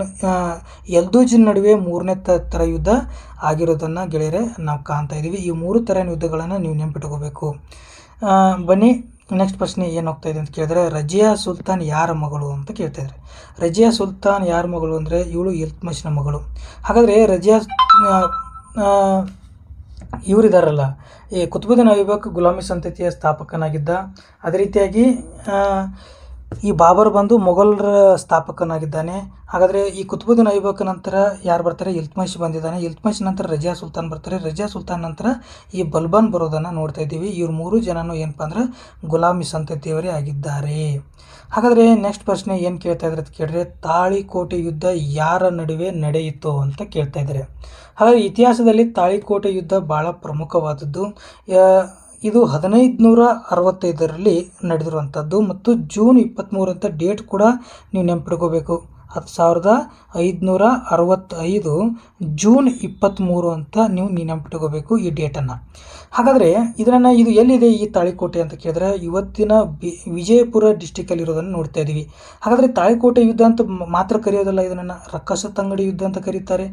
ಎಲ್ದೋಜಿನ್ ನಡುವೆ 3ನೇ ತರ ಯುದ್ಧ ಆಗಿರೋದನ್ನು ಗೆಳೆಯರೆ ನಾವು ಕಾಣ್ತಾ ಇದ್ದೀವಿ. ಈ 3 ತರಾನ್ ಯುದ್ಧಗಳನ್ನು ನೀವು ನೆನಪಿಟ್ಕೋಬೇಕು. ಬನ್ನಿ ನೆಕ್ಸ್ಟ್ ಪ್ರಶ್ನೆ ಏನು ಹೋಗ್ತಾ ಇದೆ ಅಂತ ಕೇಳಿದ್ರೆ, ರಜಿಯಾ ಸುಲ್ತಾನ್ ಯಾರ ಮಗಳು ಅಂತ ಕೇಳ್ತಾ ಇದ್ದಾರೆ. ರಜಿಯಾ ಸುಲ್ತಾನ್ ಯಾರ ಮಗಳು ಅಂದರೆ ಇವಳು ಇಲ್ತ್ಮಿಷ್ನ ಮಗಳು. ಹಾಗಾದರೆ ರಜಿಯಾ ಇವರಿದಾರಲ್ಲ, ಈ ಕುತುಬುದ್ದೀನ್ ಐಬಕ್ ಗುಲಾಮಿ ಸಂತತಿಯ ಸ್ಥಾಪಕನಾಗಿದ್ದ. ಅದೇ ರೀತಿಯಾಗಿ ಈ ಬಾಬರ್ ಬಂದು ಮೊಘಲರ ಸ್ಥಾಪಕನಾಗಿದ್ದಾನೆ. ಹಾಗಾದರೆ ಈ ಕುತುಬುದ್ದೀನ್ ಐಬಕ್ ನಂತರ ಯಾರು ಬರ್ತಾರೆ? ಇಲ್ತ್ಮಿಷ್ ಬಂದಿದ್ದಾನೆ. ಇಲ್ತ್ಮಿಷ್ ನಂತರ ರಜಿಯಾ ಸುಲ್ತಾನ್ ಬರ್ತಾರೆ. ರಜಿಯಾ ಸುಲ್ತಾನ್ ನಂತರ ಈ ಬಲ್ಬಾನ್ ಬರೋದನ್ನು ನೋಡ್ತಾ ಇದ್ದೀವಿ. ಇವ್ರು 3 ಜನನು ಏನಪ್ಪ ಅಂದ್ರೆ ಗುಲಾಮಿ ಸಂತತಿಯವರೇ ಆಗಿದ್ದಾರೆ. ಹಾಗಾದರೆ ನೆಕ್ಸ್ಟ್ ಪ್ರಶ್ನೆ ಏನು ಕೇಳ್ತಾ ಇದ್ದಾರೆ ಅಂತ ಕೇಳಿದ್ರೆ, ತಾಳಿಕೋಟೆ ಯುದ್ಧ ಯಾರ ನಡುವೆ ನಡೆಯಿತು ಅಂತ ಕೇಳ್ತಾ ಇದ್ದಾರೆ. ಹಾಗಾಗಿ ಇತಿಹಾಸದಲ್ಲಿ ತಾಳಿಕೋಟೆ ಯುದ್ಧ ಭಾಳ ಪ್ರಮುಖವಾದದ್ದು. ಇದು 1565ರಲ್ಲಿ ನಡೆದಿರುವಂಥದ್ದು ಮತ್ತು ಜೂನ್ 23 ಅಂತ ಡೇಟ್ ಕೂಡ ನೀವು ನೆನಪಿಟ್ಕೋಬೇಕು. 1565 ಜೂನ್ 23 ಅಂತ ನೀವು ನೆನಪಿಟ್ಕೋಬೇಕು ಈ ಡೇಟನ್ನು. ಹಾಗಾದರೆ ಇದು ಎಲ್ಲಿದೆ ಈ ತಾಳಿಕೋಟೆ ಅಂತ ಕೇಳಿದ್ರೆ ಇವತ್ತಿನ ವಿಜಯಪುರ ಡಿಸ್ಟಿಕಲ್ಲಿ ಇರೋದನ್ನು ನೋಡ್ತಾ ಇದ್ದೀವಿ. ಹಾಗಾದರೆ ತಾಳಿಕೋಟೆ ಯುದ್ಧ ಅಂತ ಮಾತ್ರ ಕರೆಯೋದಲ್ಲ, ಇದನ್ನು ರಕ್ಕಸತಂಗಡಿ ಯುದ್ಧ ಅಂತ ಕರೀತಾರೆ,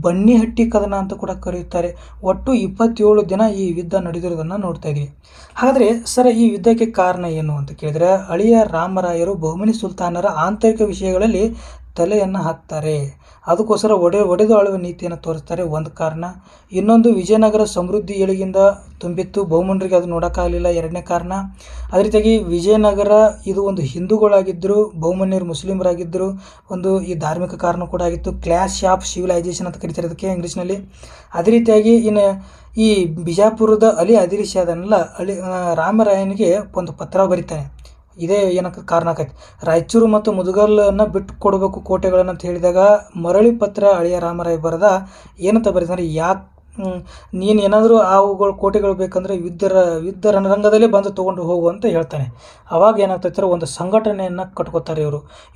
ಬನ್ನಿಹಟ್ಟಿ ಕದನ ಅಂತ ಕೂಡ ಕರೆಯುತ್ತಾರೆ. ಒಟ್ಟು 27 ದಿನ ಈ ಯುದ್ಧ ನಡೆದಿರೋದನ್ನು ನೋಡ್ತಾ ಇದ್ದೀವಿ. ಹಾಗಾದರೆ ಸರ್ ಈ ಯುದ್ಧಕ್ಕೆ ಕಾರಣ ಏನು ಅಂತ ಕೇಳಿದರೆ, ಅಳಿಯ ರಾಮರಾಯರು ಬಹುಮನಿ ಸುಲ್ತಾನರ ಆಂತರಿಕ ವಿಷಯಗಳಲ್ಲಿ ತಲೆಯನ್ನು ಹಾಕ್ತಾರೆ. ಅದಕ್ಕೋಸ್ಕರ ಒಡೆದು ಆಳುವ ನೀತಿಯನ್ನು ತೋರಿಸ್ತಾರೆ, ಒಂದು ಕಾರಣ. ಇನ್ನೊಂದು ವಿಜಯನಗರ ಸಮೃದ್ಧಿ ಏಳಿಗೆಯಿಂದ ತುಂಬಿತ್ತು, ಬಹುಮನರಿಗೆ ಅದು ನೋಡೋಕ್ಕಾಗಲಿಲ್ಲ, 2ನೇ ಕಾರಣ. ಅದೇ ರೀತಿಯಾಗಿ ವಿಜಯನಗರ ಇದು ಒಂದು ಹಿಂದೂಗಳಾಗಿದ್ದರು, ಬಹುಮನ್ಯರು ಮುಸ್ಲಿಮರಾಗಿದ್ದರು, ಒಂದು ಈ ಧಾರ್ಮಿಕ ಕಾರಣ ಕೂಡ ಆಗಿತ್ತು. ಕ್ಲಾಶ್ ಆಫ್ ಸಿವಿಲೈಸೇಷನ್ ಅಂತ ಕರೀತಾರೆ ಅದಕ್ಕೆ ಇಂಗ್ಲೀಷ್ನಲ್ಲಿ. ಅದೇ ರೀತಿಯಾಗಿ ಇನ್ನು ಈ ಬಿಜಾಪುರದ ಅಲಿ ಆದಿಲ್ ಶಾ ಅದನ್ನೆಲ್ಲ ರಾಮರಾಯನಿಗೆ ಒಂದು ಪತ್ರ ಬರೀತಾನೆ. ಇದೇ ಏನಕ್ಕೆ ಕಾರಣ ಆಕೈತಿ. ರಾಯಚೂರು ಮತ್ತು ಮುದುಗಲನ್ನು ಬಿಟ್ಟು ಕೊಡಬೇಕು ಕೋಟೆಗಳನ್ನು ಅಂತ ಹೇಳಿದಾಗ ಮರಳಿ ಪತ್ರ ಅಳಿಯ ರಾಮರಾಯ ಬರೆದ ಏನಂತ ಬರೀತಾರೆ, ಯಾಕೆ ನೀನು ಏನಾದರೂ ಅವುಗಳು ಕೋಟೆಗಳು ಬೇಕಂದರೆ ಯುದ್ಧ ರಣರಂಗದಲ್ಲೇ ಬಂದು ತೊಗೊಂಡು ಹೋಗು ಅಂತ ಹೇಳ್ತಾನೆ. ಅವಾಗ ಏನಾಗ್ತೈತಾರೆ, ಒಂದು ಸಂಘಟನೆಯನ್ನು ಕಟ್ಕೋತಾರೆ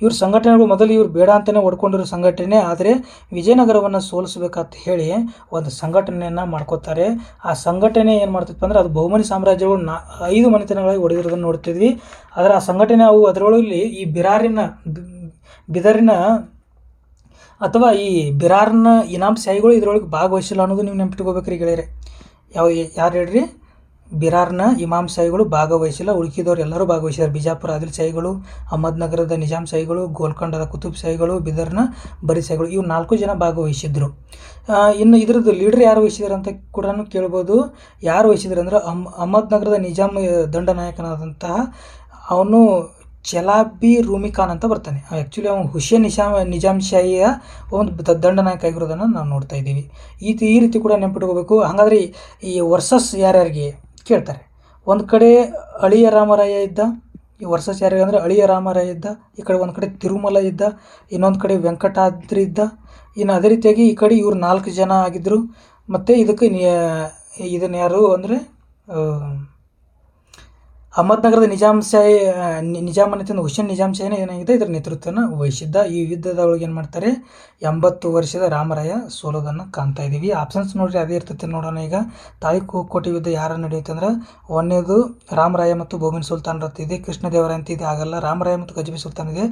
ಇವ್ರ ಸಂಘಟನೆಗಳು. ಮೊದಲು ಇವ್ರು ಬೇಡ ಅಂತಲೇ ಹೊಡ್ಕೊಂಡಿರೋ ಸಂಘಟನೆ, ಆದರೆ ವಿಜಯನಗರವನ್ನು ಸೋಲಿಸ್ಬೇಕಂತ ಹೇಳಿ ಒಂದು ಸಂಘಟನೆಯನ್ನು ಮಾಡ್ಕೋತಾರೆ. ಆ ಸಂಘಟನೆ ಏನು ಮಾಡ್ತೈತೆ ಅಂದರೆ ಅದು ಬಹುಮನಿ ಸಾಮ್ರಾಜ್ಯಗಳು 5 ಮನೆತನಗಳಾಗಿ ಹೊಡೆದಿರೋದನ್ನು ನೋಡ್ತಿದ್ವಿ. ಆದರೆ ಆ ಸಂಘಟನೆ ಅದರೊಳಗೆ ಈ ಬಿದರಿನ ಅಥವಾ ಈ ಬಿರಾರ್ನ ಇನಾಮ್ ಶಾಹಿಗಳು ಇದರೊಳಗೆ ಭಾಗವಹಿಸಿಲ್ಲ ಅನ್ನೋದು ನೀವು ನೆನಪಿಟ್ಕೋಬೇಕ್ರಿ ಗೆಳೆಯರೆ. ಯಾರು ಹೇಳ್ರಿ? ಬಿರಾರ್ನ ಇಮಾಮ್ ಶಾಹಿಗಳು ಭಾಗವಹಿಸಿಲ್ಲ, ಉಳುಕಿದವ್ರು ಎಲ್ಲರೂ ಭಾಗವಹಿಸಿದ್ದಾರೆ. ಬಿಜಾಪುರ ಆದಿಲ್ ಶಾಹಿಗಳು, ಅಹಮದ್ನಗರದ ನಿಜಾಮ್ ಶಾಹಿಗಳು, ಗೋಲ್ಕೊಂಡದ ಕುತುಬ್ ಶಾಹಿಗಳು, ಬಿದರ್ನ ಬರಿ ಶಾಹಿಗಳು, ಇವು 4 ಜನ ಭಾಗವಹಿಸಿದ್ರು. ಇನ್ನು ಇದ್ರದ್ದು ಲೀಡರ್ ಯಾರು ವಹಿಸಿದ್ದಾರೆ ಅಂತ ಕೂಡ ಕೇಳ್ಬೋದು. ಯಾರು ವಹಿಸಿದ್ರು ಅಂದರೆ ಅಹಮದ್ನಗರದ ನಿಜಾಮ್ ದಂಡನಾಯಕನಾದಂತಹ ಅವನು ಚಲಾಬಿ ರೂಮಿ ಖಾನ್ ಅಂತ ಬರ್ತಾನೆ. ಆ್ಯಕ್ಚುಲಿ ಅವನು ಹುಸೇನ್ ನಿಜಾಮ್ ಶಾಹಿಯ ಒಂದು ದಂಡನಾಯಕ ಆಗಿರೋದನ್ನು ನಾವು ನೋಡ್ತಾ ಇದ್ದೀವಿ. ಈ ರೀತಿ ಕೂಡ ನೆನಪಿಟ್ಕೋಬೇಕು. ಹಾಗಾದರೆ ಈ ವರ್ಸಸ್ ಯಾರ್ಯಾರಿಗೆ ಕೇಳ್ತಾರೆ. ಒಂದು ಕಡೆ ಅಳಿಯ ರಾಮರಾಯ ಇದ್ದ, ಈ ವರ್ಸಸ್ ಯಾರ್ಯಾರು ಅಂದರೆ ಅಳಿಯ ರಾಮರಾಯ ಇದ್ದ, ಈ ಕಡೆ ಒಂದು ಕಡೆ ತಿರುಮಲ ಇದ್ದ, ಇನ್ನೊಂದು ಕಡೆ ವೆಂಕಟಾದ್ರಿ ಇದ್ದ. ಇನ್ನು ಅದೇ ರೀತಿಯಾಗಿ ಈ ಕಡೆ ಇವ್ರು 4 ಜನ ಆಗಿದ್ದರು. ಮತ್ತು ಇದಕ್ಕೆ ಇದನ್ನು ಯಾರು ಅಂದರೆ ಅಹಮದ್ನಗರದ ನಿಜಾಮನತಿಂದ ಹುಸೇನ್ ನಿಜಾಮ್ ಶಾಹಿನ ಏನಾಗಿದೆ ಇದರ ನೇತೃತ್ವವನ್ನು ವಹಿಸಿದ್ದ. ಈ ಯುದ್ಧದೊಳಗೆ ಏನು ಮಾಡ್ತಾರೆ, 80 ವರ್ಷದ ರಾಮರಾಯ ಸೋಲೋದನ್ನು ಕಾಣ್ತಾ ಇದ್ದೀವಿ. ಆಪ್ಷನ್ಸ್ ನೋಡಿರಿ ಅದೇ ಇರ್ತೈತೆ. ನೋಡೋಣ ಈಗ ತಾಳಿಕೋಟೆ ಯುದ್ಧ ಯಾರು ನಡೆಯುತ್ತೆ ಅಂದ್ರೆ, 1ನೇದು ರಾಮರಾಯ ಮತ್ತು ಬಹುಮನಿ ಸುಲ್ತಾನ್ ಇದೆ, ಕೃಷ್ಣದೇವರಾಯ ಅಂತ ಇದೆ, ಆಗಲ್ಲ. ರಾಮರಾಯ ಮತ್ತು ಗಜಪತಿ ಸುಲ್ತಾನ್ ಇದೆ.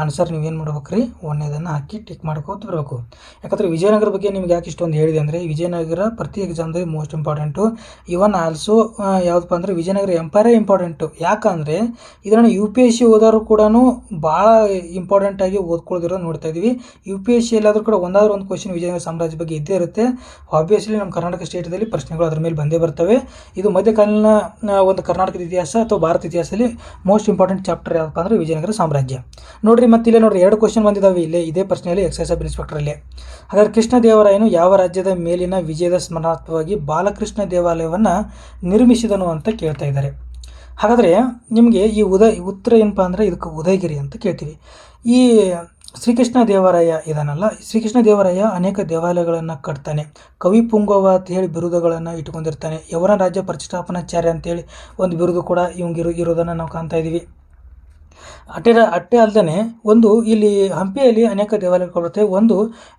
ಆನ್ಸರ್ ನೀವೇನು ಮಾಡ್ಬೇಕ್ರಿ, 1ನೇದನ್ನು ಹಾಕಿ ಟಿಕ್ ಮಾಡ್ಕೋತ ಬರಬೇಕು. ಯಾಕಂದರೆ ವಿಜಯನಗರ ಬಗ್ಗೆ ನಿಮ್ಗೆ ಯಾಕೆ ಇಷ್ಟೊಂದು ಹೇಳಿದೆ ಅಂದರೆ, ವಿಜಯನಗರ ಪ್ರತಿ ಎಕ್ಸಾಮ್ದಲ್ಲಿ ಮೋಸ್ಟ್ ಇಂಪಾರ್ಟೆಂಟು. ಇವನ್ ಆಲ್ಸೋ ಯಾವುದಪ್ಪ ಅಂದರೆ ವಿಜಯನಗರ ಎಂಪೈರೇ ಇಂಪಾರ್ಟೆಂಟು. ಯಾಕಂದರೆ ಇದನ್ನು UPSC ಓದೋರು ಕೂಡ ಭಾಳ ಇಂಪಾರ್ಟೆಂಟಾಗಿ ಓದ್ಕೊಳ್ಳೋದಿರೋದು ನೋಡ್ತಾ ಇದ್ದೀವಿ. UPSC ಎಲ್ಲಾದರೂ ಕೂಡ ಒಂದಾದ್ರೂ ಒಂದು ಕ್ವಶನ್ ವಿಜಯನಗರ ಸಾಮ್ರಾಜ್ಯ ಬಗ್ಗೆ ಇದ್ದೇ ಇರುತ್ತೆ. ಆಬ್ವಿಯಸ್ಲಿ ನಮ್ಮ ಕರ್ನಾಟಕ ಸ್ಟೇಟದಲ್ಲಿ ಪ್ರಶ್ನೆಗಳು ಅದ್ರ ಮೇಲೆ ಬಂದೇ ಬರ್ತವೆ. ಇದು ಮಧ್ಯಕಾಲೀನ ಒಂದು ಕರ್ನಾಟಕದ ಇತಿಹಾಸ ಅಥವಾ ಭಾರತ ಇತಿಹಾಸದಲ್ಲಿ ಮೋಸ್ಟ್ ಇಂಪಾರ್ಟೆಂಟ್ ಚಾಪ್ಟರ್ ಯಾವಪ್ಪ ಅಂದರೆ ವಿಜಯನಗರ ಸಾಮ್ರಾಜ್ಯ. ನೋಡಿರಿ, ಮತ್ತೆ ಇಲ್ಲೇ ನೋಡಿರಿ 2 ಕ್ವಶನ್ ಬಂದಿದ್ದಾವೆ ಇದೇ ಪ್ರಶ್ನೆಯಲ್ಲಿ ಎಕ್ಸೈಸ್ ಸಬ್ ಇನ್ಸ್ಪೆಕ್ಟರಲ್ಲಿ. ಹಾಗಾದರೆ ಕೃಷ್ಣದೇವರಾಯನು ಯಾವ ರಾಜ್ಯದ ಮೇಲಿನ ವಿಜಯದ ಸ್ಮರಣಾರ್ಥವಾಗಿ ಬಾಲಕೃಷ್ಣ ದೇವಾಲಯವನ್ನು ನಿರ್ಮಿಸಿದನು ಅಂತ ಕೇಳ್ತಾ ಇದ್ದಾರೆ. ಹಾಗಾದರೆ ನಿಮಗೆ ಈ ಉತ್ತರ ಏನಪ್ಪ ಅಂದರೆ ಇದಕ್ಕೆ ಉದಯಗಿರಿ ಅಂತ ಕೇಳ್ತೀವಿ. ಈ ಶ್ರೀಕೃಷ್ಣ ದೇವರಾಯ ಇದಾನಲ್ಲ, ಶ್ರೀಕೃಷ್ಣ ದೇವರಾಯ ಅನೇಕ ದೇವಾಲಯಗಳನ್ನು ಕಟ್ತಾನೆ. ಕವಿ ಪುಂಗವ ಅಂತ ಹೇಳಿ ಬಿರುದುಗಳನ್ನು ಇಟ್ಕೊಂಡಿರ್ತಾನೆ. ಯವನ ರಾಜ್ಯ ಪ್ರತಿಷ್ಠಾಪನಾಚಾರ್ಯ ಅಂತೇಳಿ ಒಂದು ಬಿರುದು ಕೂಡ ಇರೋದನ್ನು ನಾವು ಕಾಣ್ತಾ ಇದ್ದೀವಿ. ಅಟ್ಟೆ ಅಲ್ಲದೆ ಒಂದು ಇಲ್ಲಿ ಹಂಪಿಯಲ್ಲಿ ಅನೇಕ ದೇವಾಲಯಗಳು ಬರುತ್ತೆ. ಒಂದು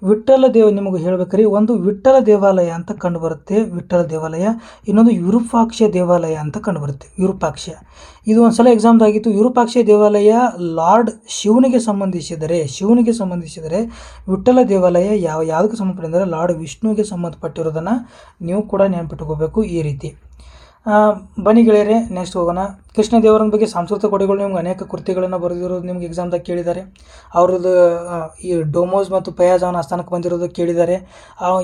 ವಿಠ್ಠಲ ನಿಮಗೆ ಹೇಳ್ಬೇಕ್ರಿ, ಒಂದು ವಿಠ್ಠಲ ದೇವಾಲಯ ಅಂತ ಕಂಡು ಬರುತ್ತೆ, ವಿಠ್ಠಲ ದೇವಾಲಯ. ಇನ್ನೊಂದು ವಿರೂಪಾಕ್ಷ ದೇವಾಲಯ ಅಂತ ಕಂಡು ಬರುತ್ತೆ, ವಿರೂಪಾಕ್ಷ. ಇದು ಒಂದ್ಸಲ ಎಕ್ಸಾಮ್ದಾಗಿತ್ತು. ವಿರೂಪಾಕ್ಷ ದೇವಾಲಯ ಲಾರ್ಡ್ ಶಿವನಿಗೆ ಸಂಬಂಧಿಸಿದರೆ ವಿಠ್ಠಲ ದೇವಾಲಯ ಯಾವುದಕ್ಕೆ ಸಂಬಂಧಪಟ್ಟಿದ್ದಾರೆ, ಲಾರ್ಡ್ ವಿಷ್ಣುವಿಗೆ ಸಂಬಂಧಪಟ್ಟಿರೋದನ್ನು ನೀವು ಕೂಡ ನೆನಪಿಟ್ಕೋಬೇಕು ಈ ರೀತಿ. ಬನ್ನಿ ಗೆಳೆಯರೆ, ನೆಕ್ಸ್ಟ್ ಹೋಗೋಣ. ಕೃಷ್ಣ ದೇವರನ ಬಗ್ಗೆ ಸಾಂಸ್ಕೃತಿಕ ಕೊಡುಗೆಗಳು ನಿಮ್ಗೆ ಅನೇಕ ಕೃತಿಗಳನ್ನು ಬರೆದಿರೋದು ನಿಮ್ಗೆ ಎಕ್ಸಾಮ್ದಾಗ ಕೇಳಿದ್ದಾರೆ. ಅವ್ರದ್ದು ಈ ಡೋಮೋಸ್ ಮತ್ತು ಫಯಾಜ್ ಅವನ ಆಸ್ಥಾನಕ್ಕೆ ಬಂದಿರೋದು ಕೇಳಿದ್ದಾರೆ.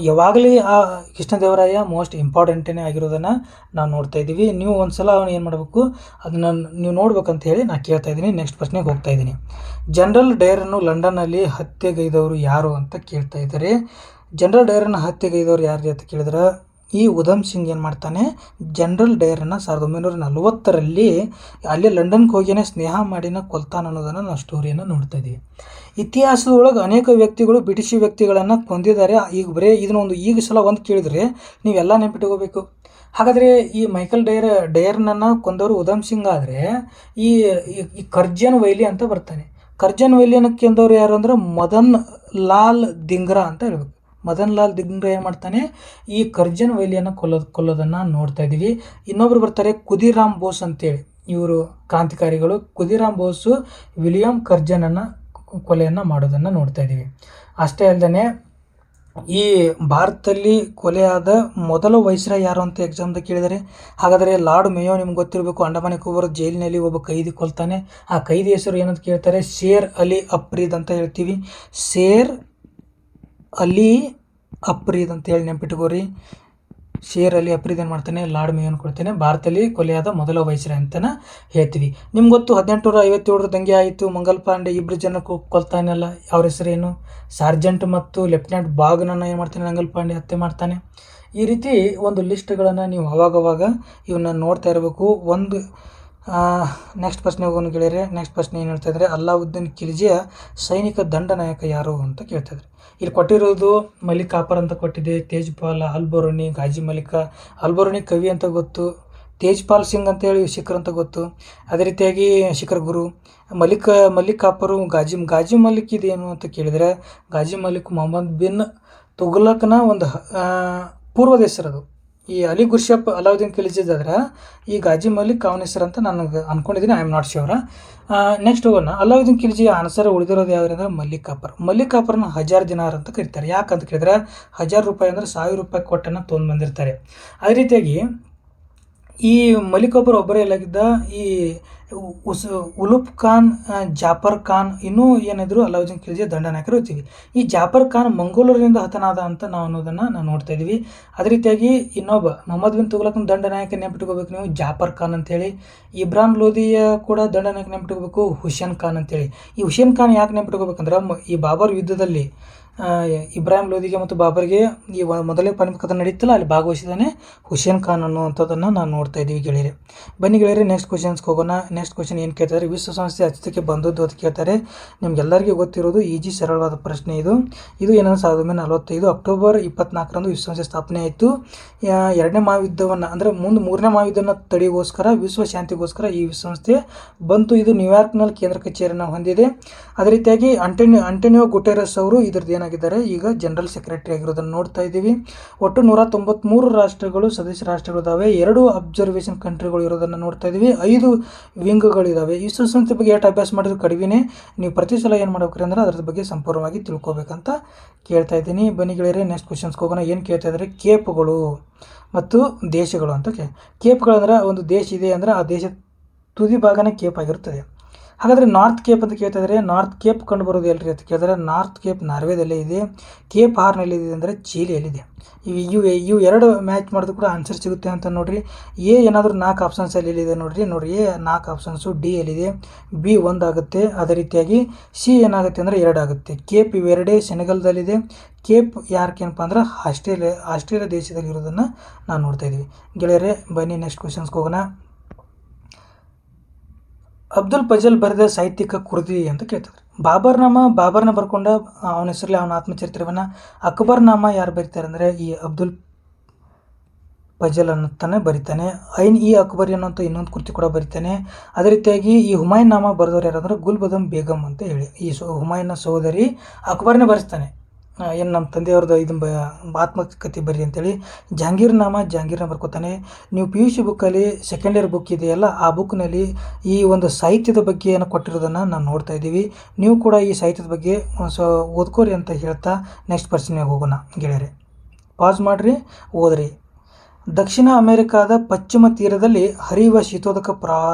ಯಾವಾಗಲೇ ಆ ಕೃಷ್ಣದೇವರಾಯ ಮೋಸ್ಟ್ ಇಂಪಾರ್ಟೆಂಟೇ ಆಗಿರೋದನ್ನು ನಾವು ನೋಡ್ತಾ ಇದ್ದೀವಿ. ನೀವು ಒಂದು ಸಲ ಅವನು ಏನು ಮಾಡಬೇಕು, ಅದನ್ನು ನೀವು ನೋಡ್ಬೇಕಂತ ಹೇಳಿ ನಾನು ಕೇಳ್ತಾ ಇದ್ದೀನಿ. ನೆಕ್ಸ್ಟ್ ಪ್ರಶ್ನೆಗೆ ಹೋಗ್ತಾ ಇದ್ದೀನಿ. ಜನರಲ್ ಡೈರನ್ನು ಲಂಡನ್ನಲ್ಲಿ ಹತ್ಯೆಗೈದವರು ಯಾರು ಅಂತ ಕೇಳ್ತಾ ಇದ್ದಾರೆ. ಜನರಲ್ ಡೈರನ್ನು ಹತ್ಯೆಗೈದವರು ಯಾರು ಅಂತ ಕೇಳಿದ್ರೆ, ಈ ಉಧಮ್ ಸಿಂಗ್ ಏನು ಮಾಡ್ತಾನೆ, ಜನರಲ್ ಡೈರನ್ನು 1940ರಲ್ಲಿ ಅಲ್ಲಿ ಲಂಡನ್ಗೆ ಹೋಗಿಯೇ ಸ್ನೇಹ ಮಾಡಿನ ಕೊಲ್ತಾನ ಅನ್ನೋದನ್ನು ನಾವು ಸ್ಟೋರಿಯನ್ನು ನೋಡ್ತಾ ಇದ್ದೀವಿ. ಇತಿಹಾಸದೊಳಗೆ ಅನೇಕ ವ್ಯಕ್ತಿಗಳು ಬ್ರಿಟಿಷ್ ವ್ಯಕ್ತಿಗಳನ್ನು ಕೊಂದಿದ್ದಾರೆ. ಈಗ ಬರೀ ಈಗ ಸಲ ಒಂದು ಕೇಳಿದರೆ ನೀವೆಲ್ಲ ನೆನಪಿಟ್ಕೋಬೇಕು. ಹಾಗಾದರೆ ಈ ಮೈಕಲ್ ಡೈರ್ನನ್ನು ಕೊಂದವರು ಉಧಮ್ ಸಿಂಗ್ ಆದರೆ ಈ ಕರ್ಜನ್ ವೈಲಿ ಅಂತ ಬರ್ತಾನೆ. ಕರ್ಜನ್ ವೈಲಿಯನ್ನು ಕೊಂದವರು ಯಾರು ಅಂದ್ರೆ ಮದನ್ ಲಾಲ್ ದಿಂಗ್ರಾ ಅಂತ ಹೇಳ್ಬೇಕು. ಮದನ್ ಲಾಲ್ ದಿಂಗ್ರಾ ಏನು ಮಾಡ್ತಾನೆ, ಈ ಕರ್ಜನ್ ವೈಲಿಯನ್ನು ಕೊಲ್ಲೋದನ್ನು ನೋಡ್ತಾ ಇದ್ದೀವಿ. ಇನ್ನೊಬ್ರು ಬರ್ತಾರೆ ಖುದಿರಾಮ್ ಬೋಸ್ ಅಂತೇಳಿ, ಇವರು ಕ್ರಾಂತಿಕಾರಿಗಳು. ಖುದಿರಾಮ್ ಬೋಸು ವಿಲಿಯಂ ಕರ್ಜನನ್ನು ಕೊಲೆಯನ್ನು ಮಾಡೋದನ್ನು ನೋಡ್ತಾ ಇದ್ದೀವಿ. ಅಷ್ಟೇ ಅಲ್ಲದೆ ಈ ಭಾರತದಲ್ಲಿ ಕೊಲೆಯಾದ ಮೊದಲ ವೈಸ್ರಾಯ್ ಯಾರು ಅಂತ ಎಕ್ಸಾಮ್ದಾಗ ಕೇಳಿದರೆ, ಹಾಗಾದರೆ ಲಾರ್ಡ್ ಮೇಯೋ ನಿಮ್ಗೆ ಗೊತ್ತಿರಬೇಕು. ಅಂಡಮಾನ್ ನಿಕೋಬಾರ್ ಜೈಲಿನಲ್ಲಿ ಒಬ್ಬ ಕೈದಿ ಕೊಲ್ತಾನೆ. ಆ ಕೈದಿ ಹೆಸರು ಏನಂತ ಕೇಳ್ತಾರೆ, ಶೇರ್ ಅಲಿ ಅಫ್ರೀದ್ ಅಂತ ಹೇಳ್ತೀವಿ. ಶೇರ್ ಅಲಿ ಅಫ್ರೀದ್ ಅಂತ ಹೇಳಿ ನೆನಪಿಟ್ಕೋರಿ. ಶೇರ್ ಅಲಿ ಅಫ್ರೀದ್ ಏನು ಮಾಡ್ತಾನೆ, ಲಾರ್ಡ್ ಮೇಯೋನ್ ಕೊಡ್ತಾನೆ. ಭಾರತದಲ್ಲಿ ಕೊಲೆಯಾದ ಮೊದಲ ವೈಸ್ರಾಯ್ ಅಂತಲೇ ಹೇಳ್ತೀವಿ. ನಿಮ್ಗೆ ಗೊತ್ತು 1857 ದಂಗೆ ಆಯಿತು. ಮಂಗಲ್ ಪಾಂಡೆ ಇಬ್ಬರು ಜನ ಕೊಲ್ತಾನಲ್ಲ, ಅವ್ರ ಹೆಸರೇನು, ಸಾರ್ಜೆಂಟ್ ಮತ್ತು ಲೆಫ್ಟಿನೆಂಟ್ ಬಾಗ್ನನ್ನು ಏನು ಮಾಡ್ತಾನೆ, ಮಂಗಲ್ ಪಾಂಡೆ ಹತ್ಯೆ ಮಾಡ್ತಾನೆ. ಈ ರೀತಿ ಒಂದು ಲಿಸ್ಟ್ಗಳನ್ನು ನೀವು ಅವಾಗವಾಗ ಇವನ್ನ ನೋಡ್ತಾ ಇರಬೇಕು. ಒಂದು ನೆಕ್ಸ್ಟ್ ಪ್ರಶ್ನೆ ಹೋಗೋಣ ಗೆಳೆಯರೆ. ನೆಕ್ಸ್ಟ್ ಪ್ರಶ್ನೆ ಏನು ಹೇಳ್ತಾ ಇದ್ದಾರೆ, ಅಲ್ಲಾವುದ್ದೀನ್ ಖಿಲ್ಜಿಯ ಸೈನಿಕ ದಂಡನಾಯಕ ಯಾರು ಅಂತ ಕೇಳ್ತಾಯಿದ್ದಾರೆ. ಇಲ್ಲಿ ಕೊಟ್ಟಿರೋದು ಮಲಿಕ್ ಕಾಪರ್ ಅಂತ ಕೊಟ್ಟಿದೆ, ತೇಜ್ಪಾಲ್, ಅಲ್ಬರುಣಿ, ಗಾಜಿ ಮಲಿಕ. ಅಲ್ಬರುಣಿ ಕವಿ ಅಂತ ಗೊತ್ತು, ತೇಜ್ಪಾಲ್ ಸಿಂಗ್ ಅಂತೇಳಿ ಶಿಖರ್ ಅಂತ ಗೊತ್ತು. ಅದೇ ರೀತಿಯಾಗಿ ಶಿಖರ್ ಗುರು. ಮಲಿಕ್ ಕಾಪರು ಗಾಜಿ ಮಲಿಕ್ ಇದೇನು ಅಂತ ಕೇಳಿದರೆ, ಗಾಜಿ ಮಲಿಕ್ ಮೊಹಮ್ಮದ್ ಬಿನ್ ತುಘಲಕ್ನ ಒಂದು ಪೂರ್ವದ ಹೆಸರದು. ಈ ಅಲಿ ಗುರ್ಷಪ್ ಅಲಾವುದ್ದೀನ್ ಖಿಲ್ಜಿದಾದ್ರೆ ಈ ಗಾಜಿ ಮಲಿಕ್ ಅವನ ಹೆಸರು ಅಂತ ನನಗೆ ಅಂದ್ಕೊಂಡಿದ್ದೀನಿ, I am not sure. Next ಹೋಗೋಣ. ಅಲಾವುದ್ದೀನ್ ಖಿಲ್ಜಿಯ ಆನ್ಸರ್ ಉಳಿದಿರೋದು ಯಾವ್ದು ಅಂದರೆ ಮಲಿಕ್ ಕಾಪರ್ನ 1000 ದಿನಾರ್ ಅಂತ ಕರೀತಾರೆ. ಯಾಕಂತ ಕೇಳಿದ್ರೆ 1000 ರೂಪಾಯಿ ಅಂದರೆ 1000 ರೂಪಾಯಿ ಕೊಟ್ಟನ್ನು ತೊಗೊಂಡು ಬಂದಿರ್ತಾರೆ. ಅದೇ ರೀತಿಯಾಗಿ ಈ ಮಲಿಕ್ ಕಾಪರ್ ಒಬ್ಬರೇ ಇಲ್ಲಾಗಿದ್ದ, ಈ ಉಲುಪ್ ಖಾನ್, ಜಾಫರ್ ಖಾನ್, ಇನ್ನೂ ಏನಿದ್ರು ಅಲಾವುದ್ದೀನ್ ಖಿಲ್ಜಿಯ ದಂಡನಾಯಕರು ಇರ್ತೀವಿ. ಈ ಜಾಫರ್ ಖಾನ್ ಮಂಗೋಲರಿಂದ ಹತನಾದ ಅಂತ ನಾವು ಅನ್ನೋದನ್ನು ನಾವು ನೋಡ್ತಾ ಇದ್ದೀವಿ. ಅದೇ ರೀತಿಯಾಗಿ ಇನ್ನೊಬ್ಬ ಮೊಹಮ್ಮದ್ ಬಿನ್ ತುಘಲಕ್ನ ದಂಡನಾಯಕ ನೆನಪಿಟ್ಕೋಬೇಕು ನೀವು, ಜಾಫರ್ ಖಾನ್ ಅಂತೇಳಿ. ಇಬ್ರಾಹಿಂ ಲೋಧಿಯ ಕೂಡ ದಂಡನಾಯಕ ನೆನಪಿಟ್ಕೋಬೇಕು, ಹುಸೇನ್ ಖಾನ್ ಅಂತೇಳಿ. ಈ ಹುಸೇನ್ ಖಾನ್ ಯಾಕೆ ನೆನಪಿಟ್ಕೋಬೇಕಂದ್ರೆ, ಈ ಬಾಬರ್ ಯುದ್ಧದಲ್ಲಿ ಇಬ್ರಾಹಿಂ ಲೋಧಿಗೆ ಮತ್ತು ಬಾಬರ್ಗೆ ಈ ಮೊದಲೇ ಪಾನಿಪತ್ ನಡೀತಲ್ಲ, ಅಲ್ಲಿ ಭಾಗವಹಿಸಿದಾನೆ ಹುಸೇನ್ ಖಾನ್ ಅನ್ನುವಂಥದ್ದನ್ನು ನಾವು ನೋಡ್ತಾ ಇದ್ದೀವಿ ಗೆಳೆಯರೆ. ಬನ್ನಿ ಗೆಳೆಯರೆ, ನೆಕ್ಸ್ಟ್ ಕ್ವಶನ್ಸ್ಗೆ ಹೋಗೋಣ. ನೆಕ್ಸ್ಟ್ ಕ್ವಶನ್ ಏನು ಕೇಳ್ತಾರೆ, ವಿಶ್ವಸಂಸ್ಥೆ ಅಸ್ತಿತ್ವಕ್ಕೆ ಬಂದದ್ದು ಅಂತ ಕೇಳ್ತಾರೆ. ನಿಮ್ಗೆಲ್ಲರಿಗೂ ಗೊತ್ತಿರೋದು ಈಜಿ ಸರಳವಾದ ಪ್ರಶ್ನೆ ಇದು. ಏನಂದ್ರೆ 1945 ಅಕ್ಟೋಬರ್ 24ರಂದು ವಿಶ್ವಸಂಸ್ಥೆ ಸ್ಥಾಪನೆ ಆಯಿತು. ಎರಡನೇ ಮಹಾಯುದ್ಧವನ್ನು ಅಂದರೆ ಮೂರನೇ ಮಹಾಯುದ್ಧವನ್ನು ತಡೆಗೋಸ್ಕರ, ವಿಶ್ವ ಶಾಂತಿಗೋಸ್ಕರ ಈ ವಿಶ್ವಸಂಸ್ಥೆ ಬಂತು. ಇದು ನ್ಯೂಯಾರ್ಕ್ನಲ್ಲಿ ಕೇಂದ್ರ ಕಚೇರಿಯನ್ನು ಹೊಂದಿದೆ. ಅದೇ ರೀತಿಯಾಗಿ ಅಂಟೋನಿಯೋ ಗುಟೆರಸ್ ಅವರು ಇದ್ರದ್ದು ಏನಾಗಿದ್ದಾರೆ, ಈಗ ಜನರಲ್ ಸೆಕ್ರೆಟರಿ ಆಗಿರೋದನ್ನು ನೋಡ್ತಾ ಇದ್ದೀವಿ. ಒಟ್ಟು 193 ರಾಷ್ಟ್ರಗಳು, ಸದಸ್ಯ ರಾಷ್ಟ್ರಗಳಿದ್ದಾವೆ. 2 ಅಬ್ಸರ್ವೇಷನ್ ಕಂಟ್ರಿಗಳು ಇರೋದನ್ನು ನೋಡ್ತಾ ಇದ್ದೀವಿ. 5 ವಿಂಗ್ಗಳಿದ್ದಾವೆ. ವಿಶ್ವಸಂಸ್ಥೆ ಬಗ್ಗೆ ಎಷ್ಟು ಅಭ್ಯಾಸ ಮಾಡಿದ್ರು ಕಡಿಮೆ. ನೀವು ಪ್ರತಿ ಸಲ ಏನು ಮಾಡ್ಬೇಕ್ರಿ ಅಂದ್ರೆ ಅದ್ರ ಬಗ್ಗೆ ಸಂಪೂರ್ಣವಾಗಿ ತಿಳ್ಕೊಬೇಕಂತ ಕೇಳ್ತಾ ಇದ್ದೀನಿ. ಬನ್ನಿ ಗೆಳೆಯರೆ, ನೆಕ್ಸ್ಟ್ ಕ್ವಶನ್ಸ್ಗೆ ಹೋಗೋಣ. ಏನು ಕೇಳ್ತಾ ಇದ್ದಾರೆ, ಕೇಪ್ಗಳು ಮತ್ತು ದೇಶಗಳು ಅಂತ ಕೇಪ್ಗಳಂದ್ರೆ ಒಂದು ದೇಶ ಇದೆ ಅಂದರೆ ಆ ದೇಶ ತುದಿ ಭಾಗನೇ ಕೇಪ್ ಆಗಿರುತ್ತದೆ. ಹಾಗಾದರೆ ನಾರ್ತ್ ಕೇಪ್ ಅಂತ ಕೇಳ್ತಾ ಇದ್ದಾರೆ. ನಾರ್ತ್ ಕೇಪ್ ಕಂಡು ಬರೋದು ಎಲ್ರಿ ಅಂತ ಕೇಳಿದ್ರೆ, ನಾರ್ತ್ ಕೇಪ್ ನಾರ್ವೇದಲ್ಲೇ ಇದೆ. ಕೇಪ್ ಹಾರ್ನಲ್ಲಿದೆ ಅಂದರೆ ಚೀಲಿಯಲ್ಲಿದೆ. ಇವು 2 ಮ್ಯಾಚ್ ಮಾಡಿದ್ರು ಕೂಡ ಆನ್ಸರ್ ಸಿಗುತ್ತೆ ಅಂತ ನೋಡಿರಿ. ಏನಾದರೂ 4 ಆಪ್ಷನ್ಸಲ್ಲಿ ಎಲ್ಲಿದೆ ನೋಡಿರಿ. ಎ 4 ಆಪ್ಷನ್ಸು, ಡಿ ಎಲ್ಲಿದೆ, ಬಿ 1 ಆಗುತ್ತೆ. ಅದೇ ರೀತಿಯಾಗಿ ಸಿ ಏನಾಗುತ್ತೆ ಅಂದರೆ 2 ಆಗುತ್ತೆ. ಕೇಪ್ ಇವೆರಡೇ ಸೆನೆಗಲ್ದಲ್ಲಿದೆ. ಕೇಪ್ ಯಾರ್ಕೇನಪ್ಪ ಅಂದ್ರೆ ಆಸ್ಟ್ರೇಲಿಯಾ ದೇಶದಲ್ಲಿ ಇರೋದನ್ನು ನಾವು ನೋಡ್ತಾ ಇದ್ದೀವಿ ಗೆಳೆಯರೆ. ಬನ್ನಿ ನೆಕ್ಸ್ಟ್ ಕ್ವಶನ್ಸ್ಗೆ ಹೋಗೋಣ. ಅಬ್ದುಲ್ ಫಜಲ್ ಬರೆದ ಸಾಹಿತ್ಯಿಕ ಕೃತಿ ಅಂತ ಕೇಳ್ತಾರೆ. ಬಾಬರ್ನ ಬರ್ಕೊಂಡ ಅವನ ಹೆಸರಲ್ಲಿ ಅವನ ಆತ್ಮಚರಿತ್ರೆಯನ್ನು. ಅಕ್ಬರ್ನಾಮ ಯಾರು ಬರೀತಾರೆ ಅಂದರೆ ಈ ಫಜಲ್ ಅನ್ನತಾನೆ ಬರಿತಾನೆ. ಐನ್ ಇ ಅಕ್ಬರಿ ಅನ್ನೋಂಥ ಇನ್ನೊಂದು ಕೃತಿ ಕೂಡ ಬರಿತಾನೆ. ಅದೇ ರೀತಿಯಾಗಿ ಈ ಹುಮಾಯೂನ್ ನಾಮ ಬರೆದವ್ರು ಯಾರಂದ್ರೆ ಗುಲ್ಬದಂ ಬೇಗಮ್ ಅಂತ ಹೇಳಿ ಈ ಹುಮಾಯೂನ್ನ ಸಹೋದರಿ ಅಕ್ಬರ್ನೇ ಬರೆಸ್ತಾನೆ. ಏನು ನಮ್ಮ ತಂದೆಯವ್ರದ್ದು ಇದು ಆತ್ಮಕಥೆ ಬರ್ರಿ ಅಂತೇಳಿ. ಜಹಾಂಗೀರ್ನ ಬರ್ಕೋತಾನೆ. ನೀವು PUC ಬುಕ್ಕಲ್ಲಿ ಸೆಕೆಂಡ್ ಇಯರ್ ಬುಕ್ ಇದೆಯಲ್ಲ, ಆ ಬುಕ್ನಲ್ಲಿ ಈ ಒಂದು ಸಾಹಿತ್ಯದ ಬಗ್ಗೆ ಏನೋ ಕೊಟ್ಟಿರೋದನ್ನು ನಾವು ನೋಡ್ತಾ ಇದ್ದೀವಿ. ನೀವು ಕೂಡ ಈ ಸಾಹಿತ್ಯದ ಬಗ್ಗೆ ಓದ್ಕೋರಿ ಅಂತ ಹೇಳ್ತಾ ನೆಕ್ಸ್ಟ್ ಪ್ರಶ್ನೆಗೆ ಹೋಗೋಣ ಗೆಳೆಯರೆ. ಪಾಸ್ ಮಾಡಿರಿ, ಓದ್ರಿ. ದಕ್ಷಿಣ ಅಮೆರಿಕಾದ ಪಶ್ಚಿಮ ತೀರದಲ್ಲಿ ಹರಿಯುವ ಶೀತೋದಕ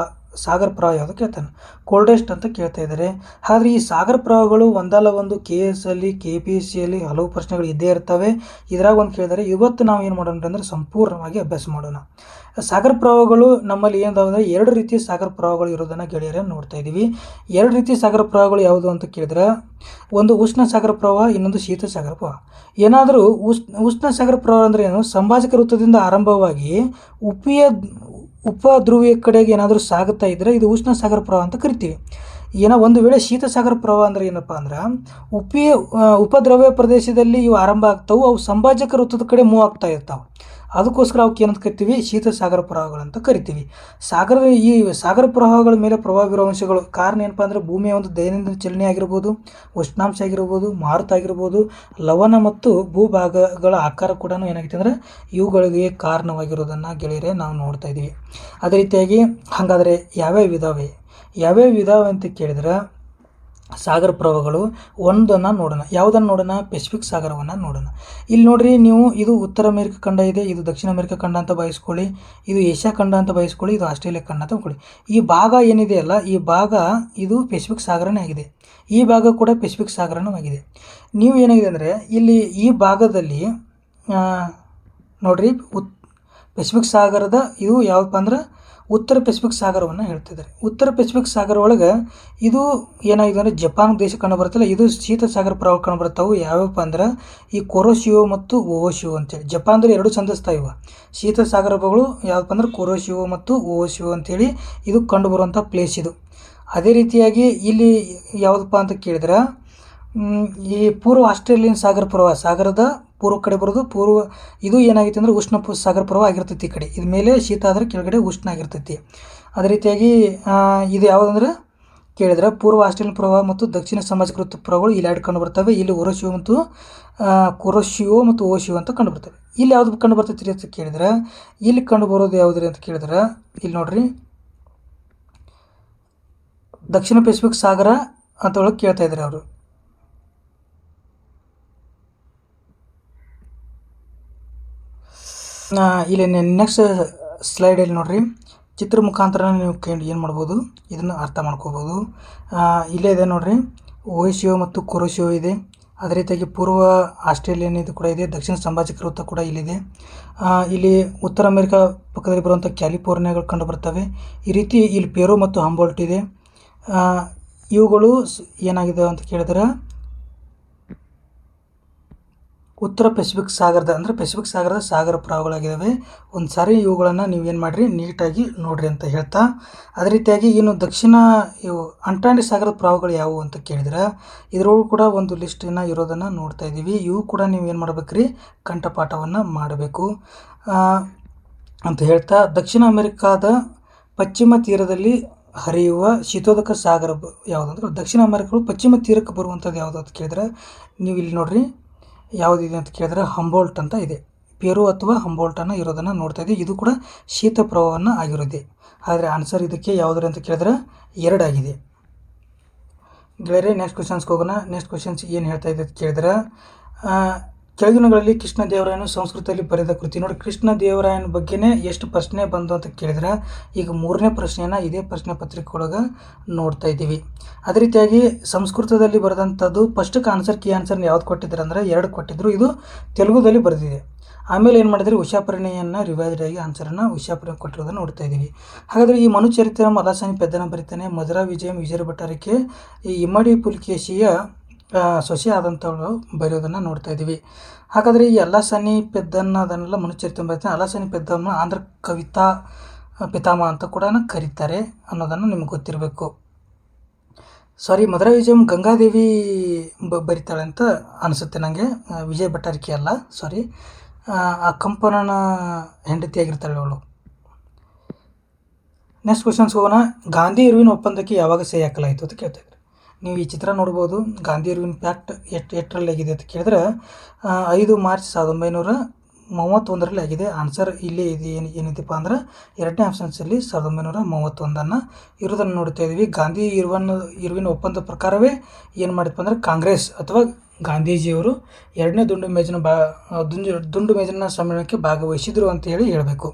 ಸಾಗರ ಪ್ರವಾಹ ಯಾವುದು ಕೇಳ್ತಾನೆ. ಕೋಲ್ಡೆಸ್ಟ್ ಅಂತ ಕೇಳ್ತಾ ಇದ್ದಾರೆ. ಆದರೆ ಈ ಸಾಗರ ಪ್ರವಾಹಗಳು ಒಂದಲ್ಲ ಒಂದು KS ಅಲ್ಲಿ KPSCಯಲ್ಲಿ ಹಲವು ಪ್ರಶ್ನೆಗಳು ಇದ್ದೇ ಇರ್ತವೆ. ಇದರಾಗ ಒಂದು ಕೇಳಿದರೆ ಇವತ್ತು ನಾವು ಏನು ಮಾಡೋಣ ಅಂದರೆ ಸಂಪೂರ್ಣವಾಗಿ ಅಭ್ಯಾಸ ಮಾಡೋಣ. ಸಾಗರ ಪ್ರವಾಹಗಳು ನಮ್ಮಲ್ಲಿ ಏನಂದರೆ 2 ರೀತಿಯ ಸಾಗರ ಪ್ರವಾಹಗಳು ಇರೋದನ್ನು ಗೆಳೆಯರೆ ನೋಡ್ತಾ ಇದ್ದೀವಿ. 2 ರೀತಿಯ ಸಾಗರ ಪ್ರವಾಹಗಳು ಯಾವುದು ಅಂತ ಕೇಳಿದ್ರೆ, ಒಂದು ಉಷ್ಣ ಸಾಗರ ಪ್ರವಾಹ, ಇನ್ನೊಂದು ಶೀತ ಸಾಗರ ಪ್ರವಾಹ. ಏನಾದರೂ ಉಷ್ಣ ಸಾಗರ ಪ್ರವಾಹ ಅಂದರೆ ಏನು, ಸಂಭಾಜಕ ವೃತ್ತದಿಂದ ಆರಂಭವಾಗಿ ಉಪಧ್ರುವೀಯ ಕಡೆಗೆ ಏನಾದರೂ ಸಾಗುತ್ತಾ ಇದ್ದರೆ ಇದು ಉಷ್ಣ ಸಾಗರ ಪ್ರವಾಹ ಅಂತ ಕರಿತೀವಿ. ಒಂದು ವೇಳೆ ಶೀತ ಸಾಗರ ಪ್ರವಾಹ ಅಂದರೆ ಏನಪ್ಪ ಅಂದ್ರೆ ಉಪದ್ರವ್ಯ ಪ್ರದೇಶದಲ್ಲಿ ಇವು ಆರಂಭ ಆಗ್ತಾವೆ, ಅವು ಸಂಭಾಜಕ ವೃತ್ತದ ಕಡೆ ಮೂವ್ ಆಗ್ತಾ ಇರ್ತಾವೆ. ಅದಕ್ಕೋಸ್ಕರ ಅವಕ್ಕೆ ಏನಂತ ಕರಿತೀವಿ, ಶೀತ ಸಾಗರ ಪ್ರವಾಹಗಳಂತ ಕರಿತೀವಿ. ಈ ಸಾಗರ ಪ್ರವಾಹಗಳ ಮೇಲೆ ಪ್ರಭಾವ ಬೀರುವ ಅಂಶಗಳು ಕಾರಣ ಏನಪ್ಪ ಅಂದರೆ ಭೂಮಿಯ ಒಂದು ದೈನಂದಿನ ಚಲನೆ ಆಗಿರ್ಬೋದು, ಉಷ್ಣಾಂಶ ಆಗಿರ್ಬೋದು, ಮಾರುತ ಆಗಿರ್ಬೋದು, ಲವಣ ಮತ್ತು ಭೂಭಾಗಗಳ ಆಕಾರ ಕೂಡ ಏನಾಗುತ್ತೆ ಅಂದರೆ ಇವುಗಳಿಗೆ ಕಾರಣವಾಗಿರೋದನ್ನು ಗೆಳೆಯರೆ ನಾವು ನೋಡ್ತಾ ಇದ್ದೀವಿ. ಅದೇ ರೀತಿಯಾಗಿ ಹಾಗಾದರೆ ಯಾವ್ಯಾವ ವಿಧಾವೆ ಅಂತ ಕೇಳಿದ್ರೆ ಸಾಗರ ಪ್ರವಾಹಗಳು ಒಂದನ್ನು ನೋಡೋಣ. ಯಾವುದನ್ನು ನೋಡೋಣ, ಪೆಸಿಫಿಕ್ ಸಾಗರವನ್ನು ನೋಡೋಣ. ಇಲ್ಲಿ ನೋಡ್ರಿ ನೀವು, ಇದು ಉತ್ತರ ಅಮೆರಿಕ ಖಂಡ ಇದೆ, ಇದು ದಕ್ಷಿಣ ಅಮೆರಿಕ ಖಂಡ ಅಂತ ಭಾವಿಸ್ಕೊಳ್ಳಿ, ಇದು ಏಷ್ಯಾ ಖಂಡ ಅಂತ ಭಾವಿಸ್ಕೊಳ್ಳಿ, ಇದು ಆಸ್ಟ್ರೇಲಿಯಾ ಖಂಡ ಅಂತ ಅಂದ್ಕೊಳ್ಳಿ. ಈ ಭಾಗ ಏನಿದೆಯಲ್ಲ, ಈ ಭಾಗ ಇದು ಪೆಸಿಫಿಕ್ ಸಾಗರನೇ ಆಗಿದೆ. ಈ ಭಾಗ ಕೂಡ ಪೆಸಿಫಿಕ್ ಸಾಗರನೂ ಆಗಿದೆ. ನೀವು ಏನಾಗಿದೆ ಅಂದರೆ ಇಲ್ಲಿ ಈ ಭಾಗದಲ್ಲಿ ನೋಡ್ರಿ ಪೆಸಿಫಿಕ್ ಸಾಗರದ ಇದು ಯಾವಪ್ಪ ಅಂದ್ರೆ ಉತ್ತರ ಪೆಸಿಫಿಕ್ ಸಾಗರವನ್ನು ಹೇಳ್ತಿದ್ದಾರೆ. ಉತ್ತರ ಪೆಸಿಫಿಕ್ ಸಾಗರ ಒಳಗೆ ಇದು ಏನಾಗಿದೆ ಅಂದರೆ ಜಪಾನ್ ದೇಶ ಕಂಡು ಬರುತ್ತಲ್ಲ, ಇದು ಶೀತ ಸಾಗರ ಪ್ರವಾಹ ಕಂಡು ಬರ್ತಾವೆ. ಯಾವ್ಯಾವಪ್ಪ ಅಂದ್ರೆ ಈ ಕೊರೋಶಿಯೋ ಮತ್ತು ಓವೋಶಿಯೋ ಅಂತೇಳಿ. ಜಪಾನ್ದಲ್ಲಿ 2 ಛಂದಿಸ್ತಾ ಇವೆ ಶೀತ ಸಾಗರಗಳು. ಯಾವಪ್ಪ ಅಂದ್ರೆ ಕೊರೋಶಿಯೋ ಮತ್ತು ಓವೋಶಿಯೋ ಅಂತೇಳಿ ಇದು ಕಂಡು ಬರುವಂಥ ಪ್ಲೇಸ್ ಇದು. ಅದೇ ರೀತಿಯಾಗಿ ಇಲ್ಲಿ ಯಾವುದಪ್ಪ ಅಂತ ಕೇಳಿದ್ರೆ ಈ ಪೂರ್ವ ಆಸ್ಟ್ರೇಲಿಯನ್ ಸಾಗರ ಪ್ರವಾಹ, ಸಾಗರದ ಪೂರ್ವ ಕಡೆ ಬರೋದು ಇದು ಏನಾಗಿತ್ತು ಅಂದರೆ ಉಷ್ಣ ಸಾಗರ ಪ್ರವಾಹ ಆಗಿರ್ತೈತಿ. ಈ ಕಡೆ ಇದು ಮೇಲೆ ಶೀತ ಆದರೆ ಕೆಳಗಡೆ ಉಷ್ಣ ಆಗಿರ್ತೈತಿ. ಅದೇ ರೀತಿಯಾಗಿ ಇದು ಯಾವುದಂದ್ರೆ ಕೇಳಿದ್ರೆ ಪೂರ್ವ ಆಸ್ಟ್ರೇಲಿಯನ್ ಪ್ರವಾಹ ಮತ್ತು ದಕ್ಷಿಣ ಸಮಾಜಕೃತ ಪ್ರವಾಹಗಳು ಇಲ್ಲಿ 2 ಕಂಡು ಬರ್ತವೆ. ಇಲ್ಲಿ ಕೊರೋಶಿಯೋ ಮತ್ತು ಓಶಿಯೋ ಅಂತ ಕಂಡು ಬರ್ತವೆ. ಇಲ್ಲಿ ಯಾವ್ದು ಕಂಡು ಬರ್ತೈತಿ ಅಂತ ಕೇಳಿದ್ರೆ, ಇಲ್ಲಿ ಕಂಡು ಬರೋದು ಯಾವುದ್ರಿ ಅಂತ ಕೇಳಿದ್ರೆ, ಇಲ್ಲಿ ನೋಡ್ರಿ ದಕ್ಷಿಣ ಪೆಸಿಫಿಕ್ ಸಾಗರ ಅಂತ ಒಳಗೆ ಕೇಳ್ತಾ ಇದ್ದಾರೆ ಅವರು. ಇಲ್ಲಿ ನೆಕ್ಸ್ಟ್ ಸ್ಲೈಡಲ್ಲಿ ನೋಡ್ರಿ, ಚಿತ್ರ ಮುಖಾಂತರ ನೀವು ಏನು ಮಾಡ್ಬೋದು, ಇದನ್ನು ಅರ್ಥ ಮಾಡ್ಕೋಬೋದು. ಇಲ್ಲೇ ಇದೆ ನೋಡ್ರಿ, ಓಶಿಯೋ ಮತ್ತು ಕೊರೋಶಿಯೋ ಇದೆ. ಅದೇ ರೀತಿಯಾಗಿ ಪೂರ್ವ ಆಸ್ಟ್ರೇಲಿಯನ್ ಇದು ಕೂಡ ಇದೆ. ದಕ್ಷಿಣ ಸಂಭಾಜಕ ವೃತ್ತ ಕೂಡ ಇಲ್ಲಿದೆ. ಇಲ್ಲಿ ಉತ್ತರ ಅಮೆರಿಕ ಪಕ್ಕದಲ್ಲಿ ಬರುವಂಥ ಕ್ಯಾಲಿಫೋರ್ನಿಯಾಗಳು ಕಂಡು ಬರ್ತವೆ. ಈ ರೀತಿ ಇಲ್ಲಿ ಪೆರು ಮತ್ತು ಹಂಬೋಲ್ಟ್ ಇದೆ. ಇವುಗಳು ಏನಾಗಿದೆ ಅಂತ ಕೇಳಿದ್ರೆ ಉತ್ತರ ಪೆಸಿಫಿಕ್ ಸಾಗರದ ಅಂದರೆ ಪೆಸಿಫಿಕ್ ಸಾಗರದ ಸಾಗರ ಪ್ರವಾಹಗಳಾಗಿದ್ದಾವೆ. ಒಂದು ಸಾರಿ ಇವುಗಳನ್ನು ನೀವೇನು ಮಾಡಿರಿ, ನೀಟಾಗಿ ನೋಡಿರಿ ಅಂತ ಹೇಳ್ತಾ, ಅದೇ ರೀತಿಯಾಗಿ ಇನ್ನು ದಕ್ಷಿಣ ಅಂಟಾರ್ಟಿಕ್ ಸಾಗರದ ಪ್ರವಾಹಗಳು ಯಾವುವು ಅಂತ ಕೇಳಿದ್ರೆ ಇದರೊಳಗೂ ಕೂಡ ಒಂದು ಲಿಸ್ಟನ್ನು ಇರೋದನ್ನು ನೋಡ್ತಾ ಇದ್ದೀವಿ. ಇವು ಕೂಡ ನೀವು ಏನು ಮಾಡ್ಬೇಕ್ರಿ, ಕಂಠಪಾಠವನ್ನು ಮಾಡಬೇಕು ಅಂತ ಹೇಳ್ತಾ, ದಕ್ಷಿಣ ಅಮೆರಿಕಾದ ಪಶ್ಚಿಮ ತೀರದಲ್ಲಿ ಹರಿಯುವ ಶೀತೋದಕ ಸಾಗರ ಯಾವುದಂದ್ರೆ ದಕ್ಷಿಣ ಅಮೆರಿಕಗಳು ಪಶ್ಚಿಮ ತೀರಕ್ಕೆ ಬರುವಂಥದ್ದು ಯಾವುದು ಅಂತ ಕೇಳಿದ್ರೆ ನೀವು ಇಲ್ಲಿ ನೋಡ್ರಿ, ಯಾವುದಿದೆ ಅಂತ ಕೇಳಿದ್ರೆ ಹಂಬೋಲ್ಟ್ ಅಂತ ಇದೆ. ಪೆರು ಅಥವಾ ಹಂಬೋಲ್ಟನ್ನು ಇರೋದನ್ನು ನೋಡ್ತಾ ಇದ್ದೀವಿ. ಇದು ಕೂಡ ಶೀತ ಪ್ರವಾಹವನ್ನು ಆಗಿರೋದೆ. ಆದರೆ ಆನ್ಸರ್ ಇದಕ್ಕೆ ಯಾವುದ್ರ ಅಂತ ಕೇಳಿದ್ರೆ 2 ಆಗಿದೆ ಗೆಳೆಯರೆ. ನೆಕ್ಸ್ಟ್ ಕ್ವಶನ್ಸ್ಗೆ ಹೋಗೋಣ. ನೆಕ್ಸ್ಟ್ ಕ್ವಶನ್ಸ್ ಏನು ಹೇಳ್ತಾ ಇದೆ ಅಂತ ಕೇಳಿದ್ರೆ, ಕೆಳಗಿನಗಳಲ್ಲಿ ಕೃಷ್ಣ ದೇವರಾಯನು ಸಂಸ್ಕೃತದಲ್ಲಿ ಬರೆದ ಕೃತಿ. ನೋಡಿ, ಕೃಷ್ಣ ದೇವರಾಯನ ಬಗ್ಗೆನೇ ಎಷ್ಟು ಪ್ರಶ್ನೆ ಬಂದು ಅಂತ ಕೇಳಿದ್ರೆ ಈಗ 3ನೇ ಪ್ರಶ್ನೆಯನ್ನು ಇದೇ ಪ್ರಶ್ನೆ ಪತ್ರಿಕೆ ಒಳಗೆ ನೋಡ್ತಾ ಇದ್ದೀವಿ. ಅದೇ ರೀತಿಯಾಗಿ ಸಂಸ್ಕೃತದಲ್ಲಿ ಬರೆದಂಥದ್ದು ಫಸ್ಟಕ್ಕೆ ಕೀ ಆನ್ಸರ್ನ ಯಾವ್ದು ಕೊಟ್ಟಿದ್ದಾರೆ ಅಂದರೆ 2 ಕೊಟ್ಟಿದ್ರು. ಇದು ತೆಲುಗುದಲ್ಲಿ ಬರೆದಿದೆ. ಆಮೇಲೆ ಏನು ಮಾಡಿದರೆ ಉಷಾಪರಿಣೆಯನ್ನು ರಿವೈಸ್ಡ್ ಆಗಿ ಆನ್ಸರನ್ನು ಉಷಾಪರಿಣೆ ಕೊಟ್ಟಿರೋದನ್ನು ನೋಡ್ತಾ ಇದ್ದೀವಿ. ಹಾಗಾದರೆ ಈ ಮನುಚರಿತ್ರ ಅಲಸಾನಿ ಪೆದ್ದನ ಬರೀತಾನೆ. ಮಧುರಾ ವಿಜಯಂ ವಿಜಯ ಭಟ್ಟಾರಕ್ಕೆ ಈ ಇಮ್ಮಡಿ ಪುಲಿಕೇಶಿಯ ಸೊಸೆ ಆದಂಥವಳು ಬರೆಯೋದನ್ನು ನೋಡ್ತಾ ಇದ್ದೀವಿ. ಹಾಗಾದರೆ ಈ ಅಲಸಾನಿ ಪೆದ್ದನ್ನ ಅದನ್ನೆಲ್ಲ ಮನುಚರಿತ್ರ ಬರೀತಾನೆ. ಅಲಸಾನಿ ಪೆದ್ದವನ್ನು ಆಂಧ್ರ ಕವಿತಾ ಪಿತಾಮಹ ಅಂತ ಕೂಡ ಕರೀತಾರೆ ಅನ್ನೋದನ್ನು ನಿಮ್ಗೆ ಗೊತ್ತಿರಬೇಕು. ಸಾರಿ, ಮಧುರಾ ವಿಜಯಂ ಗಂಗಾದೇವಿ ಬರಿತಾಳೆ ಅಂತ ಅನಿಸುತ್ತೆ ನನಗೆ, ವಿಜಯ ಭಟ್ಟಾರಿಕೆ ಅಲ್ಲ, ಸಾರಿ. ಆ ಕಂಪನನ ಹೆಂಡತಿಯಾಗಿರ್ತಾಳೆ ಅವಳು. ನೆಕ್ಸ್ಟ್ ಕ್ವಶನ್ಸ್ ಹೋಗೋಣ. ಗಾಂಧಿ ಇರ್ವಿನ್ ಒಪ್ಪಂದಕ್ಕೆ ಯಾವಾಗ ಸಹಿ ಹಾಕಲಾಯಿತು ಅಂತ ಕೇಳ್ತಾ ಇದ್ದಾರೆ. ನೀವು ಈ ಚಿತ್ರ ನೋಡ್ಬೋದು. ಗಾಂಧಿ ಇರ್ವಿನ್ ಪ್ಯಾಕ್ಟ್ ಎಷ್ಟರಲ್ಲಿ ಆಗಿದೆ ಅಂತ ಕೇಳಿದ್ರೆ 5 ಮಾರ್ಚ್ 1931ರಲ್ಲಿ ಆಗಿದೆ. ಆನ್ಸರ್ ಇಲ್ಲಿ ಇದು ಏನಿದೆಪ್ಪ ಅಂದ್ರೆ ಎರಡನೇ ಆಪ್ಷನ್ಸಲ್ಲಿ 1931 ಇರೋದನ್ನು ನೋಡ್ತಾ ಇದ್ದೀವಿ. ಗಾಂಧಿ ಇರ್ವಿನ್ ಒಪ್ಪಂದ ಪ್ರಕಾರವೇ ಏನು ಮಾಡಿದಪ್ಪ ಅಂದ್ರೆ ಕಾಂಗ್ರೆಸ್ ಅಥವಾ ಗಾಂಧೀಜಿಯವರು ಎರಡನೇ ದುಂಡು ಮೇಜಿನ ಸಮ್ಮೇಳನಕ್ಕೆ ಭಾಗವಹಿಸಿದರು ಅಂತ ಹೇಳಬೇಕು.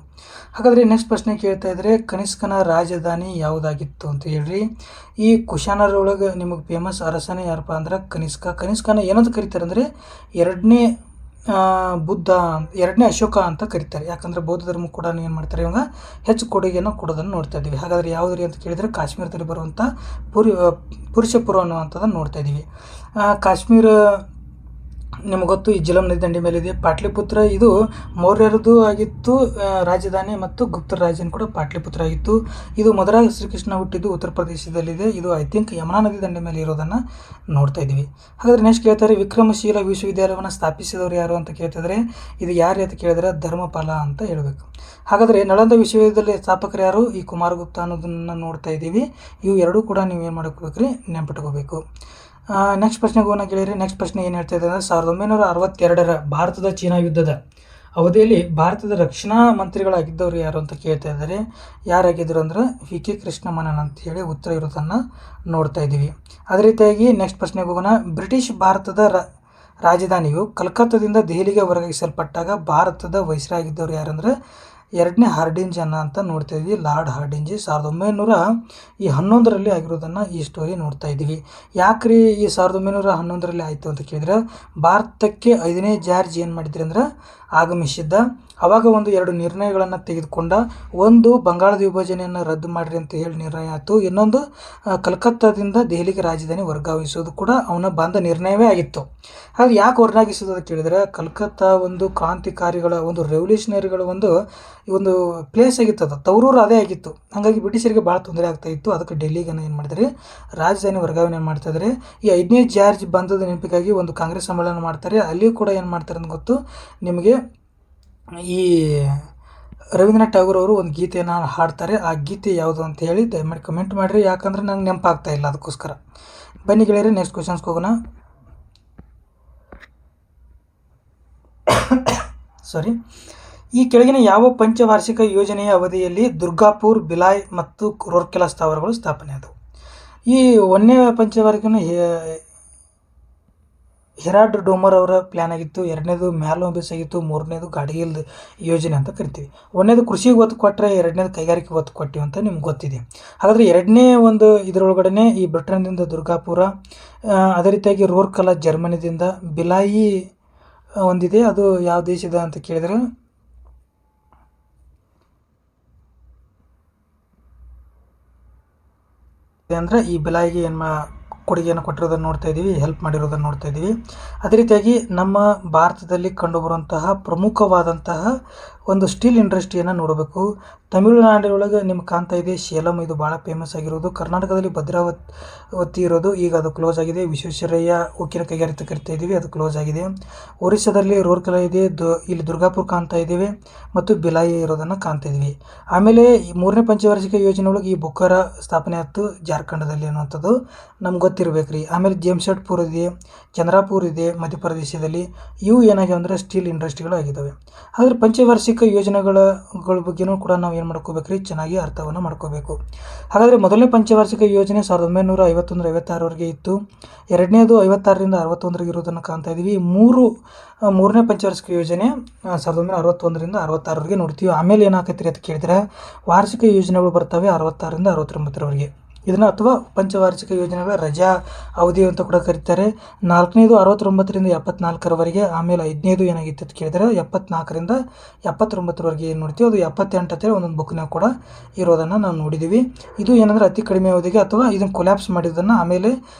ಹಾಗಾದರೆ ನೆಕ್ಸ್ಟ್ ಪ್ರಶ್ನೆ ಕೇಳ್ತಾ ಇದ್ದರೆ ಕನಿಷ್ಕನ ರಾಜಧಾನಿ ಯಾವುದಾಗಿತ್ತು ಅಂತ ಹೇಳ್ರಿ. ಈ ಕುಶಾನರೊಳಗೆ ನಿಮಗೆ ಫೇಮಸ್ ಅರಸನೇ ಯಾರಪ್ಪ ಅಂದ್ರೆ ಕನಿಷ್ಕನ ಏನಂತ ಕರೀತಾರೆ ಅಂದರೆ ಎರಡನೇ ಅಶೋಕ ಅಂತ ಕರೀತಾರೆ. ಯಾಕಂದರೆ ಬೌದ್ಧ ಧರ್ಮ ಕೂಡ ಏನು ಮಾಡ್ತಾರೆ ಇವಾಗ ಹೆಚ್ಚು ಕೊಡುಗೆಯನ್ನು ಕೊಡೋದನ್ನು ನೋಡ್ತಾ ಇದ್ದೀವಿ. ಹಾಗಾದರೆ ಯಾವುದ್ರಿ ಅಂತ ಕೇಳಿದರೆ ಕಾಶ್ಮೀರದಲ್ಲಿ ಬರುವಂಥ ಪುರುಷಪುರ ಅನ್ನುವಂಥದ್ದನ್ನು ನೋಡ್ತಾ ಇದ್ದೀವಿ. ಕಾಶ್ಮೀರ ನಿಮಗೆ ಗೊತ್ತು, ಈ ಝೇಲಂ ನದಿ ದಂಡೆ ಮೇಲಿದೆ. ಪಾಟ್ಲಿಪುತ್ರ ಇದು ಮೌರ್ಯರದು ಆಗಿತ್ತು ರಾಜಧಾನಿ, ಮತ್ತು ಗುಪ್ತರ ರಾಜಧಾನಿ ಕೂಡ ಪಾಟ್ಲಿಪುತ್ರ ಆಗಿತ್ತು. ಇದು ಮೊದಲಾಗಿ ಶ್ರೀಕೃಷ್ಣ ಹುಟ್ಟಿದ್ದು ಉತ್ತರ ಪ್ರದೇಶದಲ್ಲಿದೆ. ಇದು ಐ ಥಿಂಕ್ ಯಮುನಾ ನದಿ ದಂಡೆ ಮೇಲೆ ಇರೋದನ್ನು ನೋಡ್ತಾ ಇದ್ದೀವಿ. ಹಾಗಾದರೆ ನೆಕ್ಸ್ಟ್ ಕೇಳ್ತಾರೆ ವಿಕ್ರಮಶೀಲ ವಿಶ್ವವಿದ್ಯಾಲಯವನ್ನು ಸ್ಥಾಪಿಸಿದವರು ಯಾರು ಅಂತ ಕೇಳ್ತಿದ್ರೆ ಇದು ಯಾರು ಅಂತ ಕೇಳಿದ್ರೆ ಧರ್ಮಪಾಲ ಅಂತ ಹೇಳಬೇಕು. ಹಾಗಾದರೆ ನಳಂದ ವಿಶ್ವವಿದ್ಯಾಲಯ ಸ್ಥಾಪಕರು ಯಾರು? ಈ ಕುಮಾರಗುಪ್ತ ಅನ್ನೋದನ್ನು ನೋಡ್ತಾ ಇದ್ದೀವಿ. ಇವು ಎರಡೂ ಕೂಡ ನೀವು ಏನು ಮಾಡ್ಕೋಬೇಕ್ರಿ, ನೆನಪಿಟ್ಕೋಬೇಕು. ನೆಕ್ಸ್ಟ್ ಪ್ರಶ್ನೆಗೆ ಹೋಗೋಣ ಗೆಳೆಯರಿ. ನೆಕ್ಸ್ಟ್ ಪ್ರಶ್ನೆ ಏನು ಹೇಳ್ತಾ ಇದ್ದಾರೆ, 1962ರ ಭಾರತದ ಚೀನಾ ಯುದ್ಧದ ಅವಧಿಯಲ್ಲಿ ಭಾರತದ ರಕ್ಷಣಾ ಮಂತ್ರಿಗಳಾಗಿದ್ದವರು ಯಾರು ಅಂತ ಕೇಳ್ತಾ ಇದ್ದಾರೆ. ಯಾರಾಗಿದ್ದರು ಅಂದ್ರೆ ವಿ ಕೆ ಕೃಷ್ಣಮನನ್ ಅಂತ ಹೇಳಿ ಉತ್ತರ ಇರೋದನ್ನು ನೋಡ್ತಾ ಇದ್ದೀವಿ. ಅದೇ ರೀತಿಯಾಗಿ ನೆಕ್ಸ್ಟ್ ಪ್ರಶ್ನೆಗೆ ಹೋಗೋಣ. ಬ್ರಿಟಿಷ್ ಭಾರತದ ರಾಜಧಾನಿಯು ಕಲ್ಕತ್ತಾದಿಂದ ದೆಹಲಿಗೆ ವರ್ಗಾಯಿಸಲ್ಪಟ್ಟಾಗ ಭಾರತದ ವೈಸ್ರಾಯ್ ಆಗಿದ್ದವರು ಯಾರಂದ್ರೆ ಎರಡನೇ ಹಾರ್ಡಿಂಜ್ ಅಂತ ನೋಡ್ತಾ ಇದ್ವಿ. ಲಾರ್ಡ್ ಹಾರ್ಡಿಂಜ್ 1911ರಲ್ಲಿ ಆಗಿರೋದನ್ನು ಈ ಸ್ಟೋರಿ ನೋಡ್ತಾ ಇದ್ದೀವಿ. ಯಾಕ್ರಿ ಈ 1911ರಲ್ಲಿ ಆಯಿತು ಅಂತ ಕೇಳಿದ್ರೆ ಭಾರತಕ್ಕೆ 5ನೇ ಜಾರ್ಜ್ ಏನು ಮಾಡಿದ್ರಿ ಅಂದ್ರೆ ಆಗಮಿಸಿದ್ದ. ಆವಾಗ ಒಂದು 2 ನಿರ್ಣಯಗಳನ್ನು ತೆಗೆದುಕೊಂಡ. ಒಂದು ಬಂಗಾಳದ ವಿಭಜನೆಯನ್ನು ರದ್ದು ಮಾಡಿರಿ ಅಂತ ಹೇಳಿ ನಿರ್ಣಯ ಆಯಿತು. ಇನ್ನೊಂದು ಕಲ್ಕತ್ತಾದಿಂದ ದೆಹಲಿಗೆ ರಾಜಧಾನಿ ವರ್ಗಾಯಿಸೋದು ಕೂಡ ಅವನ ಬಂದ ನಿರ್ಣಯವೇ ಆಗಿತ್ತು. ಹಾಗೆ ಯಾಕೆ ವರ್ಗಾಯಿಸೋದು ಅಂತ ಕೇಳಿದರೆ ಕಲ್ಕತ್ತಾ ಒಂದು ಕ್ರಾಂತಿಕಾರಿಗಳ ಒಂದು ರೆವಲ್ಯೂಷನರಿಗಳ ಒಂದು ಪ್ಲೇಸ್ ಆಗಿತ್ತು, ಅದು ತವರೂರು ಅದೇ ಆಗಿತ್ತು. ಹಾಗಾಗಿ ಬ್ರಿಟಿಷರಿಗೆ ಭಾಳ ತೊಂದರೆ ಆಗ್ತಾ ಇತ್ತು. ಅದಕ್ಕೆ ಡೆಲ್ಲಿಗೆ ಏನು ಮಾಡಿದರೆ ರಾಜಧಾನಿ ವರ್ಗಾವಣೆ ಮಾಡ್ತಾಯಿದ್ದಾರೆ. ಈ 5ನೇ ಜಾರ್ಜ್ ಬಂದದ ನೆನಪಿಗಾಗಿ ಒಂದು ಕಾಂಗ್ರೆಸ್ ಸಮ್ಮೇಳನ ಮಾಡ್ತಾರೆ. ಅಲ್ಲಿಯೂ ಕೂಡ ಏನು ಮಾಡ್ತಾರೆ ಅಂತ ಗೊತ್ತು ನಿಮಗೆ. ಈ ರವೀಂದ್ರನಾಥ್ ಠಾಗೂರ್ ಅವರು ಒಂದು ಗೀತೆಯನ್ನು ಹಾಡ್ತಾರೆ. ಆ ಗೀತೆ ಯಾವುದು ಅಂತ ಹೇಳಿ ದಯಮಾಡಿ ಕಮೆಂಟ್ ಮಾಡಿರಿ, ಯಾಕಂದ್ರೆ ನಂಗೆ ನೆನಪಾಗ್ತಾ ಇಲ್ಲ, ಅದಕ್ಕೋಸ್ಕರ. ಬನ್ನಿ ಗೆಳೆಯರಿ ನೆಕ್ಸ್ಟ್ ಕ್ವಶನ್ಸ್ಗೆ ಹೋಗೋಣ. ಸಾರಿ. ಈ ಕೆಳಗಿನ ಯಾವ ಪಂಚವಾರ್ಷಿಕ ಯೋಜನೆಯ ಅವಧಿಯಲ್ಲಿ ದುರ್ಗಾಪುರ್, ಬಿಲಾಯ್ ಮತ್ತು ರೂರ್ಕೆಲಾ ಸ್ಥಾವರಗಳು ಸ್ಥಾಪನೆ ಆದವು? ಈ 1ನೇ ಪಂಚವಾರ್ಷಿಕನ ಹೆರಾಲ್ಡ್ ಡೋಮರ್ ಅವರ ಪ್ಲ್ಯಾನ್ ಆಗಿತ್ತು. 2ನೇದು ಮ್ಯಾಲೋಬಿಸ್ ಆಗಿತ್ತು. 3ನೇದು ಗಾಡ್ಗಿಲ್ ಯೋಜನೆ ಅಂತ ಕರಿತೀವಿ. 1ನೇದು ಕೃಷಿಗೆ ಒತ್ತು ಕೊಟ್ಟರೆ 2ನೇದು ಕೈಗಾರಿಕೆ ಒತ್ತು ಕೊಟ್ಟಿವಿ ಅಂತ ನಿಮ್ಗೆ ಗೊತ್ತಿದೆ. ಹಾಗಾದರೆ 2ನೇ ಒಂದು ಇದರೊಳಗಡೆ ಈ ಬ್ರಿಟನ್ದಿಂದ ದುರ್ಗಾಪುರ, ಅದೇ ರೀತಿಯಾಗಿ ರೂರ್ಕೆಲಾ ಜರ್ಮನಿದಿಂದ, ಬಿಲಾಯಿ ಒಂದಿದೆ, ಅದು ಯಾವ ದೇಶದ ಅಂತ ಕೇಳಿದರೆ ಅಂದರೆ ಈ ಬಿಲಾಯಿಗೆ ಕೊಡುಗೆಯನ್ನು ಕೊಟ್ಟಿರೋದನ್ನು ನೋಡ್ತಾ ಇದ್ದೀವಿ, ಹೆಲ್ಪ್ ಮಾಡಿರೋದನ್ನು ನೋಡ್ತಾ ಇದ್ದೀವಿ. ಅದೇ ರೀತಿಯಾಗಿ ನಮ್ಮ ಭಾರತದಲ್ಲಿ ಕಂಡುಬರುವಂತಹ ಪ್ರಮುಖವಾದಂತಹ ಒಂದು ಸ್ಟೀಲ್ ಇಂಡಸ್ಟ್ರಿಯನ್ನು ನೋಡಬೇಕು. ತಮಿಳುನಾಡಿನೊಳಗೆ ನಿಮ್ಗೆ ಕಾಣ್ತಾ ಇದೆ ಸೇಲಂ, ಇದು ಭಾಳ ಫೇಮಸ್ ಆಗಿರೋದು. ಕರ್ನಾಟಕದಲ್ಲಿ ಭದ್ರಾವತಿ ಇರೋದು, ಈಗ ಅದು ಕ್ಲೋಸ್ ಆಗಿದೆ. ವಿಶ್ವೇಶ್ವರಯ್ಯ ಉಕ್ಕಿನ ಕೈಗಾರಿಕೆ ಕರಿತಾ ಇದ್ದೀವಿ, ಅದು ಕ್ಲೋಸ್ ಆಗಿದೆ. ಒರಿಸ್ಸಾದಲ್ಲಿ ರೂರ್ಕೆಲಾ ಇದೆ, ಇಲ್ಲಿ ದುರ್ಗಾಪುರ ಕಾಣ್ತಾ ಇದ್ದೀವಿ, ಮತ್ತು ಬಿಲಾಯಿ ಇರೋದನ್ನು ಕಾಣ್ತಾ ಇದ್ದೀವಿ. ಆಮೇಲೆ 3ನೇ ಪಂಚವಾರ್ಷಿಕ ಯೋಜನೆ ಒಳಗೆ ಈ ಬುಕ್ಕಾರ ಸ್ಥಾಪನೆ ಆಯ್ತು ಜಾರ್ಖಂಡದಲ್ಲಿ ಅನ್ನುವಂಥದ್ದು ನಮ್ಗೆ ಗೊತ್ತಿರಬೇಕ್ರಿ. ಆಮೇಲೆ ಜೇಮ್ಶೆಡ್ಪುರ್ ಇದೆ, ಚಂದ್ರಾಪುರ್ ಇದೆ ಮಧ್ಯಪ್ರದೇಶದಲ್ಲಿ. ಇವು ಏನಾಗ್ಯಾವ ಅಂದರೆ ಸ್ಟೀಲ್ ಇಂಡಸ್ಟ್ರಿಗಳು ಆಗಿದ್ದಾವೆ. ಆದರೆ ಪಂಚವಾರ್ಷಿಕ ಯೋಜನೆಗಳ ಬಗ್ಗೆನೂ ಕೂಡ ನಾವು ಏನು ಮಾಡ್ಕೋಬೇಕ್ರಿ, ಚೆನ್ನಾಗಿ ಅರ್ಥವನ್ನು ಮಾಡ್ಕೋಬೇಕು. ಹಾಗಾದರೆ ಮೊದಲನೇ ಪಂಚವಾರ್ಷಿಕ ಯೋಜನೆ 1951-56ವರೆಗೆ ಇತ್ತು. 2ನೇದು 56ರಿಂದ 61ವರೆಗೆ ಇರೋದನ್ನು ಕಾಣ್ತಾ ಇದ್ದೀವಿ. 3ನೇ ಪಂಚವಾರ್ಷಿಕ ಯೋಜನೆ 1961ರಿಂದ 66ವರೆಗೆ ನೋಡ್ತೀವಿ. ಆಮೇಲೆ ಏನಾಕೈತ್ರಿ ಅಂತ ಕೇಳಿದ್ರೆ ವಾರ್ಷಿಕ ಯೋಜನೆಗಳು ಬರ್ತವೆ 66ರಿಂದ 69ರವರೆಗೆ. ಇದನ್ನು ಅಥವಾ ಪಂಚವಾರ್ಷಿಕ ಯೋಜನೆಗಳ ರಜಾ ಅವಧಿ ಅಂತ ಕೂಡ ಕರೀತಾರೆ. 4ನೇದು 69ರಿಂದ 74ರವರೆಗೆ. ಆಮೇಲೆ 5ನೇದು ಏನಾಗಿತ್ತು ಅಂತ ಕೇಳಿದರೆ 74ರಿಂದ 79ರವರೆಗೆ ಏನು ನೋಡ್ತೀವಿ. ಅದು 78 ಅಂತೇಳಿ ಒಂದೊಂದು ಬುಕ್ನಾಗ ಕೂಡ ಇರೋದನ್ನು ನಾವು ನೋಡಿದ್ದೀವಿ. ಇದು ಏನಂದರೆ ಅತಿ ಕಡಿಮೆ ಅವಧಿಗೆ ಅಥವಾ ಇದನ್ನು ಕೊಲ್ಯಾಪ್ಸ್ ಮಾಡಿದ್ದನ್ನು ಆಮೇಲೆ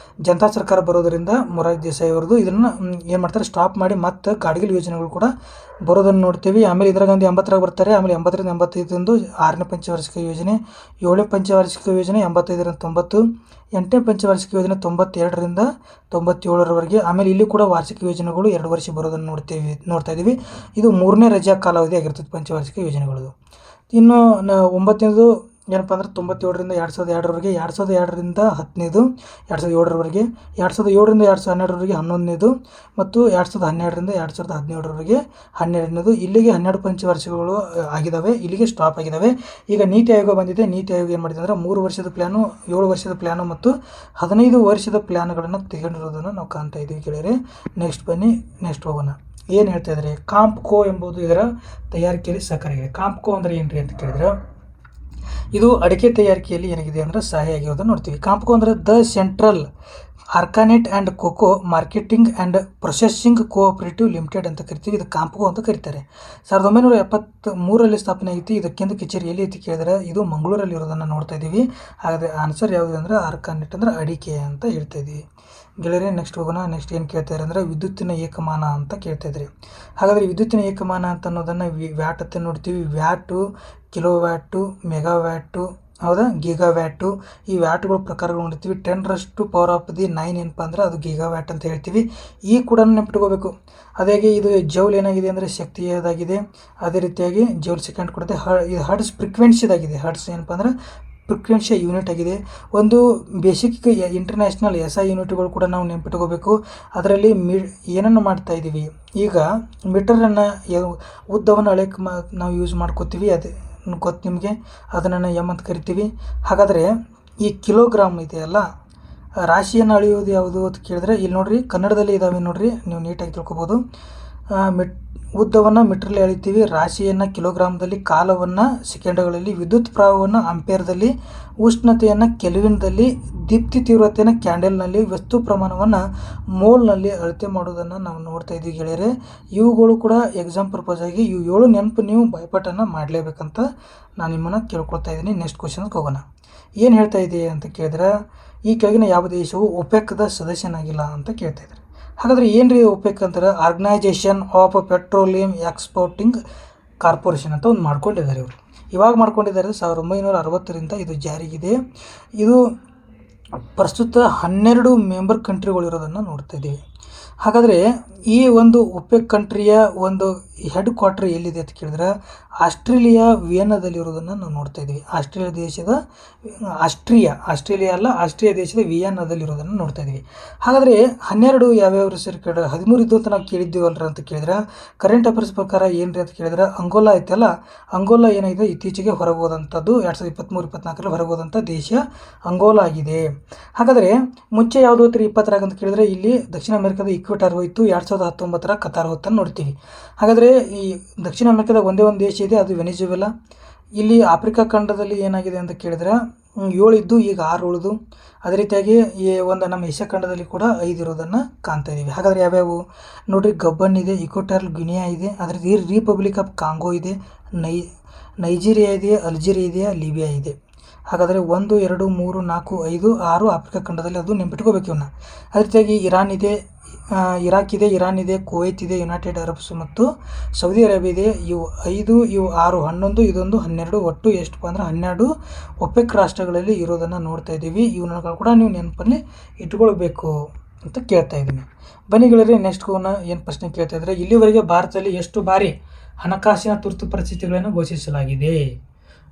ಜನತಾ ಸರ್ಕಾರ ಬರೋದರಿಂದ ಮೊರಾರ್ಜಿ ದೇಸಾಯಿ ಅವರದು ಇದನ್ನು ಏನು ಮಾಡ್ತಾರೆ ಸ್ಟಾಪ್ ಮಾಡಿ ಮತ್ತೆ ಗಾಡ್ಗಿಲ್ ಯೋಜನೆಗಳು ಕೂಡ ಬರೋದನ್ನು ನೋಡ್ತೀವಿ. ಆಮೇಲೆ ಇಂದಿರಾ ಗಾಂಧಿ 80ರಾಗ ಬರ್ತಾರೆ. ಆಮೇಲೆ 80ರಿಂದ 85 6ನೇ ಪಂಚವಾರ್ಷಿಕ ಯೋಜನೆ, 7ನೇ ಪಂಚವಾರ್ಷಿಕ ಯೋಜನೆ 85 1990, 8ನೇ ಪಂಚವಾರ್ಷಿಕ ಯೋಜನೆ 92ರಿಂದ 97ರವರೆಗೆ. ಆಮೇಲೆ ಇಲ್ಲಿ ಕೂಡ ವಾರ್ಷಿಕ ಯೋಜನೆಗಳು 2 ವರ್ಷ ಬರೋದನ್ನು ನೋಡ್ತಾ ಇದ್ದೀವಿ. ಇದು 3ನೇ ರಜಾ ಕಾಲಾವಧಿ ಆಗಿರ್ತದೆ ಪಂಚವಾರ್ಷಿಕ ಯೋಜನೆಗಳು. ಇನ್ನು 9ನೇದು ಏನಪ್ಪ ಅಂದ್ರೆ 97ರಿಂದ 2002ರವರೆಗೆ, 2002ರಿಂದ 10ನೇದು 2007ರವರೆಗೆ, 2007ರಿಂದ 2012ರವರೆಗೆ 11ನೇದು, ಮತ್ತು 2012ರಿಂದ 2017ರವರೆಗೆ 12ನೇದು. ಇಲ್ಲಿಗೆ 12 ಪಂಚವಾರ್ಷಿಕಗಳು ಆಗಿದ್ದಾವೆ, ಇಲ್ಲಿಗೆ ಸ್ಟಾಪ್ ಆಗಿದ್ದಾವೆ. ಈಗ ನೀತಿ ಆಯೋಗ ಬಂದಿದೆ. ನೀತಿ ಆಯೋಗ ಏನು ಮಾಡಿದೆ ಅಂದರೆ 3 ವರ್ಷದ ಪ್ಲ್ಯಾನು, 7 ವರ್ಷದ ಪ್ಲ್ಯಾನು ಮತ್ತು 15 ವರ್ಷದ ಪ್ಲ್ಯಾನ್ಗಳನ್ನು ತೆಗೊಂಡಿರೋದನ್ನು ನಾವು ಕಾಣ್ತಾ ಇದ್ದೀವಿ ಗೆಳೆಯರೆ. ನೆಕ್ಸ್ಟ್ ಹೋಗೋಣ. ಏನು ಹೇಳ್ತಾ ಇದ್ದಾರೆ, ಕಾಂಪ್ಕೋ ಎಂಬುದು ಇದರ ತಯಾರಿಕೆಯಲ್ಲಿ ಸಹಕಾರಿಯಾಗಿದೆ. ಕಾಂಪ್ಕೋ ಅಂದರೆ ಏನು ರೀ ಅಂತ ಕೇಳಿದ್ರೆ, ಇದು ಅಡಿಕೆ ತಯಾರಿಕೆಯಲ್ಲಿ ಏನಾಗಿದೆ ಅಂದರೆ ಸಹಾಯ ಆಗಿರೋದನ್ನು ನೋಡ್ತೀವಿ. ಕಾಂಪ್ಕೋ ಅಂದರೆ the central arecanut and cocoa marketing and processing cooperative limited ಅಂತ ಕರಿತೀವಿ. ಇದು ಕಾಂಪ್ಕೋ ಅಂತ ಕರೀತಾರೆ. 1973ರಲ್ಲಿ ಸ್ಥಾಪನೆ ಆಗೈತಿ. ಇದಕ್ಕಿಂತ ಕಚೇರಿ ಎಲ್ಲಿ ಐತಿ ಕೇಳಿದ್ರೆ ಇದು ಮಂಗಳೂರಲ್ಲಿ ಇರೋದನ್ನು ನೋಡ್ತಾ ಇದ್ದೀವಿ. ಹಾಗಾದರೆ ಆನ್ಸರ್ ಯಾವುದು ಅಂದರೆ ಆರ್ಗಾನೇಟ್ ಅಂದರೆ ಅಡಿಕೆ ಅಂತ ಹೇಳ್ತಾ ಇದ್ದೀವಿ ಗೆಳೆಯರೆ. ನೆಕ್ಸ್ಟ್ ಹೋಗೋಣ. ನೆಕ್ಸ್ಟ್ ಏನು ಕೇಳ್ತಾರೆ ಅಂದರೆ ವಿದ್ಯುತ್ತಿನ ಏಕಮಾನ ಅಂತ ಕೇಳ್ತಾ ಇದ್ರಿ. ಹಾಗಾದರೆ ವಿದ್ಯುತ್ತಿನ ಏಕಮಾನ ಅಂತ ಅನ್ನೋದನ್ನು ವ್ಯಾಟ್ ಅಂತ ನೋಡ್ತೀವಿ. ವ್ಯಾಟು, ಕಿಲೋವ್ಯಾಟು, ಮೆಗಾವ್ಯಾಟು, ಹೌದಾ, ಗಿಗಾವ್ಯಾಟು, ಈ ವ್ಯಾಟ್ಗಳ ಪ್ರಕಾರಗಳು ನೋಡ್ತೀವಿ. 10⁹9 ಏನಪ್ಪ ಅಂದ್ರೆ ಅದು ಗಿಗಾವ್ಯಾಟ್ ಅಂತ ಹೇಳ್ತೀವಿ. ಈ ಕೂಡ ನೆನಪಿಟ್ಕೋಬೇಕು. ಅದಾಗಿ ಇದು ಜೌಲ್ ಏನಾಗಿದೆ ಅಂದರೆ ಶಕ್ತಿಯದಾಗಿದೆ. ಅದೇ ರೀತಿಯಾಗಿ ಜೌಲ್ ಸೆಕೆಂಡ್ ಕೊಡುತ್ತೆ. ಇದು ಹರ್ಟ್ಸ್ ಫ್ರೀಕ್ವೆನ್ಸಿದಾಗಿದೆ. ಹರ್ಟ್ಸ್ ಏನಪ್ಪ ಅಂದ್ರೆ ಫ್ರೀಕ್ವೆನ್ಸಿ ಯೂನಿಟ್ ಆಗಿದೆ. ಒಂದು ಬೇಸಿಕ್ ಇಂಟರ್ನ್ಯಾಷನಲ್ SI ಯೂನಿಟ್ಗಳು ಕೂಡ ನಾವು ನೆನಪಿಟ್ಕೋಬೇಕು. ಅದರಲ್ಲಿ ಏನನ್ನು ಮಾಡ್ತಾ ಇದ್ದೀವಿ ಈಗ, ಮೀಟರನ್ನು ಉದ್ದವನ್ನು ಅಳೆಯಕ್ಕೆ ನಾವು ಯೂಸ್ ಮಾಡ್ಕೋತೀವಿ. ಅದೇ ಗೊತ್ತು ನಿಮಗೆ, ಅದನ್ನು ಎಮ್ ಅಂತ ಕರಿತೀವಿ. ಹಾಗಾದರೆ ಈ ಕಿಲೋಗ್ರಾಮ್ ಇದೆಯಲ್ಲ, ರಾಶಿಯನ್ನು ಅಳೆಯೋದು ಯಾವುದು ಅಂತ ಕೇಳಿದ್ರೆ ಇಲ್ಲಿ ನೋಡಿರಿ, ಕನ್ನಡದಲ್ಲಿ ಇದ್ದಾವೆ ನೋಡಿರಿ, ನೀವು ನೀಟಾಗಿ ತಿಳ್ಕೊಬೋದು. ಉದ್ದವನ್ನು ಮೀಟ್ರಲ್ಲಿ ಅಳಿತೀವಿ, ರಾಶಿಯನ್ನು ಕಿಲೋಗ್ರಾಮ್ದಲ್ಲಿ, ಕಾಲವನ್ನು ಸೆಕೆಂಡ್ಗಳಲ್ಲಿ, ವಿದ್ಯುತ್ ಪ್ರವಾಹವನ್ನು ಆಂಪೇರ್ದಲ್ಲಿ, ಉಷ್ಣತೆಯನ್ನು ಕೆಲ್ವಿನ್ದಲ್ಲಿ, ದೀಪ್ತಿ ತೀವ್ರತೆಯನ್ನು ಕ್ಯಾಂಡಲ್ನಲ್ಲಿ, ವಸ್ತು ಪ್ರಮಾಣವನ್ನು ಮೋಲ್ನಲ್ಲಿ ಅಳತೆ ಮಾಡೋದನ್ನು ನಾವು ನೋಡ್ತಾ ಇದ್ದೀವಿ ಗೆಳೆಯರೆ. ಇವುಗಳು ಕೂಡ ಎಕ್ಸಾಮ್ ಪರ್ಪಸ್ ಆಗಿ ಇವು 7 ನೆನಪು ನೀವು ಭಯಪಟ್ಟನ್ನು ಮಾಡಲೇಬೇಕಂತ ನಾನು ನಿಮ್ಮನ್ನು ಕೇಳ್ಕೊಳ್ತಾ ಇದ್ದೀನಿ. ನೆಕ್ಸ್ಟ್ ಕ್ವಶನ್ಗೆ ಹೋಗೋಣ. ಏನು ಹೇಳ್ತಾ ಇದೆ ಅಂತ ಕೇಳಿದ್ರೆ, ಈ ಕೆಳಗಿನ ಯಾವ ದೇಶವು ಒಪೆಕ್ದ ಸದಸ್ಯನಾಗಿಲ್ಲ ಅಂತ ಕೇಳ್ತಾ ಇದ್ದಾರೆ. ಹಾಗಾದರೆ ಏನು ರೀ ಒಪೆಕ್ ಅಂತಾರೆ, organization of petroleum exporting corporation ಅಂತ ಒಂದು ಮಾಡ್ಕೊಂಡಿದ್ದಾರೆ. ಇವರು ಇವಾಗ ಮಾಡ್ಕೊಂಡಿದ್ದಾರೆ, 1960ರಿಂದ ಇದು ಜಾರಿಗಿದೆ. ಇದು ಪ್ರಸ್ತುತ 12 ಮೆಂಬರ್ ಕಂಟ್ರಿಗಳು ಇರೋದನ್ನು ನೋಡ್ತಾ ಇದ್ದೀವಿ. ಹಾಗಾದರೆ ಈ ಒಂದು ಒಪೆಕ್ ಕಂಟ್ರಿಯ ಒಂದು ಹೆಡ್ ಕ್ವಾರ್ಟರ್ ಎಲ್ಲಿದೆ ಅಂತ ಕೇಳಿದ್ರೆ ಆಸ್ಟ್ರೇಲಿಯಾ ವಿಯೆನ್ನಾದಲ್ಲಿರೋದನ್ನು ನಾವು ನೋಡ್ತಾ ಇದ್ದೀವಿ. ಆಸ್ಟ್ರೇಲಿಯಾ ದೇಶದ ವಿಯೆನ್ನಾದಲ್ಲಿರೋದನ್ನು ನೋಡ್ತಾ ಇದ್ದೀವಿ. ಹಾಗಾದರೆ 12 ಯಾವ್ಯಾವ ಸರಿ ಕೇಳಿದ್ರೆ 13 ಇದ್ದು ಅಂತ ನಾವು ಕೇಳಿದ್ದೀವಲ್ರ ಅಂತ ಕೇಳಿದ್ರೆ, ಕರೆಂಟ್ ಅಫೇರ್ಸ್ ಪ್ರಕಾರ ಏನು ರೀ ಅಂತ ಕೇಳಿದ್ರೆ, ಅಂಗೋಲಾ ಐತಲ್ಲ, ಅಂಗೋಲಾ ಏನಾಗಿದೆ ಇತ್ತೀಚೆಗೆ ಹೊರಗೋದಂಥದ್ದು, 2023-24ರಲ್ಲಿ ಹೊರಗೋದಂಥ ದೇಶ ಅಂಗೋಲಾ ಆಗಿದೆ. ಹಾಗಾದರೆ ಮುಂಚೆ ಯಾವುದು ಹೋಗ್ತೀರಿ 20ರಾಗ ಅಂತ ಕೇಳಿದ್ರೆ, ಇಲ್ಲಿ ದಕ್ಷಿಣ ಅಮೆರಿಕದ ಇಕ್ವೆಟಾರ್ ಹೋಯಿತು, 2019ರ ಕತಾರ್ ಹೋಗ್ತಾನೆ ನೋಡ್ತೀವಿ. ಹಾಗಾದರೆ ಈ ದಕ್ಷಿಣ ಅಮೆರಿಕದ ಒಂದೇ ಒಂದು ದೇಶ ಇದೆ, ಅದು ವೆನಿಜುವೆಲಾ. ಇಲ್ಲಿ ಆಫ್ರಿಕಾ ಖಂಡದಲ್ಲಿ ಏನಾಗಿದೆ ಅಂತ ಕೇಳಿದ್ರೆ 7 ಇದ್ದು ಈಗ 6 ಉಳಿದು. ಅದೇ ರೀತಿಯಾಗಿ ಈ ಒಂದು ನಮ್ಮ ಏಷ್ಯಾ ಖಂಡದಲ್ಲಿ ಕೂಡ 5 ಇರೋದನ್ನು ಕಾಣ್ತಾ ಇದ್ದೀವಿ. ಹಾಗಾದರೆ ಯಾವ್ಯಾವು ನೋಡಿರಿ, ಗಬ್ಬನ್ ಇದೆ, ಇಕ್ವೆಟಾರಿಯಲ್ ಗಿನಿಯಾ ಇದೆ, ಅದ್ರ ರಿಪಬ್ಲಿಕ್ ಆಫ್ ಕಾಂಗೋ ಇದೆ, ನೈಜೀರಿಯಾ ಇದೆ, ಅಲ್ಜೀರಿಯಾ ಇದೆ, ಲಿಬಿಯಾ ಇದೆ. ಹಾಗಾದರೆ 1, 2, 3, 4, 5, 6 ಆಫ್ರಿಕಾ ಖಂಡದಲ್ಲಿ, ಅದು ನೆನಪಿಟ್ಕೋಬೇಕು ಇವನ್ನ. ಅದೇ ರೀತಿಯಾಗಿ ಇರಾನ್ ಇದೆ, ಇರಾಕ್ ಇದೆ, ಇರಾನ್ ಇದೆ, ಕುವೈತ್ ಇದೆ, ಯುನೈಟೆಡ್ ಅರಬ್ಸ್ ಮತ್ತು ಸೌದಿ ಅರೇಬಿಯಾ ಇದೆ. ಇವು 5, ಇವು 6, 11, ಇದೊಂದು 12, ಒಟ್ಟು ಎಷ್ಟಪ್ಪ ಅಂದ್ರೆ 12 ಒಪೆಕ್ ರಾಷ್ಟ್ರಗಳಲ್ಲಿ ಇರೋದನ್ನು ನೋಡ್ತಾ ಇದ್ದೀವಿ. ಇವನ್ನ ಕೂಡ ನೀವು ನೆನಪಲ್ಲಿ ಇಟ್ಕೊಳ್ಬೇಕು ಅಂತ ಕೇಳ್ತಾ ಇದ್ದೀನಿ. ಬನ್ನಿ ಗೆಳೆಯರೆ, ನೆಕ್ಸ್ಟ್ ಏನು ಪ್ರಶ್ನೆ ಕೇಳ್ತಾ ಇದ್ದಾರೆ, ಇಲ್ಲಿವರೆಗೆ ಭಾರತದಲ್ಲಿ ಎಷ್ಟು ಬಾರಿ ಹಣಕಾಸಿನ ತುರ್ತು ಪರಿಸ್ಥಿತಿಗಳನ್ನು ಘೋಷಿಸಲಾಗಿದೆ?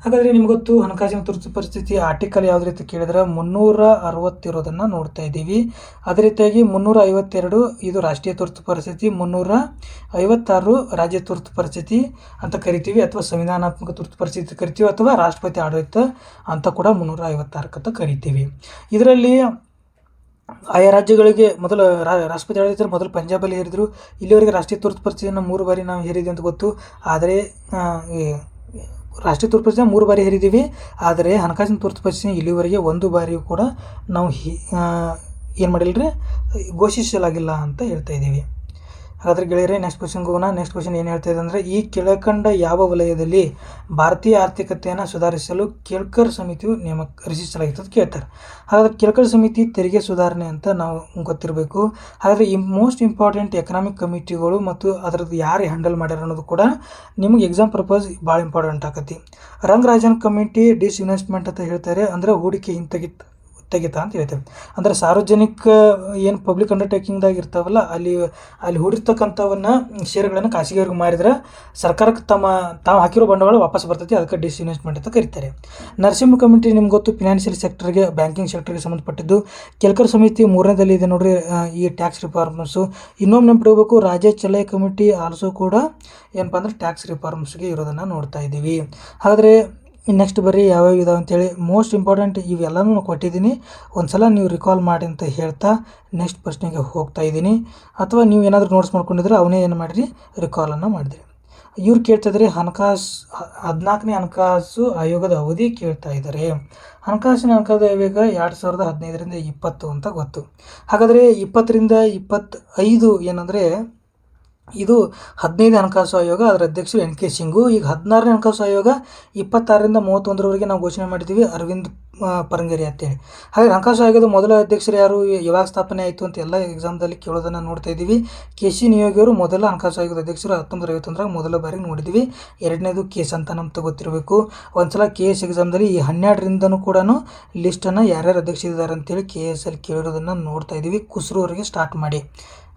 ಹಾಗಾದರೆ ನಿಮ್ಗೆ ಗೊತ್ತು, ಹಣಕಾಸಿನ ತುರ್ತು ಪರಿಸ್ಥಿತಿ ಆರ್ಟಿಕಲ್ ಯಾವ ರೀತಿ ಕೇಳಿದ್ರೆ 360 ಇರೋದನ್ನು ನೋಡ್ತಾ ಇದ್ದೀವಿ. ಅದೇ ರೀತಿಯಾಗಿ 352 ಇದು ರಾಷ್ಟ್ರೀಯ ತುರ್ತು ಪರಿಸ್ಥಿತಿ, 356 ರಾಜ್ಯ ತುರ್ತು ಪರಿಸ್ಥಿತಿ ಅಂತ ಕರಿತೀವಿ, ಅಥವಾ ಸಂವಿಧಾನಾತ್ಮಕ ತುರ್ತು ಪರಿಸ್ಥಿತಿ ಕರಿತೀವಿ, ಅಥವಾ ರಾಷ್ಟ್ರಪತಿ ಆಡಳಿತ ಅಂತ ಕೂಡ 356 ಅಂತ ಕರಿತೀವಿ. ಇದರಲ್ಲಿ ಆಯಾ ರಾಜ್ಯಗಳಿಗೆ ಮೊದಲು ರಾಷ್ಟ್ರಪತಿ ಆಡಳಿತ ಮೊದಲು ಪಂಜಾಬಲ್ಲಿ ಹೇರಿದರು. ಇಲ್ಲಿವರೆಗೆ ರಾಷ್ಟ್ರೀಯ ತುರ್ತು ಪರಿಸ್ಥಿತಿಯನ್ನು 3 ಬಾರಿ ನಾವು ಹೇರಿದ್ವಿ ಅಂತ ಗೊತ್ತು. ಆದರೆ ರಾಷ್ಟ್ರೀಯ ತುರ್ತು ಪರಿಸ್ಥಿತಿ 3 ಬಾರಿ ಹೇರಿದ್ದೀವಿ. ಆದರೆ ಹಣಕಾಸಿನ ತುರ್ತು ಪರಿಸ್ಥಿತಿ ಇಲ್ಲಿವರೆಗೆ 1 ಬಾರಿಯೂ ಕೂಡ ನಾವು ಏನು ಮಾಡಿಲ್ಲರಿ, ಘೋಷಿಸಲಾಗಿಲ್ಲ ಅಂತ ಹೇಳ್ತಾ ಇದ್ದೀವಿ. ಹಾಗಾದರೆ ಗೆಳೆಯರೆ, ನೆಕ್ಸ್ಟ್ ಕ್ವಶನ್ಗೆ ಹೋಗೋಣ. ನೆಕ್ಸ್ಟ್ ಕ್ವಶನ್ ಏನು ಹೇಳ್ತಾ ಇದೆ ಅಂದರೆ, ಈ ಕೆಳಕಂಡ ಯಾವ ವಲಯದಲ್ಲಿ ಭಾರತೀಯ ಆರ್ಥಿಕತೆಯನ್ನು ಸುಧಾರಿಸಲು ಕೇಳ್ಕರ್ ಸಮಿತಿಯು ರಚಿಸಲಾಗಿತ್ತು ಅಂತ ಕೇಳ್ತಾರೆ. ಹಾಗಾದರೆ ಕೇಳ್ಕರ್ ಸಮಿತಿ ತೆರಿಗೆ ಸುಧಾರಣೆ ಅಂತ ನಾವು ಗೊತ್ತಿರಬೇಕು. ಹಾಗಾದರೆ ಮೋಸ್ಟ್ ಇಂಪಾರ್ಟೆಂಟ್ ಎಕನಾಮಿಕ್ ಕಮಿಟಿಗಳು ಮತ್ತು ಅದರದ್ದು ಯಾರು ಹ್ಯಾಂಡಲ್ ಮಾಡ್ಯಾರ ಅನ್ನೋದು ಕೂಡ ನಿಮಗೆ ಎಕ್ಸಾಮ್ ಪರ್ಪಸ್ ಭಾಳ ಇಂಪಾರ್ಟೆಂಟ್ ಆಕತಿ. ರಂಗರಾಜನ್ ಕಮಿಟಿ ಡಿಸ್ಇನ್ವೆಸ್ಟ್ಮೆಂಟ್ ಅಂತ ಹೇಳ್ತಾರೆ, ಅಂದರೆ ಹೂಡಿಕೆ ತೆಗಿತಾ ಅಂತ ಹೇಳ್ತೇವೆ. ಅಂದರೆ ಸಾರ್ವಜನಿಕ ಏನು ಪಬ್ಲಿಕ್ ಅಂಡರ್ಟೇಕಿಂಗ್ದಾಗ ಇರ್ತಾವಲ್ಲ ಅಲ್ಲಿ ಹೂಡಿರ್ತಕ್ಕಂಥವನ್ನ ಷೇರುಗಳನ್ನು ಖಾಸಗಿಯವ್ರಿಗೆ ಮಾರಿದ್ರೆ ಸರ್ಕಾರಕ್ಕೆ ತಾವು ಹಾಕಿರೋ ಬಂಡವಾಳ ವಾಪಸ್ ಬರ್ತೈತಿ, ಅದಕ್ಕೆ ಡಿಸ್ಇನ್ವೆಸ್ಟ್ಮೆಂಟ್ ಅಂತ ಕರೀತಾರೆ. ನರಸಿಂಹ ಕಮಿಟಿ ನಿಮ್ಗೆ ಗೊತ್ತು, ಫಿನಾನ್ಷಿಯಲ್ ಸೆಕ್ಟರ್ಗೆ, ಬ್ಯಾಂಕಿಂಗ್ ಸೆಕ್ಟರ್ಗೆ ಸಂಬಂಧಪಟ್ಟಿದ್ದು. ಕೆಲ್ಕರ್ ಸಮಿತಿ 3ನೇದಲ್ಲಿ ಇದೆ ನೋಡ್ರಿ, ಈ ಟ್ಯಾಕ್ಸ್ ರಿಫಾರ್ಮ್ಸು. ಇನ್ನೊಮ್ಮೆ ನೆನಪಿಡಬೇಕು, ರಾಜ್ಯ ಚಲೈ ಕಮಿಟಿ ಆಲ್ಸೋ ಕೂಡ ಏನಪ್ಪ ಅಂದ್ರೆ ಟ್ಯಾಕ್ಸ್ ರಿಫಾರ್ಮ್ಸ್ಗೆ ಇರೋದನ್ನು ನೋಡ್ತಾ ಇದ್ದೀವಿ. ಹಾಗಾದರೆ ನೆಕ್ಸ್ಟ್ ಬರ್ರಿ ಯಾವ್ಯಾವ ಇದಾವೆ ಅಂತೇಳಿ. ಮೋಸ್ಟ್ ಇಂಪಾರ್ಟೆಂಟ್ ಇವೆಲ್ಲನೂ ಕೊಟ್ಟಿದ್ದೀನಿ, ಒಂದು ಸಲ ನೀವು ರಿಕಾಲ್ ಮಾಡಿ ಅಂತ ಹೇಳ್ತಾ ನೆಕ್ಸ್ಟ್ ಪ್ರಶ್ನೆಗೆ ಹೋಗ್ತಾ ಇದ್ದೀನಿ. ಅಥವಾ ನೀವು ಏನಾದರೂ ನೋಟ್ಸ್ ಮಾಡ್ಕೊಂಡಿದ್ರೆ ಅವನೇ ಏನು ಮಾಡಿರಿ, ರಿಕಾಲನ್ನು ಮಾಡಿದ್ರಿ. ಇವ್ರು ಕೇಳ್ತಾಯಿದ್ರೆ 14ನೇ ಹಣಕಾಸು ಆಯೋಗದ ಅವಧಿ ಕೇಳ್ತಾ ಇದ್ದಾರೆ. ಹಣಕಾಸಿನ ಆಯೋಗ 2015ರಿಂದ 20 ಅಂತ ಗೊತ್ತು. ಹಾಗಾದರೆ 20ರಿಂದ 25 ಏನಂದರೆ ಇದು 15ನೇ ಹಣಕಾಸು ಆಯೋಗ, ಅದರ ಅಧ್ಯಕ್ಷರು NK ಸಿಂಗು. ಈಗ 16ನೇ ಹಣಕಾಸು ಆಯೋಗ 26ರಿಂದ 31ರವರೆಗೆ ನಾವು ಘೋಷಣೆ ಮಾಡಿದ್ದೀವಿ, ಅರವಿಂದ್ ಪರಂಗೇರಿ ಅಂತೇಳಿ. ಹಾಗೆ ಹಣಕಾಸು ಆಯೋಗದ ಮೊದಲ ಅಧ್ಯಕ್ಷರು ಯಾರು, ಯಾವಾಗ ಸ್ಥಾಪನೆ ಆಯಿತು ಅಂತ ಎಲ್ಲ ಎಕ್ಸಾಮ್ದಲ್ಲಿ ಕೇಳೋದನ್ನು ನೋಡ್ತಾ ಇದ್ದೀವಿ. KC ನಿಯೋಗಿಯವರು ಮೊದಲ ಹಣಕಾಸು ಆಯೋಗದ ಅಧ್ಯಕ್ಷರು 1951 ಮೊದಲ ಬಾರಿ ನೋಡಿದ್ದೀವಿ. ಎರಡನೇದು KS ಅಂತ ನಮ್ಗೆ ಗೊತ್ತಿರಬೇಕು. ಒಂದ್ಸಲ KS ಎಕ್ಸಾಮ್ದಲ್ಲಿ ಈ 12ರಿಂದನೂ ಕೂಡ ಲಿಸ್ಟನ್ನು ಯಾರ್ಯಾರು ಅಧ್ಯಕ್ಷರಿದ್ದಾರೆ ಅಂತೇಳಿ KS ಅಲ್ಲಿ ಕೇಳಿರೋದನ್ನು ನೋಡ್ತಾ ಇದ್ದೀವಿ. ಕುಸ್ರೂವರೆಗೆ ಸ್ಟಾರ್ಟ್ ಮಾಡಿ,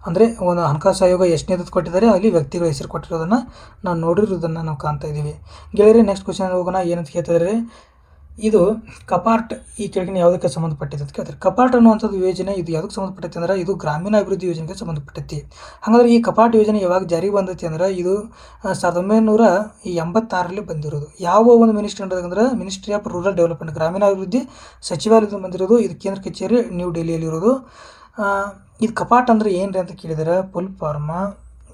ಅಂದರೆ ಒಂದು ಹಣಕಾಸು ಆಯೋಗ ಎಷ್ಟನೇದು ಕೊಟ್ಟಿದ್ದಾರೆ, ಅಲ್ಲಿ ವ್ಯಕ್ತಿಗಳ ಹೆಸರು ಕೊಟ್ಟಿರೋದನ್ನು ನಾವು ನೋಡಿರೋದನ್ನು ನಾವು ಕಾಣ್ತಾ ಇದ್ದೀವಿ. ಗೆಳೆಯರೆ ನೆಕ್ಸ್ಟ್ ಕ್ವಶನ್ ಹೋಗೋಣ. ಏನಂತ ಕೇಳ್ತಿದ್ದಾರೆ, ಇದು ಕಪಾಟ್ ಈ ಕೆಳಗಿನ ಯಾವುದಕ್ಕೆ ಸಂಬಂಧಪಟ್ಟಿದೆ ಅಂತ ಕೇಳ್ತಾರೆ. ಕಪಾಟ್ ಅನ್ನುವಂಥದ್ದು ಯೋಜನೆ ಇದು ಯಾವುದಕ್ಕೆ ಸಂಬಂಧಪಟ್ಟೈತಿ ಅಂದ್ರೆ ಇದು ಗ್ರಾಮೀಣ ಅಭಿವೃದ್ಧಿ ಯೋಜನೆಗೆ ಸಂಬಂಧಪಟ್ಟೈತಿ. ಹಾಗಾದ್ರೆ ಈ ಕಪಾಟ್ ಯೋಜನೆ ಯಾವಾಗ ಜಾರಿಗೆ ಬಂದೈತಿ ಅಂದ್ರೆ ಇದು 1986ರಲ್ಲಿ ಬಂದಿರೋದು. ಯಾವ ಒಂದು ಮಿನಿಸ್ಟ್ರಿ ಅಂದ್ರೆ ಮಿನಿಸ್ಟ್ರಿ ಆಫ್ ರೂರಲ್ ಡೆವಲಪ್ಮೆಂಟ್, ಗ್ರಾಮೀಣಾಭಿವೃದ್ಧಿ ಸಚಿವಾಲಯದಿಂದ ಬಂದಿರೋದು. ಇದು ಕೇಂದ್ರ ಕಚೇರಿ ನ್ಯೂ ಡೆಲ್ಲಿಯಲ್ಲಿರೋದು. ಇದು ಕಪಾಟ್ ಅಂದರೆ ಏನು ರೀ ಅಂತ ಕೇಳಿದರೆ ಫುಲ್ ಫಾರ್ಮ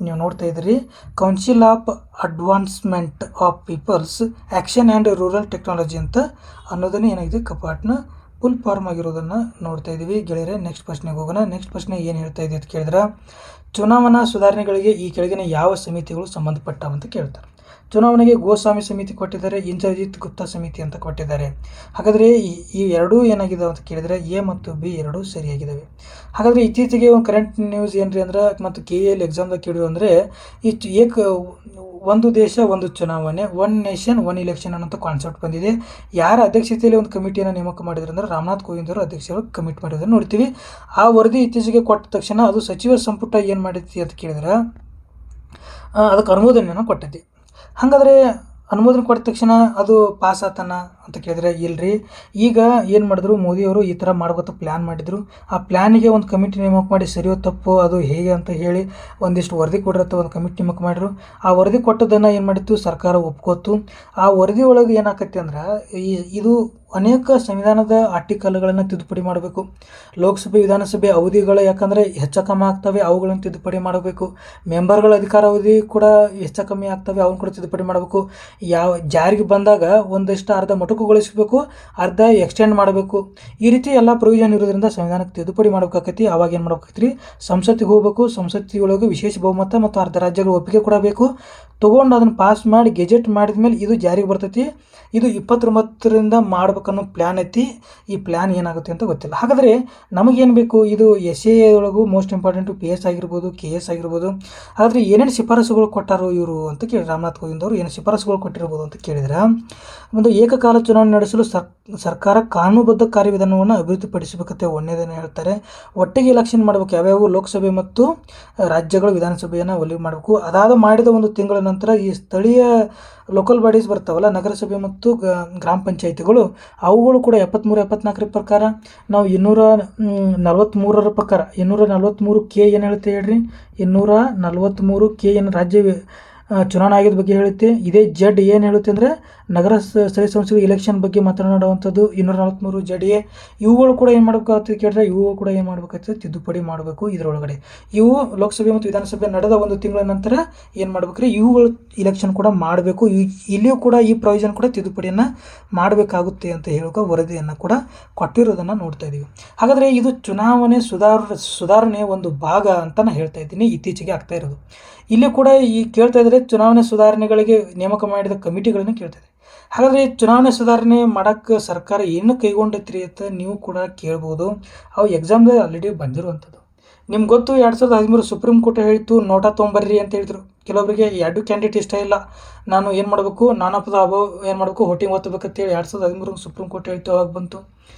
ನೀವು ನೋಡ್ತಾ ಇದ್ದೀರಿ, council of advancement of peoples action and rural technology ಅಂತ ಅನ್ನೋದನ್ನೇ ಏನಾಗಿದೆ ಕಪಾಟ್ನ ಫುಲ್ ಫಾರ್ಮ್ ಆಗಿರೋದನ್ನು ನೋಡ್ತಾ ಇದ್ದೀವಿ. ಗೆಳೆಯರೆ ನೆಕ್ಸ್ಟ್ ಪ್ರಶ್ನೆಗೆ ಹೋಗೋಣ. ನೆಕ್ಸ್ಟ್ ಪ್ರಶ್ನೆ ಏನು ಹೇಳ್ತಾ ಇದೆ ಅಂತ ಕೇಳಿದ್ರೆ, ಚುನಾವಣಾ ಸುಧಾರಣೆಗಳಿಗೆ ಈ ಕೆಳಗಿನ ಯಾವ ಸಮಿತಿಗಳು ಸಂಬಂಧಪಟ್ಟವಂತ ಕೇಳ್ತಾರೆ. ಚುನಾವಣೆಗೆ ಗೋಸ್ವಾಮಿ ಸಮಿತಿ ಕೊಟ್ಟಿದ್ದಾರೆ, ಇಂದ್ರಜಿತ್ ಗುಪ್ತಾ ಸಮಿತಿ ಅಂತ ಕೊಟ್ಟಿದ್ದಾರೆ. ಹಾಗಾದರೆ ಈ ಎರಡೂ ಏನಾಗಿದ್ದಾವೆ ಅಂತ ಕೇಳಿದರೆ A ಮತ್ತು B ಎರಡೂ ಸರಿಯಾಗಿದ್ದಾವೆ. ಹಾಗಾದರೆ ಇತ್ತೀಚೆಗೆ ಒಂದು ಕರೆಂಟ್ ನ್ಯೂಸ್ ಏನ್ರಿ ಅಂದ್ರೆ ಮತ್ತು KL ಎಕ್ಸಾಮ್ದಾಗ ಕೇಳಿದ್ರು ಅಂದರೆ ಒಂದು ದೇಶ ಒಂದು ಚುನಾವಣೆ, ಒನ್ ನೇಷನ್ ಒನ್ ಇಲೆಕ್ಷನ್ ಅನ್ನೋಂಥ ಕಾನ್ಸೆಪ್ಟ್ ಬಂದಿದೆ. ಯಾರ ಅಧ್ಯಕ್ಷತೆಯಲ್ಲಿ ಒಂದು ಕಮಿಟಿಯನ್ನು ನೇಮಕ ಮಾಡಿದ್ರು ಅಂದ್ರೆ ರಾಮನಾಥ್ ಕೋವಿಂದ್ ಅವರು ಅಧ್ಯಕ್ಷರು ಕಮಿಟ್ ಮಾಡಿರೋದನ್ನು ನೋಡ್ತೀವಿ. ಆ ವರದಿ ಇತ್ತೀಚೆಗೆ ಕೊಟ್ಟ ತಕ್ಷಣ ಅದು ಸಚಿವ ಸಂಪುಟ ಏನು ಮಾಡೈತಿ ಅಂತ ಕೇಳಿದ್ರೆ ಅದಕ್ಕೆ ಅನುಮೋದನೆಯನ್ನು ಕೊಟ್ಟೈತಿ. ಹಾಗಾದರೆ ಅನುಮೋದನೆ ಕೊಟ್ಟ ತಕ್ಷಣ ಅದು ಪಾಸ್ ಆತನ ಅಂತ ಕೇಳಿದ್ರೆ ಇಲ್ಲರಿ. ಈಗ ಏನು ಮಾಡಿದ್ರು, ಮೋದಿಯವರು ಈ ಥರ ಮಾಡ್ಕೊತ ಪ್ಲ್ಯಾನ್ ಮಾಡಿದರು. ಆ ಪ್ಲ್ಯಾನಿಗೆ ಒಂದು ಕಮಿಟಿ ನೇಮಕ ಮಾಡಿ ಸರಿಯೋ ತಪ್ಪು ಅದು ಹೇಗೆ ಅಂತ ಹೇಳಿ ಒಂದಿಷ್ಟು ವರದಿ ಕೊಡಿರತ್ತ ಒಂದು ಕಮಿಟಿ ನೇಮಕ ಮಾಡಿದ್ರು. ಆ ವರದಿ ಕೊಟ್ಟದನ್ನು ಏನು ಮಾಡಿತ್ತು ಸರ್ಕಾರ ಒಪ್ಕೋತು. ಆ ವರದಿ ಒಳಗೆ ಏನಾಕತಿ ಅಂದ್ರೆ ಇದು ಅನೇಕ ಸಂವಿಧಾನದ ಆರ್ಟಿಕಲ್ಗಳನ್ನು ತಿದ್ದುಪಡಿ ಮಾಡಬೇಕು. ಲೋಕಸಭೆ ವಿಧಾನಸಭೆ ಅವಧಿಗಳು ಯಾಕಂದರೆ ಹೆಚ್ಚು ಕಮ್ಮಿ ಆಗ್ತವೆ, ಅವುಗಳನ್ನು ತಿದ್ದುಪಡಿ ಮಾಡಬೇಕು. ಮೆಂಬರ್ಗಳ ಅಧಿಕಾರ ಅವಧಿ ಕೂಡ ಹೆಚ್ಚು ಕಮ್ಮಿ ಆಗ್ತವೆ, ಅವನ್ನ ಕೂಡ ತಿದ್ದುಪಡಿ ಮಾಡಬೇಕು. ಯಾವ ಜಾರಿಗೆ ಬಂದಾಗ ಒಂದಷ್ಟು ಅರ್ಧ ಮೊಟಕುಗೊಳಿಸಬೇಕು, ಅರ್ಧ ಎಕ್ಸ್ಟೆಂಡ್ ಮಾಡಬೇಕು. ಈ ರೀತಿ ಎಲ್ಲ ಪ್ರೊವಿಷನ್ ಇರೋದ್ರಿಂದ ಸಂವಿಧಾನಕ್ಕೆ ತಿದ್ದುಪಡಿ ಮಾಡಬೇಕಾಕೈತಿ. ಆವಾಗ ಏನು ಮಾಡ್ಬೇಕೈತಿ, ಸಂಸತ್ತಿಗೆ ಹೋಗಬೇಕು. ಸಂಸತ್ತಿಯೊಳಗೆ ವಿಶೇಷ ಬಹುಮತ ಮತ್ತು ಅರ್ಧ ರಾಜ್ಯಗಳ ಒಪ್ಪಿಗೆ ಕೊಡಬೇಕು. ತೊಗೊಂಡು ಅದನ್ನು ಪಾಸ್ ಮಾಡಿ ಗೆಜೆಟ್ ಮಾಡಿದ ಮೇಲೆ ಇದು ಜಾರಿಗೆ ಬರ್ತೈತಿ. ಇದು 29ರಿಂದ ಮಾಡ್ಬೇಕನ್ನೋ ಪ್ಲ್ಯಾನ್ ಐತಿ. ಈ ಪ್ಲ್ಯಾನ್ ಏನಾಗುತ್ತೆ ಅಂತ ಗೊತ್ತಿಲ್ಲ. ಹಾಗಾದರೆ ನಮಗೇನು ಬೇಕು, ಇದು SAA ಒಳಗೂ ಮೋಸ್ಟ್ ಇಂಪಾರ್ಟೆಂಟು PS ಆಗಿರ್ಬೋದು, KS ಆಗಿರ್ಬೋದು. ಆದರೆ ಏನೇನು ಶಿಫಾರಸುಗಳು ಕೊಟ್ಟಾರೋ ಇವರು ಅಂತ ಕೇಳಿ ರಾಮನಾಥ್ ಕೋವಿಂದ್ ಅವರು ಏನು ಶಿಫಾರಸುಗಳು ಕೊಟ್ಟಿರ್ಬೋದು ಅಂತ ಕೇಳಿದ್ರೆ, ಒಂದು ಏಕಕಾಲ ಚುನಾವಣೆ ನಡೆಸಲು ಸರ್ಕಾರ ಕಾನೂನುಬದ್ಧ ಕಾರ್ಯವಿಧಾನವನ್ನು ಅಭಿವೃದ್ಧಿಪಡಿಸಬೇಕಂತೆ ಒಂದನೇದನ್ನು ಹೇಳ್ತಾರೆ. ಒಟ್ಟಿಗೆ ಎಲೆಕ್ಷನ್ ಮಾಡಬೇಕು, ಯಾವ್ಯಾವ ಲೋಕಸಭೆ ಮತ್ತು ರಾಜ್ಯಗಳು ವಿಧಾನಸಭೆಯನ್ನು ಒಲಿಗೆ ಮಾಡಬೇಕು. ಅದಾದ ಮಾಡಿದ ಒಂದು ತಿಂಗಳ ನಂತರ ಈ ಸ್ಥಳೀಯ ಲೋಕಲ್ ಬಾಡೀಸ್ ಬರ್ತಾವಲ್ಲ, ನಗರಸಭೆ ಮತ್ತು ಗ್ರಾಮ ಪಂಚಾಯಿತಿಗಳು, ಅವುಗಳು ಕೂಡ 73-74 ಪ್ರಕಾರ ನಾವು 243 ಪ್ರಕಾರ 243K ಏನು ಹೇಳುತ್ತೆ ಹೇಳ್ರಿ, 243K ಏನು ರಾಜ್ಯ ಚುನಾವಣಾ ಆಯೋಗದ ಬಗ್ಗೆ ಹೇಳುತ್ತೆ. ಇದೇ Z ಏನು ಹೇಳುತ್ತೆ ಅಂದರೆ ನಗರ ಸ್ಥಳೀಯ ಸಂಸ್ಥೆಗಳ ಎಲೆಕ್ಷನ್ ಬಗ್ಗೆ ಮಾತನಾಡುವಂಥದ್ದು 243 ZA. ಇವುಗಳು ಕೂಡ ಏನು ಮಾಡಬೇಕಾಗ್ತದೆ ಕೇಳಿದ್ರೆ, ಇವುಗಳು ಕೂಡ ಏನು ಮಾಡಬೇಕಾಗ್ತದೆ, ತಿದ್ದುಪಡಿ ಮಾಡಬೇಕು. ಇದರೊಳಗಡೆ ಇವು ಲೋಕಸಭೆ ಮತ್ತು ವಿಧಾನಸಭೆ ನಡೆದ ಒಂದು ತಿಂಗಳ ನಂತರ ಏನು ಮಾಡ್ಬೇಕ್ರಿ, ಇವುಗಳು ಇಲೆಕ್ಷನ್ ಕೂಡ ಮಾಡಬೇಕು. ಇಲ್ಲಿಯೂ ಕೂಡ ಈ ಪ್ರೊವಿಷನ್ ಕೂಡ ತಿದ್ದುಪಡಿಯನ್ನು ಮಾಡಬೇಕಾಗುತ್ತೆ ಅಂತ ಹೇಳುವ ವರದಿಯನ್ನು ಕೂಡ ಕೊಟ್ಟಿರೋದನ್ನು ನೋಡ್ತಾ ಇದ್ದೀವಿ. ಹಾಗಾದರೆ ಇದು ಚುನಾವಣೆ ಸುಧಾರಣೆ ಒಂದು ಭಾಗ ಅಂತ ನಾನು ಹೇಳ್ತಾ ಇದ್ದೀನಿ, ಇತ್ತೀಚೆಗೆ ಆಗ್ತಾ ಇರೋದು. ಇಲ್ಲಿ ಕೂಡ ಈ ಕೇಳ್ತಾ ಇದ್ದಾರೆ ಚುನಾವಣೆ ಸುಧಾರಣೆಗಳಿಗೆ ನೇಮಕ ಮಾಡಿದ ಕಮಿಟಿಗಳನ್ನು ಕೇಳ್ತಾ ಇದೆ. ಹಾಗಾದರೆ ಚುನಾವಣೆ ಸುಧಾರಣೆ ಮಾಡೋಕ್ಕೆ ಸರ್ಕಾರ ಏನು ಕೈಗೊಂಡೈತ್ರಿ ಅಂತ ನೀವು ಕೂಡ ಕೇಳ್ಬೋದು. ಅವು ಎಕ್ಸಾಮ್ದಾಗ ಆಲ್ರೆಡಿ ಬಂದಿರುವಂಥದ್ದು. ನಿಮ್ಗೆ ಗೊತ್ತು 2013 ಸುಪ್ರೀಂ ಕೋರ್ಟ್ ಹೇಳಿತ್ತು ನೋಟಾ ತೊಗೊಂಬರ್ರಿ ಅಂತ ಹೇಳಿದ್ರು. ಕೆಲವೊಬ್ಬರಿಗೆ 2 ಕ್ಯಾಂಡಿಡೇಟ್ ಇಷ್ಟ ಇಲ್ಲ, ನಾನು ಏನು ಮಾಡಬೇಕು, ನಾನ್ ಆಫ್ ದ ಅಬವ್ ಏನು ಮಾಡಬೇಕು, ವೋಟಿಂಗ್ ಒತ್ತಬೇಕಂತೇಳಿ 2013 ಸುಪ್ರೀಂ ಕೋರ್ಟ್ ಹೇಳ್ತು, ಅವಾಗ ಬಂತು.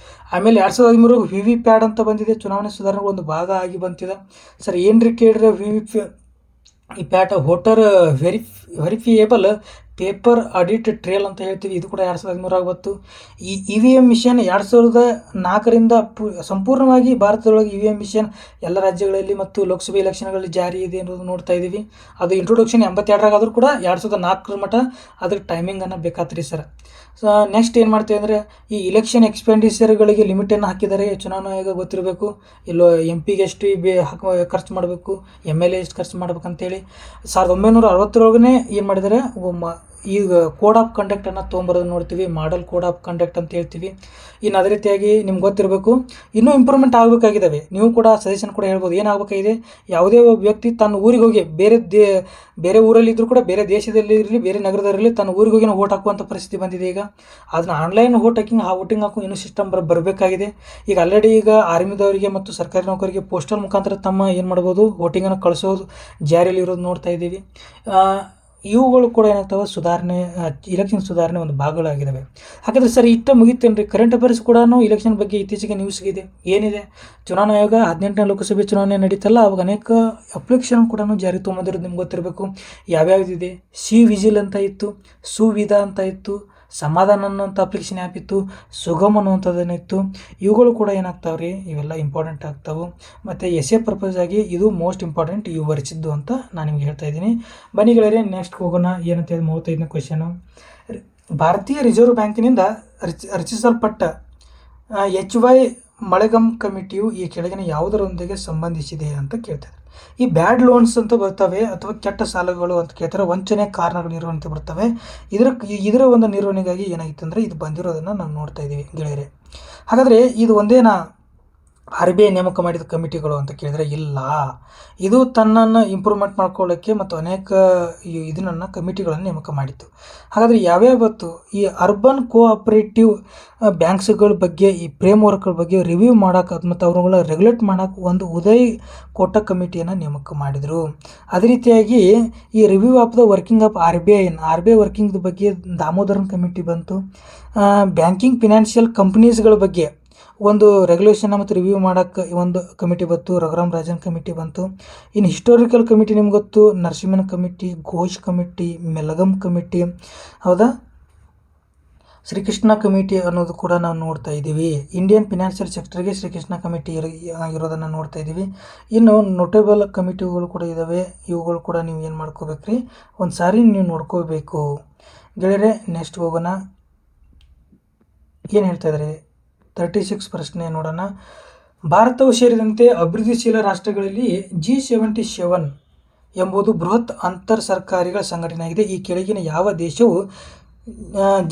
ಆಮೇಲೆ 2013 ವಿ ವಿ ಪ್ಯಾಡ್ ಅಂತ ಬಂದಿದೆ, ಚುನಾವಣೆ ಸುಧಾರಣೆಗಳ ಒಂದು ಭಾಗ ಆಗಿ ಬಂತಿದೆ. ಸರ್ ಏನ್ರಿ ಕೇಳಿದ್ರೆ ವಿ ವಿ ಈ PAT voter verifiable paper audit trail ಅಂತ ಹೇಳ್ತೀವಿ. ಇದು ಕೂಡ 2013 ಬಂತು. ಈ EVM ಮಿಷನ್ 2004ರಿಂದ ಸಂಪೂರ್ಣವಾಗಿ ಭಾರತದೊಳಗೆ EVM ಮಿಷನ್ ಎಲ್ಲ ರಾಜ್ಯಗಳಲ್ಲಿ ಮತ್ತು ಲೋಕಸಭೆ ಎಲೆಕ್ಷನ್ಗಳಲ್ಲಿ ಜಾರಿ ಇದೆ ಅನ್ನೋದು ನೋಡ್ತಾ ಇದ್ದೀವಿ. ಅದು ಇಂಟ್ರೊಡಕ್ಷನ್ 82ರಾಗ ಆದರೂ ಕೂಡ 2004 ಮಟ್ಟ ಅದಕ್ಕೆ ಟೈಮಿಂಗನ್ನು ಬೇಕಾತ್ರಿ ಸರ್. ನೆಕ್ಸ್ಟ್ ಏನು ಮಾಡ್ತೀವಿ ಅಂದರೆ ಈ ಇಲೆಕ್ಷನ್ ಎಕ್ಸ್ಪೆಂಡಿಚರ್ಗಳಿಗೆ ಲಿಮಿಟನ್ನು ಹಾಕಿದ್ದಾರೆ ಚುನಾವಣಾ ಆಯೋಗ, ಗೊತ್ತಿರಬೇಕು. ಇಲ್ಲೋ MP ಎಷ್ಟು ಖರ್ಚು ಮಾಡಬೇಕು, MLA ಎಷ್ಟು ಖರ್ಚು ಮಾಡ್ಬೇಕಂತೇಳಿ 1960ರೊಳಗನೆ ಏನು ಮಾಡಿದ್ದಾರೆ, ಈಗ ಕೋಡ್ ಆಫ್ ಕಂಡಕ್ಟನ್ನು ತೊಗೊಂಬರೋದು ನೋಡ್ತೀವಿ. ಮಾಡಲ್ ಕೋಡ್ ಆಫ್ ಕಂಡಕ್ಟ್ ಅಂತ ಹೇಳ್ತೀವಿ. ಇನ್ನು ಅದೇ ರೀತಿಯಾಗಿ ನಿಮ್ಗೆ ಗೊತ್ತಿರಬೇಕು, ಇನ್ನೂ ಇಂಪ್ರೂವ್ಮೆಂಟ್ ಆಗಬೇಕಾಗಿದ್ದಾವೆ. ನೀವು ಕೂಡ ಸಜೆಷನ್ ಕೂಡ ಹೇಳ್ಬೋದು, ಏನಾಗಬೇಕಾಗಿದೆ. ಯಾವುದೇ ಒಬ್ಬ ವ್ಯಕ್ತಿ ತನ್ನ ಊರಿಗೆ ಹೋಗಿ ಬೇರೆ ಊರಲ್ಲಿ ಇದ್ದರೂ ಕೂಡ, ಬೇರೆ ದೇಶದಲ್ಲಿ ಇರಲಿ, ಬೇರೆ ನಗರದಲ್ಲಿರಲಿ, ತನ್ನ ಊರಿಗೆ ಹೋಗಿ ವೋಟ್ ಹಾಕುವಂಥ ಪರಿಸ್ಥಿತಿ ಬಂದಿದೆ. ಈಗ ಅದನ್ನ ಆನ್ಲೈನ್ ವೋಟಿಂಗ್ ಹಾಕೋ ಇನ್ನೂ ಸಿಸ್ಟಮ್ ಬರಬೇಕಾಗಿದೆ. ಈಗ ಆಲ್ರೆಡಿ ಈಗ ಆರ್ಮಿದವರಿಗೆ ಮತ್ತು ಸರ್ಕಾರಿ ನೌಕರಿಗೆ ಪೋಸ್ಟಲ್ ಮುಖಾಂತರ ತಮ್ಮ ಏನು ಮಾಡ್ಬೋದು, ವೋಟಿಂಗನ್ನು ಕಳಿಸೋದು ಜಾರಿಯಲ್ಲಿ ಇರೋದು ನೋಡ್ತಾ ಇದ್ದೀವಿ. ಇವುಗಳು ಕೂಡ ಏನಾಗ್ತವೆ, ಸುಧಾರಣೆ, ಇಲೆಕ್ಷನ್ ಸುಧಾರಣೆ ಒಂದು ಭಾಗಗಳಾಗಿದ್ದಾವೆ. ಹಾಗಾದರೆ ಸರ್ ಇಷ್ಟ ಮುಗಿತೇನ್ರಿ. ಕರೆಂಟ್ ಅಫೇರ್ಸ್ ಕೂಡ ಇಲೆಕ್ಷನ್ ಬಗ್ಗೆ ಇತ್ತೀಚೆಗೆ ನ್ಯೂಸ್ಗಿದೆ. ಏನಿದೆ, ಚುನಾವಣಾ ಆಯೋಗ 18ನೇ ಲೋಕಸಭೆ ಚುನಾವಣೆ ನಡೀತಲ್ಲ, ಅವಾಗ ಅನೇಕ ಅಪ್ಲಿಕೇಶನ್ ಕೂಡ ಜಾರಿ ತೊಗೊಂಬಂದಿರೋದು ನಿಮ್ಗೆ ಗೊತ್ತಿರಬೇಕು. ಯಾವ್ಯಾವುದಿದೆ, ವಿಜಿಲ್ ಅಂತ ಇತ್ತು, ಸುವಿಧಾ ಅಂತ ಇತ್ತು, ಸಮಾಧಾನ ಅನ್ನೋಂಥ ಅಪ್ಲಿಕೇಶನ್ ಆ್ಯಪ್ ಇತ್ತು, ಸುಗಮ್ ಅನ್ನುವಂಥದ್ದೇನಿತ್ತು. ಇವುಗಳು ಕೂಡ ಏನಾಗ್ತಾವೆ ರೀ, ಇವೆಲ್ಲ ಇಂಪಾರ್ಟೆಂಟ್ ಆಗ್ತಾವೆ. ಮತ್ತು ಎಸ್ ಎ ಪರ್ಪಸ್ ಆಗಿ ಇದು ಮೋಸ್ಟ್ ಇಂಪಾರ್ಟೆಂಟ್ ಇವು ಬರೆಸಿದ್ದು ಅಂತ ನಾನು ನಿಮ್ಗೆ ಹೇಳ್ತಾ ಇದ್ದೀನಿ. ಬನ್ನಿ ಗೆಳೆಯರೆ, ನೆಕ್ಸ್ಟ್ ಹೋಗೋಣ. ಏನಂತ ಹೇಳಿ 35ನೇ ಕ್ವೆಶನು. ಭಾರತೀಯ ರಿಸರ್ವ್ ಬ್ಯಾಂಕಿನಿಂದ ರಚಿಸಲ್ಪಟ್ಟ HY ಮಳೆಗಮ್ ಕಮಿಟಿಯು ಈ ಕೆಳಗಿನ ಯಾವುದರೊಂದಿಗೆ ಸಂಬಂಧಿಸಿದೆ ಅಂತ ಕೇಳ್ತಾರೆ. ಈ ಬ್ಯಾಡ್ ಲೋನ್ಸ್ ಅಂತ ಬರ್ತವೆ, ಅಥವಾ ಕೆಟ್ಟ ಸಾಲಗಳು ಅಂತ ಕೇಳ್ತಾರೆ. ವಂಚನೆ ಕಾರಣಗಳು ನಿರ್ವಹಣೆ ಬರ್ತವೆ. ಇದರ ಒಂದು ನಿರ್ವಹಣೆಗಾಗಿ ಏನಾಗಿತ್ತು ಅಂದರೆ ಇದು ಬಂದಿರೋದನ್ನು ನಾವು ನೋಡ್ತಾ ಇದ್ದೀವಿ ಗೆಳೆಯರೆ. ಹಾಗಾದರೆ ಇದು ಒಂದೇನಾ RBI ನೇಮಕ ಮಾಡಿದ ಕಮಿಟಿಗಳು ಅಂತ ಕೇಳಿದರೆ ಇಲ್ಲ. ಇದು ತನ್ನನ್ನು ಇಂಪ್ರೂವ್ಮೆಂಟ್ ಮಾಡ್ಕೊಳ್ಳೋಕ್ಕೆ ಮತ್ತು ಅನೇಕ ಇದನ್ನು ಕಮಿಟಿಗಳನ್ನು ನೇಮಕ ಮಾಡಿತ್ತು. ಹಾಗಾದರೆ ಯಾವ್ಯಾವ ಬತ್ತು, ಈ ಅರ್ಬನ್ ಕೋಆಪರೇಟಿವ್ ಬ್ಯಾಂಕ್ಸ್ಗಳ ಬಗ್ಗೆ, ಈ ಫ್ರೇಮ್ ವರ್ಕ್ಗಳ ಬಗ್ಗೆ ರಿವ್ಯೂ ಮಾಡೋಕೆ ಮತ್ತು ಅವ್ರುಗಳ ರೆಗ್ಯುಲೇಟ್ ಮಾಡೋಕೆ ಒಂದು ಉದಯ್ ಕೋಟ ಕಮಿಟಿಯನ್ನು ನೇಮಕ ಮಾಡಿದರು. ಅದೇ ರೀತಿಯಾಗಿ ಈ review of the working of RBI working ಬಗ್ಗೆ ದಾಮೋದರನ್ ಕಮಿಟಿ ಬಂತು. ಬ್ಯಾಂಕಿಂಗ್ ಫಿನಾನ್ಷಿಯಲ್ ಕಂಪ್ನೀಸ್ಗಳ ಬಗ್ಗೆ ಒಂದು ರೆಗ್ಯುಲೇಷನ್ ಮತ್ತು ರಿವ್ಯೂ ಮಾಡೋಕ್ಕೆ ಒಂದು ಕಮಿಟಿ ಬಂತು, ರಘುರಾಮ್ ರಾಜನ್ ಕಮಿಟಿ ಬಂತು. ಇನ್ನು ಹಿಸ್ಟೋರಿಕಲ್ ಕಮಿಟಿ ನಿಮ್ಗೆ ಗೊತ್ತು, Narasimhan committee, Ghosh committee, Malegam committee, ಹೌದಾ, ಶ್ರೀಕೃಷ್ಣ ಕಮಿಟಿ ಅನ್ನೋದು ಕೂಡ ನಾವು ನೋಡ್ತಾ ಇದ್ದೀವಿ. ಇಂಡಿಯನ್ ಫಿನಾನ್ಷಿಯಲ್ ಸೆಕ್ಟರ್ಗೆ ಶ್ರೀಕೃಷ್ಣ ಕಮಿಟಿ ಇರೋದನ್ನು ನೋಡ್ತಾ ಇದ್ದೀವಿ. ಇನ್ನು ನೋಟೇಬಲ್ ಕಮಿಟಿಗಳು ಕೂಡ ಇದ್ದಾವೆ. ಇವುಗಳು ಕೂಡ ನೀವು ಏನು ಮಾಡ್ಕೋಬೇಕ್ರಿ, ಒಂದು ಸಾರಿ ನೀವು ನೋಡ್ಕೋಬೇಕು ಗೆಳೆಯರೆ. ನೆಕ್ಸ್ಟ್ ಹೋಗೋಣ. ಏನು ಹೇಳ್ತಾ ಇದ್ದಾರೆ, 36 ಪ್ರಶ್ನೆ ನೋಡೋಣ. ಭಾರತವು ಸೇರಿದಂತೆ ಅಭಿವೃದ್ಧಿಶೀಲ ರಾಷ್ಟ್ರಗಳಲ್ಲಿ G77 ಎಂಬುದು ಬೃಹತ್ ಅಂತರ್ ಸರ್ಕಾರಿಗಳ ಸಂಘಟನೆಯಾಗಿದೆ. ಈ ಕೆಳಗಿನ ಯಾವ ದೇಶವು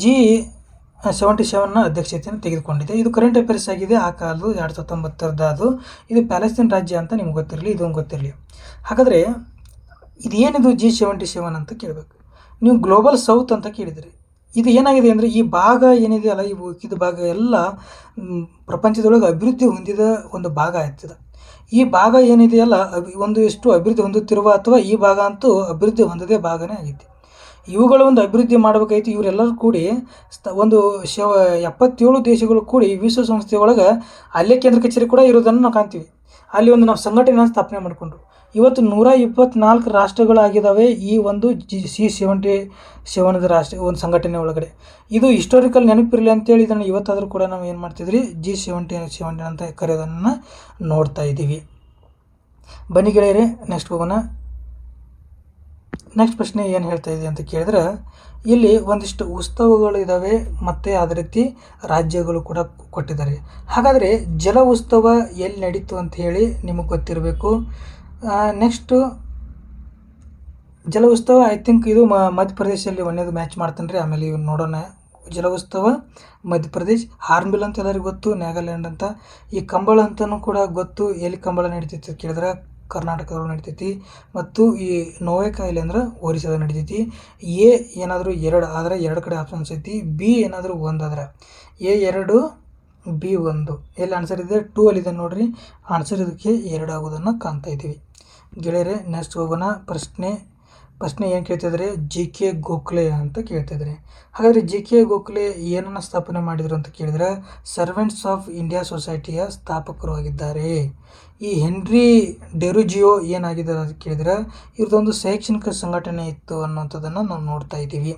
G77ನ ಅಧ್ಯಕ್ಷತೆಯನ್ನು ತೆಗೆದುಕೊಂಡಿದೆ? ಇದು ಕರೆಂಟ್ ಅಫೇರ್ಸ್ ಆಗಿದೆ. ಆ ಕಾಲದ್ದು 2019 ಅದು. ಇದು ಪ್ಯಾಲೆಸ್ತೈನ್ ರಾಜ್ಯ ಅಂತ ನಿಮ್ಗೆ ಗೊತ್ತಿರಲಿ, ಇದೊಂದು ಗೊತ್ತಿರಲಿ. ಹಾಗಾದರೆ ಇದು ಏನಿದು G77 ಅಂತ ಕೇಳಬೇಕು. ನೀವು ಗ್ಲೋಬಲ್ ಸೌತ್ ಅಂತ ಕೇಳಿದಿರಿ. ಇದು ಏನಾಗಿದೆ ಅಂದರೆ ಈ ಭಾಗ ಏನಿದೆಯಲ್ಲ, ಈ ಇದು ಭಾಗ ಎಲ್ಲ ಪ್ರಪಂಚದೊಳಗೆ ಅಭಿವೃದ್ಧಿ ಹೊಂದಿದ ಒಂದು ಭಾಗ ಆಗ್ತದೆ. ಈ ಭಾಗ ಏನಿದೆಯಲ್ಲ ಒಂದು ಎಷ್ಟು ಅಭಿವೃದ್ಧಿ ಹೊಂದುತ್ತಿರುವ, ಅಥವಾ ಈ ಭಾಗ ಅಂತೂ ಅಭಿವೃದ್ಧಿ ಹೊಂದದೇ ಭಾಗನೇ ಆಗೈತಿ. ಇವುಗಳ ಒಂದು ಅಭಿವೃದ್ಧಿ ಮಾಡಬೇಕಾಯ್ತು. ಇವರೆಲ್ಲರೂ ಕೂಡಿ ಒಂದು 77 ದೇಶಗಳು ಕೂಡಿ ವಿಶ್ವಸಂಸ್ಥೆಯೊಳಗೆ ಅಲ್ಲೇ ಕೇಂದ್ರ ಕಚೇರಿ ಕೂಡ ಇರೋದನ್ನು ನಾವು ಕಾಣ್ತೀವಿ. ಅಲ್ಲಿ ಒಂದು ನಾವು ಸಂಘಟನೆಯನ್ನು ಸ್ಥಾಪನೆ ಮಾಡಿಕೊಂಡ್ರು. ಇವತ್ತು 124 ರಾಷ್ಟ್ರಗಳಾಗಿದ್ದಾವೆ ಈ ಒಂದು G77 ರಾಷ್ಟ್ರ ಒಂದು ಸಂಘಟನೆ ಒಳಗಡೆ. ಇದು ಹಿಸ್ಟೋರಿಕಲ್ ನೆನಪಿರಲಿ ಅಂತೇಳಿ ಇದನ್ನು ಇವತ್ತಾದರೂ ಕೂಡ ನಾವು ಏನು ಮಾಡ್ತಿದ್ರಿ, G77 ಅಂತ ಕರೆಯೋದನ್ನು ನೋಡ್ತಾ ಇದ್ದೀವಿ. ಬನ್ನಿ ಗೆಳೆಯರೆ, ನೆಕ್ಸ್ಟ್ ಹೋಗೋಣ. ನೆಕ್ಸ್ಟ್ ಪ್ರಶ್ನೆ ಏನು ಹೇಳ್ತಾ ಇದೆ ಅಂತ ಕೇಳಿದ್ರೆ, ಇಲ್ಲಿ ಒಂದಿಷ್ಟು ಉತ್ಸವಗಳಿದ್ದಾವೆ ಮತ್ತು ಅದೇ ರೀತಿ ರಾಜ್ಯಗಳು ಕೂಡ ಕೊಟ್ಟಿದ್ದಾರೆ. ಹಾಗಾದರೆ ಜಲ ಉತ್ಸವ ಎಲ್ಲಿ ನಡೀತು ಅಂತ ಹೇಳಿ ನಿಮಗೆ ಗೊತ್ತಿರಬೇಕು. ನೆಕ್ಸ್ಟು ಜಲ ಉತ್ಸವ ಐ ಥಿಂಕ್ ಇದು ಮಧ್ಯಪ್ರದೇಶದಲ್ಲಿ ಒಂದೇದು ಮ್ಯಾಚ್ ಮಾಡ್ತಾನೆ ರೀ. ಆಮೇಲೆ ಇವ್ನು ನೋಡೋಣ. ಜಲ ಉತ್ಸವ ಮಧ್ಯಪ್ರದೇಶ್, ಹಾರ್ನ್ಬಿಲ್ ಅಂತ ಎಲ್ಲರಿಗೂ ಗೊತ್ತು, ನಾಗಾಲ್ಯಾಂಡ್ ಅಂತ. ಈ ಕಂಬಳ ಅಂತಲೂ ಕೂಡ ಗೊತ್ತು. ಎಲ್ಲಿ ಕಂಬಳ ನಡೀತೈತಿ ಕೇಳಿದ್ರೆ ಕರ್ನಾಟಕದೊಳಗೆ ನಡಿತೈತಿ. ಮತ್ತು ಈ ನೋವೇಕಾಯಿಲೆ ಅಂದ್ರೆ ಒರಿಸ್ಸಾದಾಗ ನಡಿತೈತಿ. ಏನಾದರೂ 2 ಆದರೆ 2 ಕಡೆ ಆಪ್ಷನ್ಸ್ ಐತಿ. ಬಿ ಏನಾದರೂ 1 ಆದ್ರೆ A2 B1. ಎಲ್ಲಿ ಆನ್ಸರ್ ಇದೆ 2 ಅಲ್ಲಿದೆ ನೋಡಿರಿ. ಆನ್ಸರ್ ಇದಕ್ಕೆ 2 ಆಗೋದನ್ನು ಕಾಣ್ತಾ ಇದ್ದೀವಿ ಗೆಳೆಯರೆ. ನೆಕ್ಸ್ಟ್ ಹೋಗೋಣ. ಪ್ರಶ್ನೆ ಪ್ರಶ್ನೆ ಏನು ಕೇಳ್ತಿದ್ದಾರೆ, ಜಿ ಕೆ ಗೋಖಲೆ ಅಂತ ಕೇಳ್ತಿದ್ದಾರೆ. ಹಾಗಾದರೆ ಜಿ ಕೆ ಗೋಖಲೆ ಏನನ್ನು ಸ್ಥಾಪನೆ ಮಾಡಿದರು ಅಂತ ಕೇಳಿದರೆ ಸರ್ವೆಂಟ್ಸ್ ಆಫ್ ಇಂಡಿಯಾ ಸೊಸೈಟಿಯ ಸ್ಥಾಪಕರು ಆಗಿದ್ದಾರೆ. ಈ ಹೆನ್ರಿ ಡೆರುಜಿಯೋ ಏನಾಗಿದ್ದಾರೆ ಅಂತ ಕೇಳಿದರೆ ಇವ್ರದ್ದೊಂದು ಶೈಕ್ಷಣಿಕ ಸಂಘಟನೆ ಇತ್ತು ಅನ್ನೋಂಥದ್ದನ್ನು ನಾವು ನೋಡ್ತಾ ಇದ್ದೀವಿ.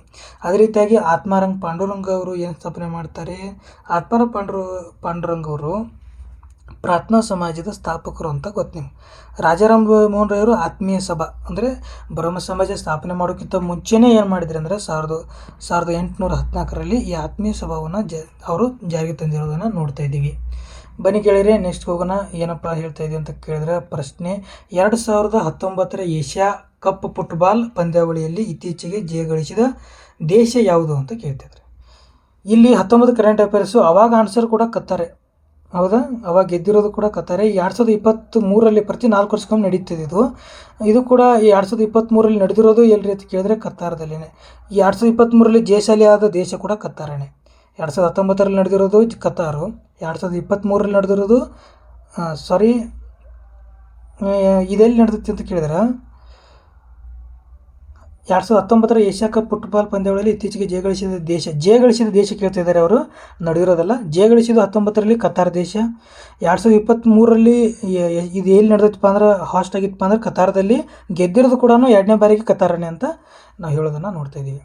ಅದೇ ರೀತಿಯಾಗಿ ಆತ್ಮಾರಾಮ್ ಪಾಂಡುರಂಗ ಅವರು ಏನು ಸ್ಥಾಪನೆ ಮಾಡ್ತಾರೆ, ಆತ್ಮಾರಾಮ್ ಪಾಂಡುರಂಗ ಅವರು ಪ್ರಾರ್ಥನಾ ಸಮಾಜದ ಸ್ಥಾಪಕರು ಅಂತ ಗೊತ್ತು ನಿಮ್ಗೆ. ರಾಜಾರಾಮ್ ಮೋಹನ್ ರಾಯ್ ಅವರು ಆತ್ಮೀಯ ಸಭಾ ಅಂದರೆ ಬ್ರಹ್ಮ ಸಮಾಜ ಸ್ಥಾಪನೆ ಮಾಡೋಕ್ಕಿಂತ ಮುಂಚೆನೇ ಏನು ಮಾಡಿದ್ರು ಅಂದರೆ 1814ರಲ್ಲಿ ಈ ಆತ್ಮೀಯ ಸಭಾವನ್ನು ಅವರು ಜಾರಿಗೆ ತಂದಿರೋದನ್ನು ನೋಡ್ತಾ ಇದ್ದೀವಿ. ಬನ್ನಿ ಗೆಳೆಯರೆ, ನೆಕ್ಸ್ಟ್ ಹೋಗೋಣ. ಏನಪ್ಪ ಹೇಳ್ತಾ ಇದ್ದೀವಿ ಅಂತ ಕೇಳಿದ್ರೆ ಪ್ರಶ್ನೆ, 2019ರ ಏಷ್ಯಾ ಕಪ್ ಫುಟ್ಬಾಲ್ ಪಂದ್ಯಾವಳಿಯಲ್ಲಿ ಇತ್ತೀಚೆಗೆ ಜಯಗಳಿಸಿದ ದೇಶ ಯಾವುದು ಅಂತ ಕೇಳ್ತಿದ್ದಾರೆ. ಇಲ್ಲಿ 19 ಕರೆಂಟ್ ಅಫೇರ್ಸು. ಅವಾಗ ಆನ್ಸರ್ ಕೂಡ ಕತ್ತಾರೆ, ಹೌದಾ? ಅವಾಗ ಗೆದ್ದಿರೋದು ಕೂಡ ಕತ್ತಾರೆ. 2023ರಲ್ಲಿ ಪ್ರತಿ 4 ವರ್ಷಕ್ಕೊಮ್ಮೆ ನಡೀತಿದೆ ಇದು ಕೂಡ ಈ 2023ರಲ್ಲಿ ನಡೆದಿರೋದು ಎಲ್ರಿ ಅಂತ ಕೇಳಿದ್ರೆ ಕತ್ತಾರದಲ್ಲೇ. ಈ 2023ರಲ್ಲಿ ಜಯಶಾಲಿ ಆದ ದೇಶ ಕೂಡ ಕತ್ತಾರನೇ. 2019ರಲ್ಲಿ ನಡೆದಿರೋದು ಕತಾರು, 2023ರಲ್ಲಿ ನಡೆದಿರೋದು ಇದೆಲ್ಲಿ ನಡೆದಿತ್ತು ಅಂತ ಕೇಳಿದ್ರೆ 2019ರ ಏಷ್ಯಾ ಕಪ್ ಫುಟ್ಬಾಲ್ ಪಂದ್ಯಾವಳಿಯಲ್ಲಿ ಇತ್ತೀಚೆಗೆ ಜಯಗಳಿಸಿದ ದೇಶ ಕೇಳ್ತಿದ್ದಾರೆ ಅವರು, ನಡೆದಿರೋದಲ್ಲ. ಜಯಗಳಿಸಿದ 19ರಲ್ಲಿ ಕತಾರ್ ದೇಶ. 2023ರಲ್ಲಿ ಇದು ಎಲ್ಲಿ ನಡೆದೈತಪ್ಪ ಅಂದ್ರೆ ಹಾಸ್ಟ್ ಆಗಿತ್ತಪ್ಪ ಅಂದ್ರೆ ಕತಾರದಲ್ಲಿ. ಗೆದ್ದಿರೋದು ಕೂಡ 2ನೇ ಬಾರಿಗೆ ಕತಾರನೇ ಅಂತ ನಾವು ಹೇಳೋದನ್ನು ನೋಡ್ತಾ ಇದ್ದೀವಿ.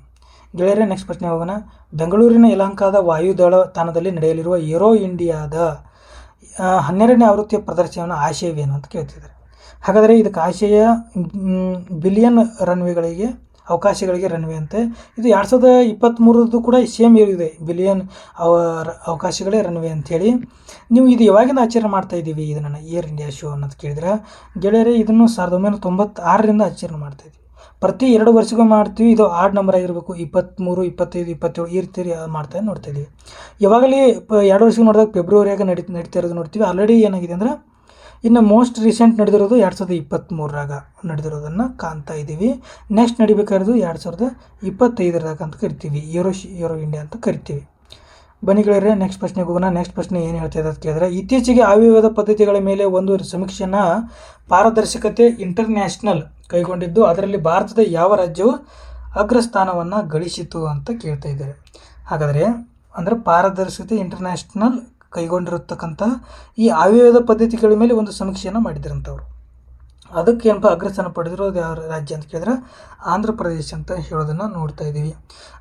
ಗೆಳೆಯರೇ, ನೆಕ್ಸ್ಟ್ ಪ್ರಶ್ನೆ ಹೋಗೋಣ. ಬೆಂಗಳೂರಿನ ಯಲಹಂಕದ ವಾಯುದಳ ತಾಣದಲ್ಲಿ ನಡೆಯಲಿರುವ ಏರೋ ಇಂಡಿಯಾದ 12ನೇ ಆವೃತ್ತಿಯ ಪ್ರದರ್ಶನವನ್ನು ಆಶಯವೇನು ಅಂತ ಕೇಳ್ತಿದ್ದಾರೆ. ಹಾಗಾದರೆ ಇದಕ್ಕೆ ಆಶಯ ಬಿಲಿಯನ್ ಅವಕಾಶಗಳಿಗೆ ರನ್ವೇ ಅಂತೆ. ಇದು 2023 ಕೂಡ ಸೇಮ್ ಇದೆ, ಬಿಲಿಯನ್ ಅವಕಾಶಗಳೇ ರನ್ವೇ ಅಂಥೇಳಿ. ನೀವು ಇದು ಯಾವಾಗಿಂದ ಆಚರಣೆ ಮಾಡ್ತಾ ಇದ್ದೀವಿ ಇದನ್ನು ಏರ್ ಇಂಡಿಯಾ ಶೋ ಅನ್ನೋದು ಕೇಳಿದ್ರೆ ಗೆಳೆಯರೆ, ಇದನ್ನು 1996ರಿಂದ ಆಚರಣೆ ಮಾಡ್ತಾಯಿದ್ದೀವಿ. ಪ್ರತಿ 2 ವರ್ಷಕ್ಕೂ ಮಾಡ್ತೀವಿ. ಇದು ಆಡ್ ನಂಬರ್ ಆಗಿರಬೇಕು, 23, 25, 27 ಈ ರೀತಿ ನೋಡ್ತಾ ಇದ್ದೀವಿ. ಯಾವಾಗಲೇ 2 ವರ್ಷಕ್ಕೆ ನೋಡಿದಾಗ ಫೆಬ್ರವರಿಯಾಗ ನಡೀತಾ ಇರೋದು ನೋಡ್ತೀವಿ. ಆಲ್ರೆಡಿ ಏನಾಗಿದೆ ಅಂದ್ರೆ ಇನ್ನು ಮೋಸ್ಟ್ ರೀಸೆಂಟ್ ನಡೆದಿರೋದು 2023ರಾಗ ನಡೆದಿರೋದನ್ನು ಕಾಣ್ತಾ ಇದ್ದೀವಿ. ನೆಕ್ಸ್ಟ್ ನಡಿಬೇಕಾಗಿರೋದು 2025ರಾಗ ಅಂತ ಕರಿತೀವಿ, ಏರೋ ಇಂಡಿಯಾ ಅಂತ ಕರಿತೀವಿ. ಬನ್ನಿ ಗೆಳೆಯರೆ, ನೆಕ್ಸ್ಟ್ ಪ್ರಶ್ನೆಗೆ ಹೋಗೋಣ. ನೆಕ್ಸ್ಟ್ ಪ್ರಶ್ನೆ ಏನು ಹೇಳ್ತಾ ಇದೆ ಅಂತ ಕೇಳಿದ್ರೆ, ಇತ್ತೀಚೆಗೆ ಆಯವ್ಯಯದ ಪದ್ಧತಿಗಳ ಮೇಲೆ ಒಂದು ಸಮೀಕ್ಷೆಯನ್ನು ಪಾರದರ್ಶಕತೆ ಇಂಟರ್ನ್ಯಾಷನಲ್ ಕೈಗೊಂಡಿದ್ದು, ಅದರಲ್ಲಿ ಭಾರತದ ಯಾವ ರಾಜ್ಯವು ಅಗ್ರಸ್ಥಾನವನ್ನು ಗಳಿಸಿತು ಅಂತ ಕೇಳ್ತಾ ಇದ್ದಾರೆ. ಹಾಗಾದರೆ ಅಂದರೆ ಪಾರದರ್ಶಕತೆ ಇಂಟರ್ನ್ಯಾಷನಲ್ ಕೈಗೊಂಡಿರತಕ್ಕಂಥ ಈ ಆಯವ್ಯಯದ ಪದ್ಧತಿಗಳ ಮೇಲೆ ಒಂದು ಸಮೀಕ್ಷೆಯನ್ನು ಮಾಡಿದ್ರಂಥವ್ರು. ಅದಕ್ಕೆ ಏನಪ್ಪ ಅಗ್ರಸ್ಥಾನ ಪಡೆದಿರೋದು ಯಾವ ರಾಜ್ಯ ಅಂತ ಕೇಳಿದ್ರೆ ಆಂಧ್ರ ಪ್ರದೇಶ ಅಂತ ಹೇಳೋದನ್ನು ನೋಡ್ತಾ ಇದ್ದೀವಿ.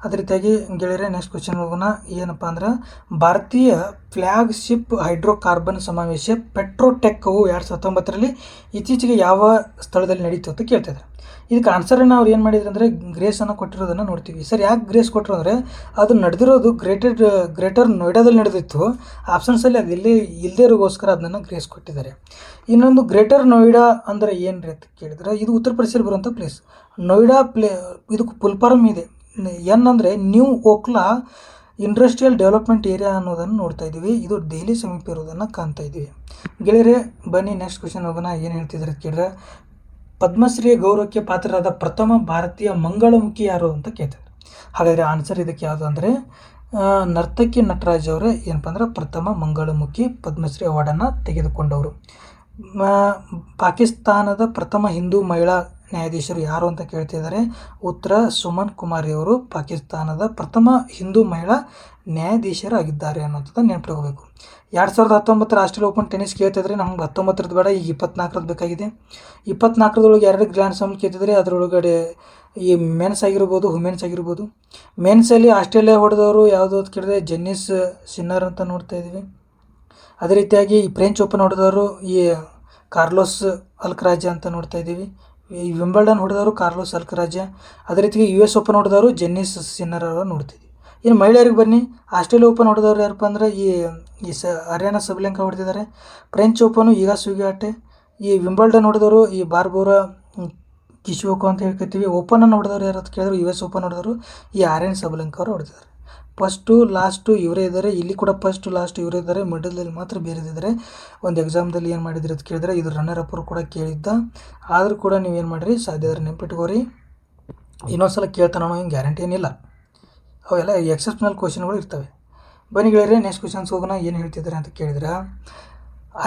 ಅದೇ ರೀತಿಯಾಗಿ ಗೆಳೆಯರೆ, ನೆಕ್ಸ್ಟ್ ಕ್ವಶನ್ ಹೋಗೋಣ. ಏನಪ್ಪ ಅಂದ್ರೆ ಭಾರತೀಯ ಫ್ಲ್ಯಾಗ್ಶಿಪ್ ಹೈಡ್ರೋಕಾರ್ಬನ್ ಸಮಾವೇಶ ಪೆಟ್ರೋಟೆಕ್ವು 2019ರಲ್ಲಿ ಇತ್ತೀಚೆಗೆ ಯಾವ ಸ್ಥಳದಲ್ಲಿ ನಡೀತು ಅಂತ ಕೇಳ್ತಿದ್ದಾರೆ. ಇದಕ್ಕೆ ಆನ್ಸರನ್ನು ಅವ್ರು ಏನು ಮಾಡಿದ್ರು ಅಂದರೆ ಗ್ರೇಸನ್ನು ಕೊಟ್ಟಿರೋದನ್ನು ನೋಡ್ತೀವಿ. ಸರ್, ಯಾಕೆ ಗ್ರೇಸ್ ಕೊಟ್ಟರು ಅಂದರೆ ಅದು ನಡೆದಿರೋದು ಗ್ರೇಟರ್ ನೋಯ್ಡಾದಲ್ಲಿ ನಡೆದಿತ್ತು. ಆಪ್ಷನ್ಸಲ್ಲಿ ಅದು ಇಲ್ಲದೇ ಇರೋಗೋಸ್ಕರ ಅದನ್ನು ಗ್ರೇಸ್ ಕೊಟ್ಟಿದ್ದಾರೆ. ಇನ್ನೊಂದು ಗ್ರೇಟರ್ ನೋಯ್ಡಾ ಅಂದರೆ ಏನು ರೀ ಅಂತ ಕೇಳಿದ್ರೆ ಇದು ಉತ್ತರ ಪ್ರದೇಶದಲ್ಲಿ ಬರುವಂಥ ಪ್ಲೇಸ್. ನೋಯ್ಡಾ ಇದಕ್ಕೆ ಫುಲ್ ಫಾರ್ಮ್ ಇದೆ. ಅಂದರೆ new Okhla industrial development area ಅನ್ನೋದನ್ನು ನೋಡ್ತಾ ಇದ್ದೀವಿ. ಇದು ದೆಹಲಿ ಸಮೀಪ ಇರೋದನ್ನು ಕಾಣ್ತಾ ಇದ್ದೀವಿ. ಗೆಳೆಯರೆ, ಬನ್ನಿ ನೆಕ್ಸ್ಟ್ ಕ್ವಶನ್ ಹೋಗೋಣ. ಏನು ಹೇಳ್ತಿದ್ದಾರೆ ಅಂತ ಕೇಳಿದ್ರೆ ಪದ್ಮಶ್ರೀ ಗೌರವಕ್ಕೆ ಪಾತ್ರರಾದ ಪ್ರಥಮ ಭಾರತೀಯ ಮಂಗಳಮುಖಿ ಯಾರು ಅಂತ ಕೇಳ್ತಾರೆ. ಹಾಗಾದರೆ ಆನ್ಸರ್ ಇದಕ್ಕೆ ಯಾವುದು ಅಂದರೆ ನರ್ತಕಿ ನಟರಾಜ್ ಅವರೇ ಏನಪ್ಪ ಅಂದ್ರೆ ಪ್ರಥಮ ಮಂಗಳಮುಖಿ ಪದ್ಮಶ್ರೀ ಅವಾರ್ಡನ್ನು ತೆಗೆದುಕೊಂಡವರು. ಪಾಕಿಸ್ತಾನದ ಪ್ರಥಮ ಹಿಂದೂ ಮಹಿಳಾ ನ್ಯಾಯಾಧೀಶರು ಯಾರು ಅಂತ ಕೇಳ್ತಿದ್ದಾರೆ. ಉತ್ತರ ಸುಮನ್ ಕುಮಾರಿ ಅವರು ಪಾಕಿಸ್ತಾನದ ಪ್ರಥಮ ಹಿಂದೂ ಮಹಿಳಾ ನ್ಯಾಯಾಧೀಶರಾಗಿದ್ದಾರೆ ಅನ್ನೋಂಥದ್ದು ನೆನಪಿಟ್ಕೋಬೇಕು. 2019 ಆಸ್ಟ್ರೇಲಿಯಾ ಓಪನ್ ಟೆನ್ನಿಸ್ ಕೇಳ್ತಿದ್ರೆ ನಮ್ಗೆ 19ರದ್ದು ಬೇಡ, ಈಗ 24ರದ್ದು ಬೇಕಾಗಿದೆ. 24ರದೊಳಗೆ 2 ಗ್ರ್ಯಾಂಡ್ ಸ್ಲಾಮ್ ಕೇಳ್ತಿದ್ರೆ ಅದರೊಳಗಡೆ ಈ ಮೆನ್ಸ್ ಆಗಿರ್ಬೋದು, ವುಮೆನ್ಸ್ ಆಗಿರ್ಬೋದು. ಮೆನ್ಸಲ್ಲಿ ಆಸ್ಟ್ರೇಲಿಯಾ ಹೊಡೆದವರು ಯಾವುದು ಅಂತ ಕೇಳಿದ್ರೆ ಜೆನ್ನಿಸ್ ಸಿನ್ನರ್ ಅಂತ ನೋಡ್ತಾ ಇದ್ದೀವಿ. ಅದೇ ರೀತಿಯಾಗಿ ಈ ಫ್ರೆಂಚ್ ಓಪನ್ ಹೊಡೆದವರು ಈ ಕಾರ್ಲೋಸ್ ಅಲ್ಕರಾಜ ಅಂತ ನೋಡ್ತಾ ಇದ್ದೀವಿ. ಈ ವಿಂಬಲ್ಡನ್ ಹೊಡೆದವರು ಕಾರ್ಲೋಸ್ ಅಲ್ಕರಾಜ. ಅದೇ ರೀತಿಯಾಗಿ US ಓಪನ್ ಹೊಡೆದವರು ಜೆನ್ನಿಸ್ ಸಿನ್ನರ್ ಅವರು ನೋಡ್ತಿದ್ವಿ. ಇನ್ನು ಮಹಿಳೆಯರಿಗೆ ಬನ್ನಿ, ಆಸ್ಟ್ರೇಲಿಯಾ ಓಪನ್ ಹೊಡೆದವ್ರು ಯಾರಪ್ಪ ಅಂದ್ರೆ ಈ ಅರಿಯಾನಾ ಸಬಲೆಂಕಾ ಹೊಡೆದಿದ್ದಾರೆ. ಫ್ರೆಂಚ್ ಓಪನು ಈಗ ಸುಗಿಯಾಟೆ. ಈ ವಿಂಬಲ್ಡನ್ ಹೊಡೆದವರು ಈ ಬಾರ್ಬೋರಾ ಕಿಶೋಕೋ ಅಂತ ಹೇಳ್ಕೊತೀವಿ. ಓಪನನ್ನು ಹೊಡೆದವ್ರು ಯಾರು ಅಂತ ಕೇಳಿದ್ರು US ಓಪನ್ ಹೊಡೆದವರು ಈ ಆರ್ಯನ್ ಸಬಲೆಂಕಾ ಅವರು ಹೊಡೆದಿದ್ದಾರೆ. ಫಸ್ಟು ಲಾಸ್ಟು ಇವರೇ ಇದ್ದಾರೆ. ಇಲ್ಲಿ ಕೂಡ ಫಸ್ಟು ಲಾಸ್ಟ್ ಇವರೇ ಇದ್ದಾರೆ. ಮಿಡಲ್ದಲ್ಲಿ ಮಾತ್ರ ಬೇರೆದಿದ್ದಾರೆ. ಒಂದು ಎಕ್ಸಾಮ್ದಲ್ಲಿ ಏನು ಮಾಡಿದ್ರಿ ಅಂತ ಕೇಳಿದ್ರೆ ಇದು ರನ್ನರ್ ಅಪ್ಪರು ಕೂಡ ಕೇಳಿದ್ದ. ಆದರೂ ಕೂಡ ನೀವೇನು ಮಾಡಿರಿ ಸಾಧ್ಯವಾದ್ರೆ ನೆನಪಿಟ್ಕೋರಿ. ಇನ್ನೊಂದ್ಸಲ ಕೇಳ್ತಾನೆ ಅನ್ನೋ ಹಿಂಗೆ ಗ್ಯಾರಂಟಿ ಏನಿಲ್ಲ. ಅವೆಲ್ಲ ಎಕ್ಸೆಪ್ಷನಲ್ ಕ್ವಶನ್ಗಳು ಇರ್ತವೆ. ಬನ್ನಿ ಗೆಳೆಯರೆ, ನೆಕ್ಸ್ಟ್ ಕ್ವಶನ್ಸ್ ಹೋಗೋಣ. ಏನು ಹೇಳ್ತಿದ್ದಾರೆ ಅಂತ ಕೇಳಿದ್ರೆ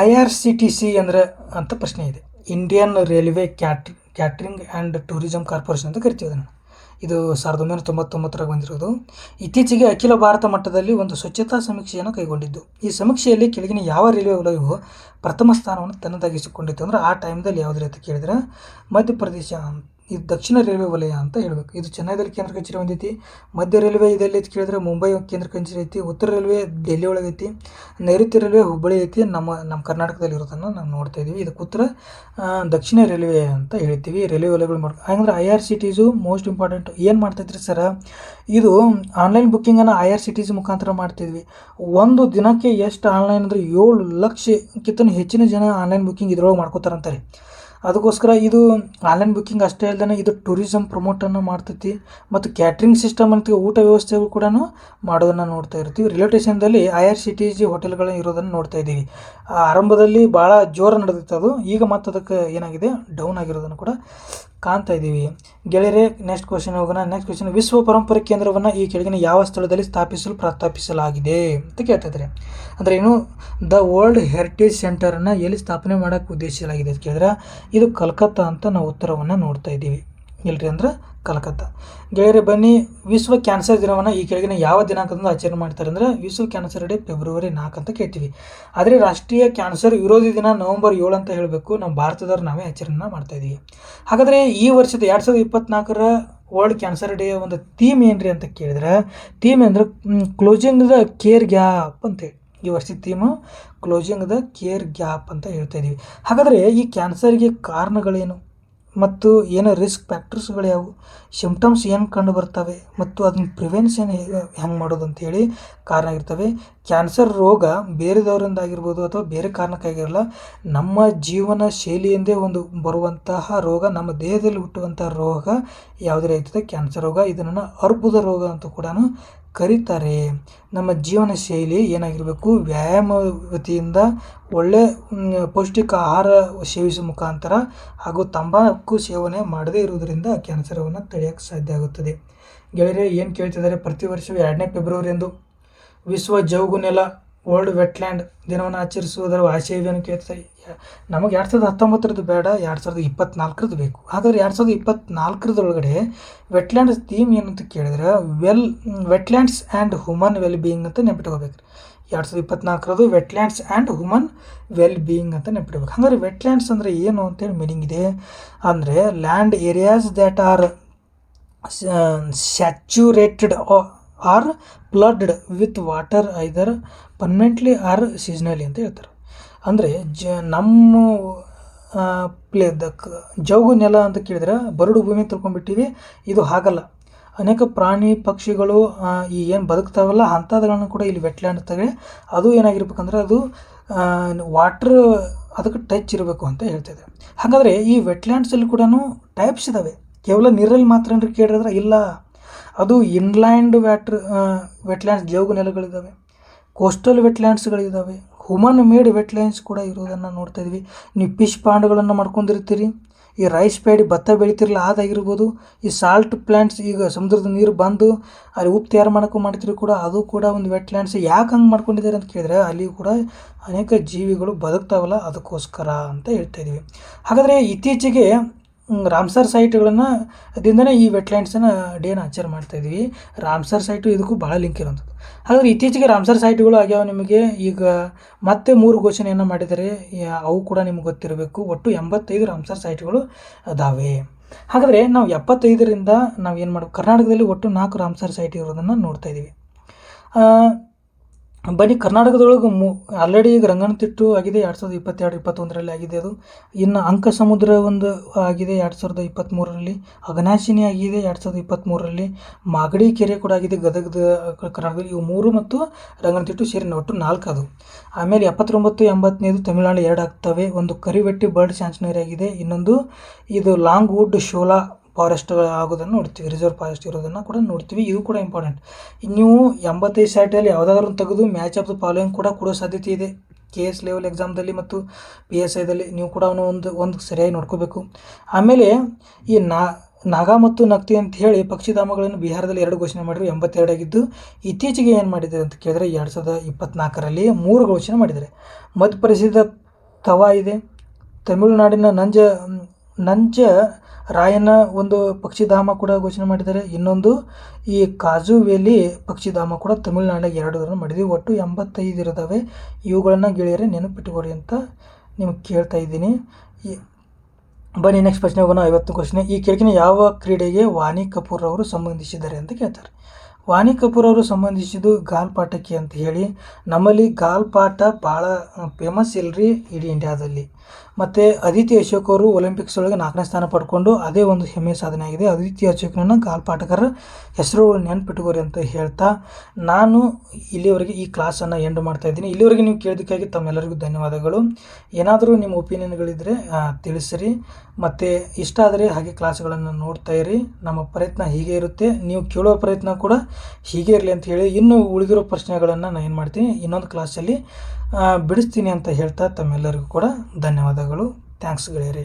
IRCTC ಅಂದರೆ ಅಂತ ಪ್ರಶ್ನೆ ಇದೆ. Indian railway catering and tourism corporation ಅಂತ ಕರಿತೀವಿ ಅದನ್ನು. ಇದು 1999 ಬಂದಿರೋದು. ಇತ್ತೀಚೆಗೆ ಅಖಿಲ ಭಾರತ ಮಟ್ಟದಲ್ಲಿ ಒಂದು ಸ್ವಚ್ಛತಾ ಸಮೀಕ್ಷೆಯನ್ನು ಕೈಗೊಂಡಿದ್ದು. ಈ ಸಮೀಕ್ಷೆಯಲ್ಲಿ ಕೆಳಗಿನ ಯಾವ ರೈಲ್ವೆ ವಲಯವು ಪ್ರಥಮ ಸ್ಥಾನವನ್ನು ತನ್ನದಾಗಿಸಿಕೊಂಡಿತ್ತು ಅಂದರೆ ಆ ಟೈಮ್ದಲ್ಲಿ ಯಾವುದ್ರ ಅಂತ ಕೇಳಿದ್ರೆ ಮಧ್ಯಪ್ರದೇಶ, ಇದು ದಕ್ಷಿಣ ರೈಲ್ವೆ ವಲಯ ಅಂತ ಹೇಳಬೇಕು. ಇದು ಚೆನ್ನೈದಲ್ಲಿ ಕೇಂದ್ರ ಕಚೇರಿ ಹೊಂದೈತಿ. ಮಧ್ಯ ರೈಲ್ವೆ ಇದೆಲ್ಲಿ ಅಂತ ಕೇಳಿದ್ರೆ ಮುಂಬೈ ಕೇಂದ್ರ ಕಚೇರಿ ಐತಿ. ಉತ್ತರ ರೈಲ್ವೆ ಡೆಲ್ಲಿ ಒಳಗೆ ಐತಿ. ನೈಋತ್ಯ ರೈಲ್ವೆ ಹುಬ್ಬಳ್ಳಿ ಐತಿ. ನಮ್ಮ ಕರ್ನಾಟಕದಲ್ಲಿ ಇರೋದನ್ನು ನಾವು ನೋಡ್ತಾ ಇದ್ದೀವಿ. ಇದಕ್ಕೆ ಉತ್ತರ ದಕ್ಷಿಣ ರೈಲ್ವೆ ಅಂತ ಹೇಳ್ತೀವಿ. ರೈಲ್ವೆ ವಲಯಗಳು ಹಂಗಂದ್ರೆ IRCTC ಮೋಸ್ಟ್ ಇಂಪಾರ್ಟೆಂಟ್ ಏನು ಮಾಡ್ತೈತ್ರಿ ಸರ, ಇದು ಆನ್ಲೈನ್ ಬುಕ್ಕಿಂಗನ್ನು IRCTC ಮುಖಾಂತರ ಮಾಡ್ತಿದ್ವಿ. ಒಂದು ದಿನಕ್ಕೆ ಎಷ್ಟು ಆನ್ಲೈನ್ ಅಂದರೆ 7 ಲಕ್ಷಕ್ಕಿಂತ ಹೆಚ್ಚಿನ ಜನ ಆನ್ಲೈನ್ ಬುಕ್ಕಿಂಗ್ ಇದ್ರೊಳಗೆ ಮಾಡ್ಕೋತಾರಂತಾರೆ. ಅದಕ್ಕೋಸ್ಕರ ಇದು ಆನ್ಲೈನ್ ಬುಕ್ಕಿಂಗ್ ಅಷ್ಟೇ ಅಲ್ಲದೆ ಇದು ಟೂರಿಸಮ್ ಪ್ರಮೋಟನ್ನು ಮಾಡ್ತೈತಿ ಮತ್ತು ಕ್ಯಾಟ್ರಿಂಗ್ ಸಿಸ್ಟಮ್ ಅಂತ ಊಟ ವ್ಯವಸ್ಥೆಗಳು ಕೂಡ ಮಾಡೋದನ್ನು ನೋಡ್ತಾ ಇರ್ತೀವಿ. ರೈಲ್ವೆ ಸ್ಟೇಷನ್ದಲ್ಲಿ IRCTC ಹೋಟೆಲ್ಗಳು ಇರೋದನ್ನು ನೋಡ್ತಾ ಇದ್ದೀವಿ. ಆರಂಭದಲ್ಲಿ ಭಾಳ ಜೋರು ನಡೆದಿತ್ತು ಅದು, ಈಗ ಮತ್ತು ಅದಕ್ಕೆ ಏನಾಗಿದೆ ಡೌನ್ ಆಗಿರೋದನ್ನು ಕೂಡ ಕಾಣ್ತಾ ಇದ್ದೀವಿ. ಗೆಳೆಯರೆ ನೆಕ್ಸ್ಟ್ ಕ್ವಶನ್ ಹೋಗೋಣ. ನೆಕ್ಸ್ಟ್ ಕ್ವಶನ್, ವಿಶ್ವ ಪರಂಪರೆ ಕೇಂದ್ರವನ್ನು ಈ ಕೆಳಗಿನ ಯಾವ ಸ್ಥಳದಲ್ಲಿ ಪ್ರಸ್ತಾಪಿಸಲಾಗಿದೆ ಅಂತ ಕೇಳ್ತಿದ್ದಾರೆ. ಅಂದರೆ ಏನು, ದ ವರ್ಲ್ಡ್ ಹೆರಿಟೇಜ್ ಸೆಂಟರನ್ನು ಎಲ್ಲಿ ಸ್ಥಾಪನೆ ಮಾಡೋಕ್ಕೆ ಉದ್ದೇಶಿಸಲಾಗಿದೆ ಅಂತ ಕೇಳಿದ್ರೆ ಇದು ಕಲ್ಕತ್ತಾ ಅಂತ ನಾವು ಉತ್ತರವನ್ನು ನೋಡ್ತಾ ಇದ್ದೀವಿ. ಎಲ್ರಿ ಅಂದ್ರೆ ಕಲ್ಕತ್ತಾ. ಗೆಳೆಯರೆ ಬನ್ನಿ, ವಿಶ್ವ ಕ್ಯಾನ್ಸರ್ ದಿನವನ್ನು ಈ ಕೆಳಗಿನ ಯಾವ ದಿನಾಂಕದಿಂದ ಆಚರಣೆ ಮಾಡ್ತಾರೆ ಅಂದರೆ ವಿಶ್ವ ಕ್ಯಾನ್ಸರ್ ಡೇ ಫೆಬ್ರವರಿ 4 ಅಂತ ಕೇಳ್ತೀವಿ. ಆದರೆ ರಾಷ್ಟ್ರೀಯ ಕ್ಯಾನ್ಸರ್ ವಿರೋಧಿ ದಿನ ನವೆಂಬರ್ 7 ಅಂತ ಹೇಳಬೇಕು. ನಮ್ಮ ಭಾರತದವ್ರು ನಾವೇ ಆಚರಣೆ ಮಾಡ್ತಾ ಇದ್ದೀವಿ. ಹಾಗಾದರೆ ಈ ವರ್ಷದ 2024ರ ವರ್ಲ್ಡ್ ಕ್ಯಾನ್ಸರ್ ಡೇ ಒಂದು ಥೀಮ್ ಏನ್ರಿ ಅಂತ ಕೇಳಿದ್ರೆ ಥೀಮ್ ಅಂದರೆ ಕ್ಲೋಸಿಂಗ್ ದ ಕೇರ್ ಗ್ಯಾಪ್ ಅಂತೇಳಿ. ಈ ವರ್ಷದ theme closing the care gap ಅಂತ ಹೇಳ್ತಾ ಇದ್ದೀವಿ. ಹಾಗಾದರೆ ಈ ಕ್ಯಾನ್ಸರ್ಗೆ ಕಾರಣಗಳೇನು ಮತ್ತು ಏನು ರಿಸ್ಕ್ ಫ್ಯಾಕ್ಟರ್ಸ್ಗಳು ಯಾವುವು, ಸಿಂಪ್ಟಮ್ಸ್ ಏನು ಕಂಡು ಬರ್ತವೆ ಮತ್ತು ಅದನ್ನ ಪ್ರಿವೆನ್ಷನ್ ಹೆಂಗೆ ಮಾಡೋದು ಅಂತೇಳಿ ಕಾರಣ ಇರ್ತವೆ. ಕ್ಯಾನ್ಸರ್ ರೋಗ ಬೇರೆದವರಿಂದ ಆಗಿರ್ಬೋದು ಅಥವಾ ಬೇರೆ ಕಾರಣಕ್ಕಾಗಿರಲ್ಲ, ನಮ್ಮ ಜೀವನ ಶೈಲಿಯಿಂದೇ ಒಂದು ಬರುವಂತಹ ರೋಗ, ನಮ್ಮ ದೇಹದಲ್ಲಿ ಹುಟ್ಟುವಂತಹ ರೋಗ ಯಾವುದೇ ಇರ್ತದೆ ಕ್ಯಾನ್ಸರ್ ರೋಗ. ಇದನ್ನು ಅರ್ಬುದ ರೋಗ ಅಂತ ಕೂಡ ಕರೀತಾರೆ. ನಮ್ಮ ಜೀವನ ಶೈಲಿ ಏನಾಗಿರಬೇಕು, ವ್ಯಾಯಾಮವತಿಯಿಂದ ಒಳ್ಳೆ ಪೌಷ್ಟಿಕ ಆಹಾರ ಸೇವಿಸುವ ಮುಖಾಂತರ ಹಾಗೂ ತಂಬಾಕು ಸೇವನೆ ಮಾಡದೇ ಇರುವುದರಿಂದ ಕ್ಯಾನ್ಸರವನ್ನು ತಡೆಯೋಕ್ಕೆ ಸಾಧ್ಯ ಆಗುತ್ತದೆ. ಗೆಳೆಯರೆ ಏನು ಕೇಳ್ತಿದ್ದಾರೆ, ಪ್ರತಿ ವರ್ಷವೂ 2ನೇ ಫೆಬ್ರವರಿಯಂದು ವಿಶ್ವ ಜೌಗು ನೆಲ ವರ್ಲ್ಡ್ ವೆಟ್ಲ್ಯಾಂಡ್ ದಿನವನ್ನು ಆಚರಿಸುವುದರ ಆಶಯವೇನು ಕೇಳ್ತಾರೆ. ನಮಗೆ 2019 ಬೇಡ, 2024 ಬೇಕು. ಹಾಗಾದರೆ 2024 ವೆಟ್ಲ್ಯಾಂಡ್ಸ್ ಥೀಮ್ ಏನಂತ ಕೇಳಿದ್ರೆ wetlands and human well being ಅಂತ ನೆನಪಿಟ್ಕೋಬೇಕು. 2024 wetlands and human well being ಅಂತ ನೆನಪಿಟ್ಕೋಬೇಕು. ಹಾಗಾದ್ರೆ ವೆಟ್ಲ್ಯಾಂಡ್ಸ್ ಅಂದರೆ ಏನು ಅಂತೇಳಿ ಮೀನಿಂಗ್ ಇದೆ ಅಂದರೆ land areas that are saturated or flooded with water either permanently or seasonally ಅಂತ ಹೇಳ್ತಾರೆ. ಅಂದರೆ ನಮ್ಮ ಜೌಗು ನೆಲ ಅಂತ ಕೇಳಿದ್ರೆ ಬರಡು ಭೂಮಿ ತಿಳ್ಕೊಂಡ್ಬಿಟ್ಟಿವಿ. ಇದು ಹಾಗಲ್ಲ, ಅನೇಕ ಪ್ರಾಣಿ ಪಕ್ಷಿಗಳು ಈ ಏನು ಬದುಕ್ತಾವಲ್ಲ ಅಂಥದ್ಗಳನ್ನು ಕೂಡ ಇಲ್ಲಿ ವೆಟ್ಲ್ಯಾಂಡ್ ಅಂತಾರೆ. ಅದು ಏನಾಗಿರ್ಬೇಕಂದ್ರೆ ಅದು ವಾಟ್ರ್ ಅದಕ್ಕೆ ಟಚ್ ಇರಬೇಕು ಅಂತ ಹೇಳ್ತಾಯಿದ್ದಾರೆ. ಹಾಗಾದರೆ ಈ ವೆಟ್ಲ್ಯಾಂಡ್ಸಲ್ಲಿ ಕೂಡ ಟೈಪ್ಸ್ ಇದ್ದಾವೆ. ಕೇವಲ ನೀರಲ್ಲಿ ಮಾತ್ರ ಅಂದ್ರೆ ಕೇಳಿದ್ರೆ ಇಲ್ಲ, ಅದು ಇನ್ಲ್ಯಾಂಡ್ ವೆಟ್ಲ್ಯಾಂಡ್ಸ್ ಜೌಗು ನೆಲಗಳಿದ್ದಾವೆ, ಕೋಸ್ಟಲ್ ವೆಟ್ಲ್ಯಾಂಡ್ಸ್ಗಳಿದ್ದಾವೆ, ಹ್ಯೂಮನ್ ಮೇಡ್ ವೆಟ್ಲ್ಯಾಂಡ್ಸ್ ಕೂಡ ಇರೋದನ್ನು ನೋಡ್ತಾ ಇದ್ವಿ. ನೀವು ಫಿಶ್ ಪಾಂಡ್ಗಳನ್ನು ಮಾಡ್ಕೊಂಡಿರ್ತೀರಿ, ಈ ರೈಸ್ ಪ್ಯಾಡಿ ಭತ್ತ ಬೆಳಿತಿರಲ್ಲ ಅದಾಗಿರ್ಬೋದು, ಈ ಸಾಲ್ಟ್ ಪ್ಲ್ಯಾಂಟ್ಸ್ ಈಗ ಸಮುದ್ರದ ನೀರು ಬಂದು ಅಲ್ಲಿ ಉಪ್ಪು ತಯಾರು ಮಾಡ್ತೀರಿ ಕೂಡ, ಅದು ಕೂಡ ಒಂದು ವೆಟ್ಲ್ಯಾಂಡ್ಸ್. ಯಾಕೆ ಹಂಗೆ ಮಾಡ್ಕೊಂಡಿದ್ದಾರೆ ಅಂತ ಕೇಳಿದ್ರೆ ಅಲ್ಲಿ ಕೂಡ ಅನೇಕ ಜೀವಿಗಳು ಬದುಕ್ತಾವಲ್ಲ ಅದಕ್ಕೋಸ್ಕರ ಅಂತ ಹೇಳ್ತಾ ಇದ್ವಿ. ಹಾಗಾದರೆ ಇತ್ತೀಚೆಗೆ ರಾಮ್ಸರ್ ಸೈಟ್ಗಳನ್ನು ಅದಿಂದನೇ ಈ ವೆಟ್ಲ್ಯಾಂಡ್ಸನ್ನು ಡೇನ ಆಚರಣೆ ಮಾಡ್ತಾಯಿದ್ವಿ. ರಾಮ್ಸರ್ ಸೈಟು ಇದಕ್ಕೂ ಭಾಳ ಲಿಂಕ್ ಇರೋಂಥದ್ದು. ಹಾಗಾದರೆ ಇತ್ತೀಚೆಗೆ ರಾಮ್ಸರ್ ಸೈಟ್ಗಳು ಆಗ್ಯಾವ. ನಿಮಗೆ ಈಗ ಮತ್ತೆ 3 ಘೋಷಣೆಯನ್ನು ಮಾಡಿದ್ದಾರೆ, ಅವು ಕೂಡ ನಿಮ್ಗೆ ಗೊತ್ತಿರಬೇಕು. ಒಟ್ಟು 85 ರಾಮ್ಸರ್ ಸೈಟ್ಗಳು ಅದಾವೆ. ಹಾಗಾದರೆ ನಾವು 75ರಿಂದ ನಾವು ಏನು ಮಾಡಬೇಕು, ಕರ್ನಾಟಕದಲ್ಲಿ ಒಟ್ಟು 4 ರಾಮ್ಸರ್ ಸೈಟ್ ಇರೋದನ್ನು ನೋಡ್ತಾ ಇದ್ದೀವಿ. ಬನ್ನಿ, ಕರ್ನಾಟಕದೊಳಗೆ ಆಲ್ರೆಡಿ ಈಗ ರಂಗನತಿಟ್ಟು ಆಗಿದೆ 2022-21 ಆಗಿದೆ. ಅದು ಇನ್ನು ಅಂಕ ಸಮುದ್ರ ಒಂದು ಆಗಿದೆ 2023. ಅಘನಾಶಿನಿ ಆಗಿದೆ 2023. ಮಾಗಡಿ ಕೆರೆ ಕೂಡ ಆಗಿದೆ ಗದಗದ ಕರ್ನಾಟಕದಲ್ಲಿ. ಇವು 3 ಮತ್ತು ರಂಗನತಿಟ್ಟು ಸೇರಿ ಒಟ್ಟು 4 ಅದು. ಆಮೇಲೆ 79, 85 ತಮಿಳುನಾಡು 2 ಆಗ್ತವೆ. ಒಂದು ಕರಿವೆಟ್ಟಿ ಬರ್ಡ್ ಸ್ಯಾಂಚುರಿ ಆಗಿದೆ, ಇನ್ನೊಂದು ಇದು ಲಾಂಗ್ ವುಡ್ ಶೋಲಾ ಫಾರೆಸ್ಟ್ಗಳು ಆಗೋದನ್ನು ನೋಡ್ತೀವಿ, ರಿಸರ್ವ್ ಫಾರೆಸ್ಟ್ ಇರೋದನ್ನು ಕೂಡ ನೋಡ್ತೀವಿ. ಇದು ಕೂಡ ಇಂಪಾರ್ಟೆಂಟ್. ನೀವು 85 ಸೈಟಲ್ಲಿ ಯಾವುದಾದ್ರೂ ತೆಗೆದು ಮ್ಯಾಚ್ ಆಫ್ ದ ಫಾಲೋಯಿಂಗ್ ಕೂಡ ಕೊಡೋ ಸಾಧ್ಯತೆ ಇದೆ. KS ಲೆವೆಲ್ ಎಕ್ಸಾಮ್ದಲ್ಲಿ ಮತ್ತು PSIದಲ್ಲಿ ನೀವು ಕೂಡ ಒಂದು ಸರಿಯಾಗಿ ನೋಡ್ಕೋಬೇಕು. ಆಮೇಲೆ ಈ ನಾಗಾ ಮತ್ತು ನಕ್ತಿ ಅಂತ ಹೇಳಿ ಪಕ್ಷಿಧಾಮಗಳನ್ನು ಬಿಹಾರದಲ್ಲಿ 2 ಘೋಷಣೆ ಮಾಡಿದ್ರು, 82 ಆಗಿದ್ದು. ಇತ್ತೀಚೆಗೆ ಏನು ಮಾಡಿದ್ದಾರೆ ಅಂತ ಕೇಳಿದ್ರೆ 2024ರಲ್ಲಿ 3 ಘೋಷಣೆ ಮಾಡಿದ್ದಾರೆ. ಮಧ್ಯಪ್ರದೇಶದ ತವಾ ಇದೆ, ತಮಿಳುನಾಡಿನ ನಂಜ ರಾಯನ ಒಂದು ಪಕ್ಷಿಧಾಮ ಕೂಡ ಘೋಷಣೆ ಮಾಡಿದ್ದಾರೆ. ಇನ್ನೊಂದು ಈ ಕಾಜುವೇಲಿ ಪಕ್ಷಿಧಾಮ ಕೂಡ ತಮಿಳುನಾಡಿನಾಗ 2 ಮಾಡಿದ್ವಿ. ಒಟ್ಟು 85 ಇರ್ತವೆ. ಇವುಗಳನ್ನು ಗೆಳೆಯರೆ ನೆನಪಿಟ್ಟುಕೊಳ್ಳಿ ಅಂತ ನಿಮ್ಗೆ ಕೇಳ್ತಾ ಇದ್ದೀನಿ. ಬನ್ನಿ ನೆಕ್ಸ್ಟ್ ಪ್ರಶ್ನೆ ಹೋಗೋಣ. 50 ಕ್ವಶ್ನೆ. ಈ ಕೆಳಗಿನ ಯಾವ ಕ್ರೀಡೆಗೆ ವಾಣಿ ಕಪೂರ್ ಅವರು ಸಂಬಂಧಿಸಿದ್ದಾರೆ ಅಂತ ಕೇಳ್ತಾರೆ. ವಾಣಿ ಕಪೂರ್ ಅವರು ಸಂಬಂಧಿಸಿದ್ದು ಗಾಲ್ಪಾಟಕ್ಕೆ ಅಂತ ಹೇಳಿ. ನಮ್ಮಲ್ಲಿ ಗಾಲ್ಪಾಟ ಭಾಳ ಫೇಮಸ್ ಇಲ್ರಿ ಇಡೀ ಇಂಡಿಯಾದಲ್ಲಿ. ಮತ್ತು ಅದಿತಿ ಅಶೋಕ್ ಅವರು ಒಲಿಂಪಿಕ್ಸ್ ಒಳಗೆ 4ನೇ ಸ್ಥಾನ ಪಡ್ಕೊಂಡು ಅದೇ ಒಂದು ಹೆಮ್ಮೆಯ ಸಾಧನೆ ಆಗಿದೆ. ಅದಿತಿ ಅಶೋಕ್ನ ಗಾಲ್ಪಾಟಗಾರರ ಹೆಸರು ನೆನ್ಪಿಟ್ಕೋರಿ ಅಂತ ಹೇಳ್ತಾ ನಾನು ಇಲ್ಲಿವರೆಗೆ ಈ ಕ್ಲಾಸನ್ನು ಎಂಡ್ ಮಾಡ್ತಾಯಿದ್ದೀನಿ. ಇಲ್ಲಿವರೆಗೆ ನೀವು ಕೇಳೋದಕ್ಕಾಗಿ ತಮ್ಮೆಲ್ಲರಿಗೂ ಧನ್ಯವಾದಗಳು. ಏನಾದರೂ ನಿಮ್ಮ ಒಪಿನಿಯನ್ಗಳಿದ್ದರೆ ತಿಳಿಸಿರಿ. ಮತ್ತು ಇಷ್ಟ ಆದರೆ ಹಾಗೆ ಕ್ಲಾಸ್ಗಳನ್ನು ನೋಡ್ತಾ ಇರಿ. ನಮ್ಮ ಪ್ರಯತ್ನ ಹೀಗೆ ಇರುತ್ತೆ, ನೀವು ಕೇಳೋ ಪ್ರಯತ್ನ ಕೂಡ ಹೀಗೆ ಇರಲಿ ಅಂತ ಹೇಳಿ ಇನ್ನೂ ಉಳಿದಿರೋ ಪ್ರಶ್ನೆಗಳನ್ನು ನಾನು ಏನು ಮಾಡ್ತೀನಿ ಇನ್ನೊಂದು ಕ್ಲಾಸಲ್ಲಿ ಬಿಡಿಸ್ತೀನಿ ಅಂತ ಹೇಳ್ತಾ ತಮ್ಮೆಲ್ಲರಿಗೂ ಕೂಡ ಧನ್ಯವಾದಗಳು. ಥ್ಯಾಂಕ್ಸ್ ಗೆಳೆಯರಿ.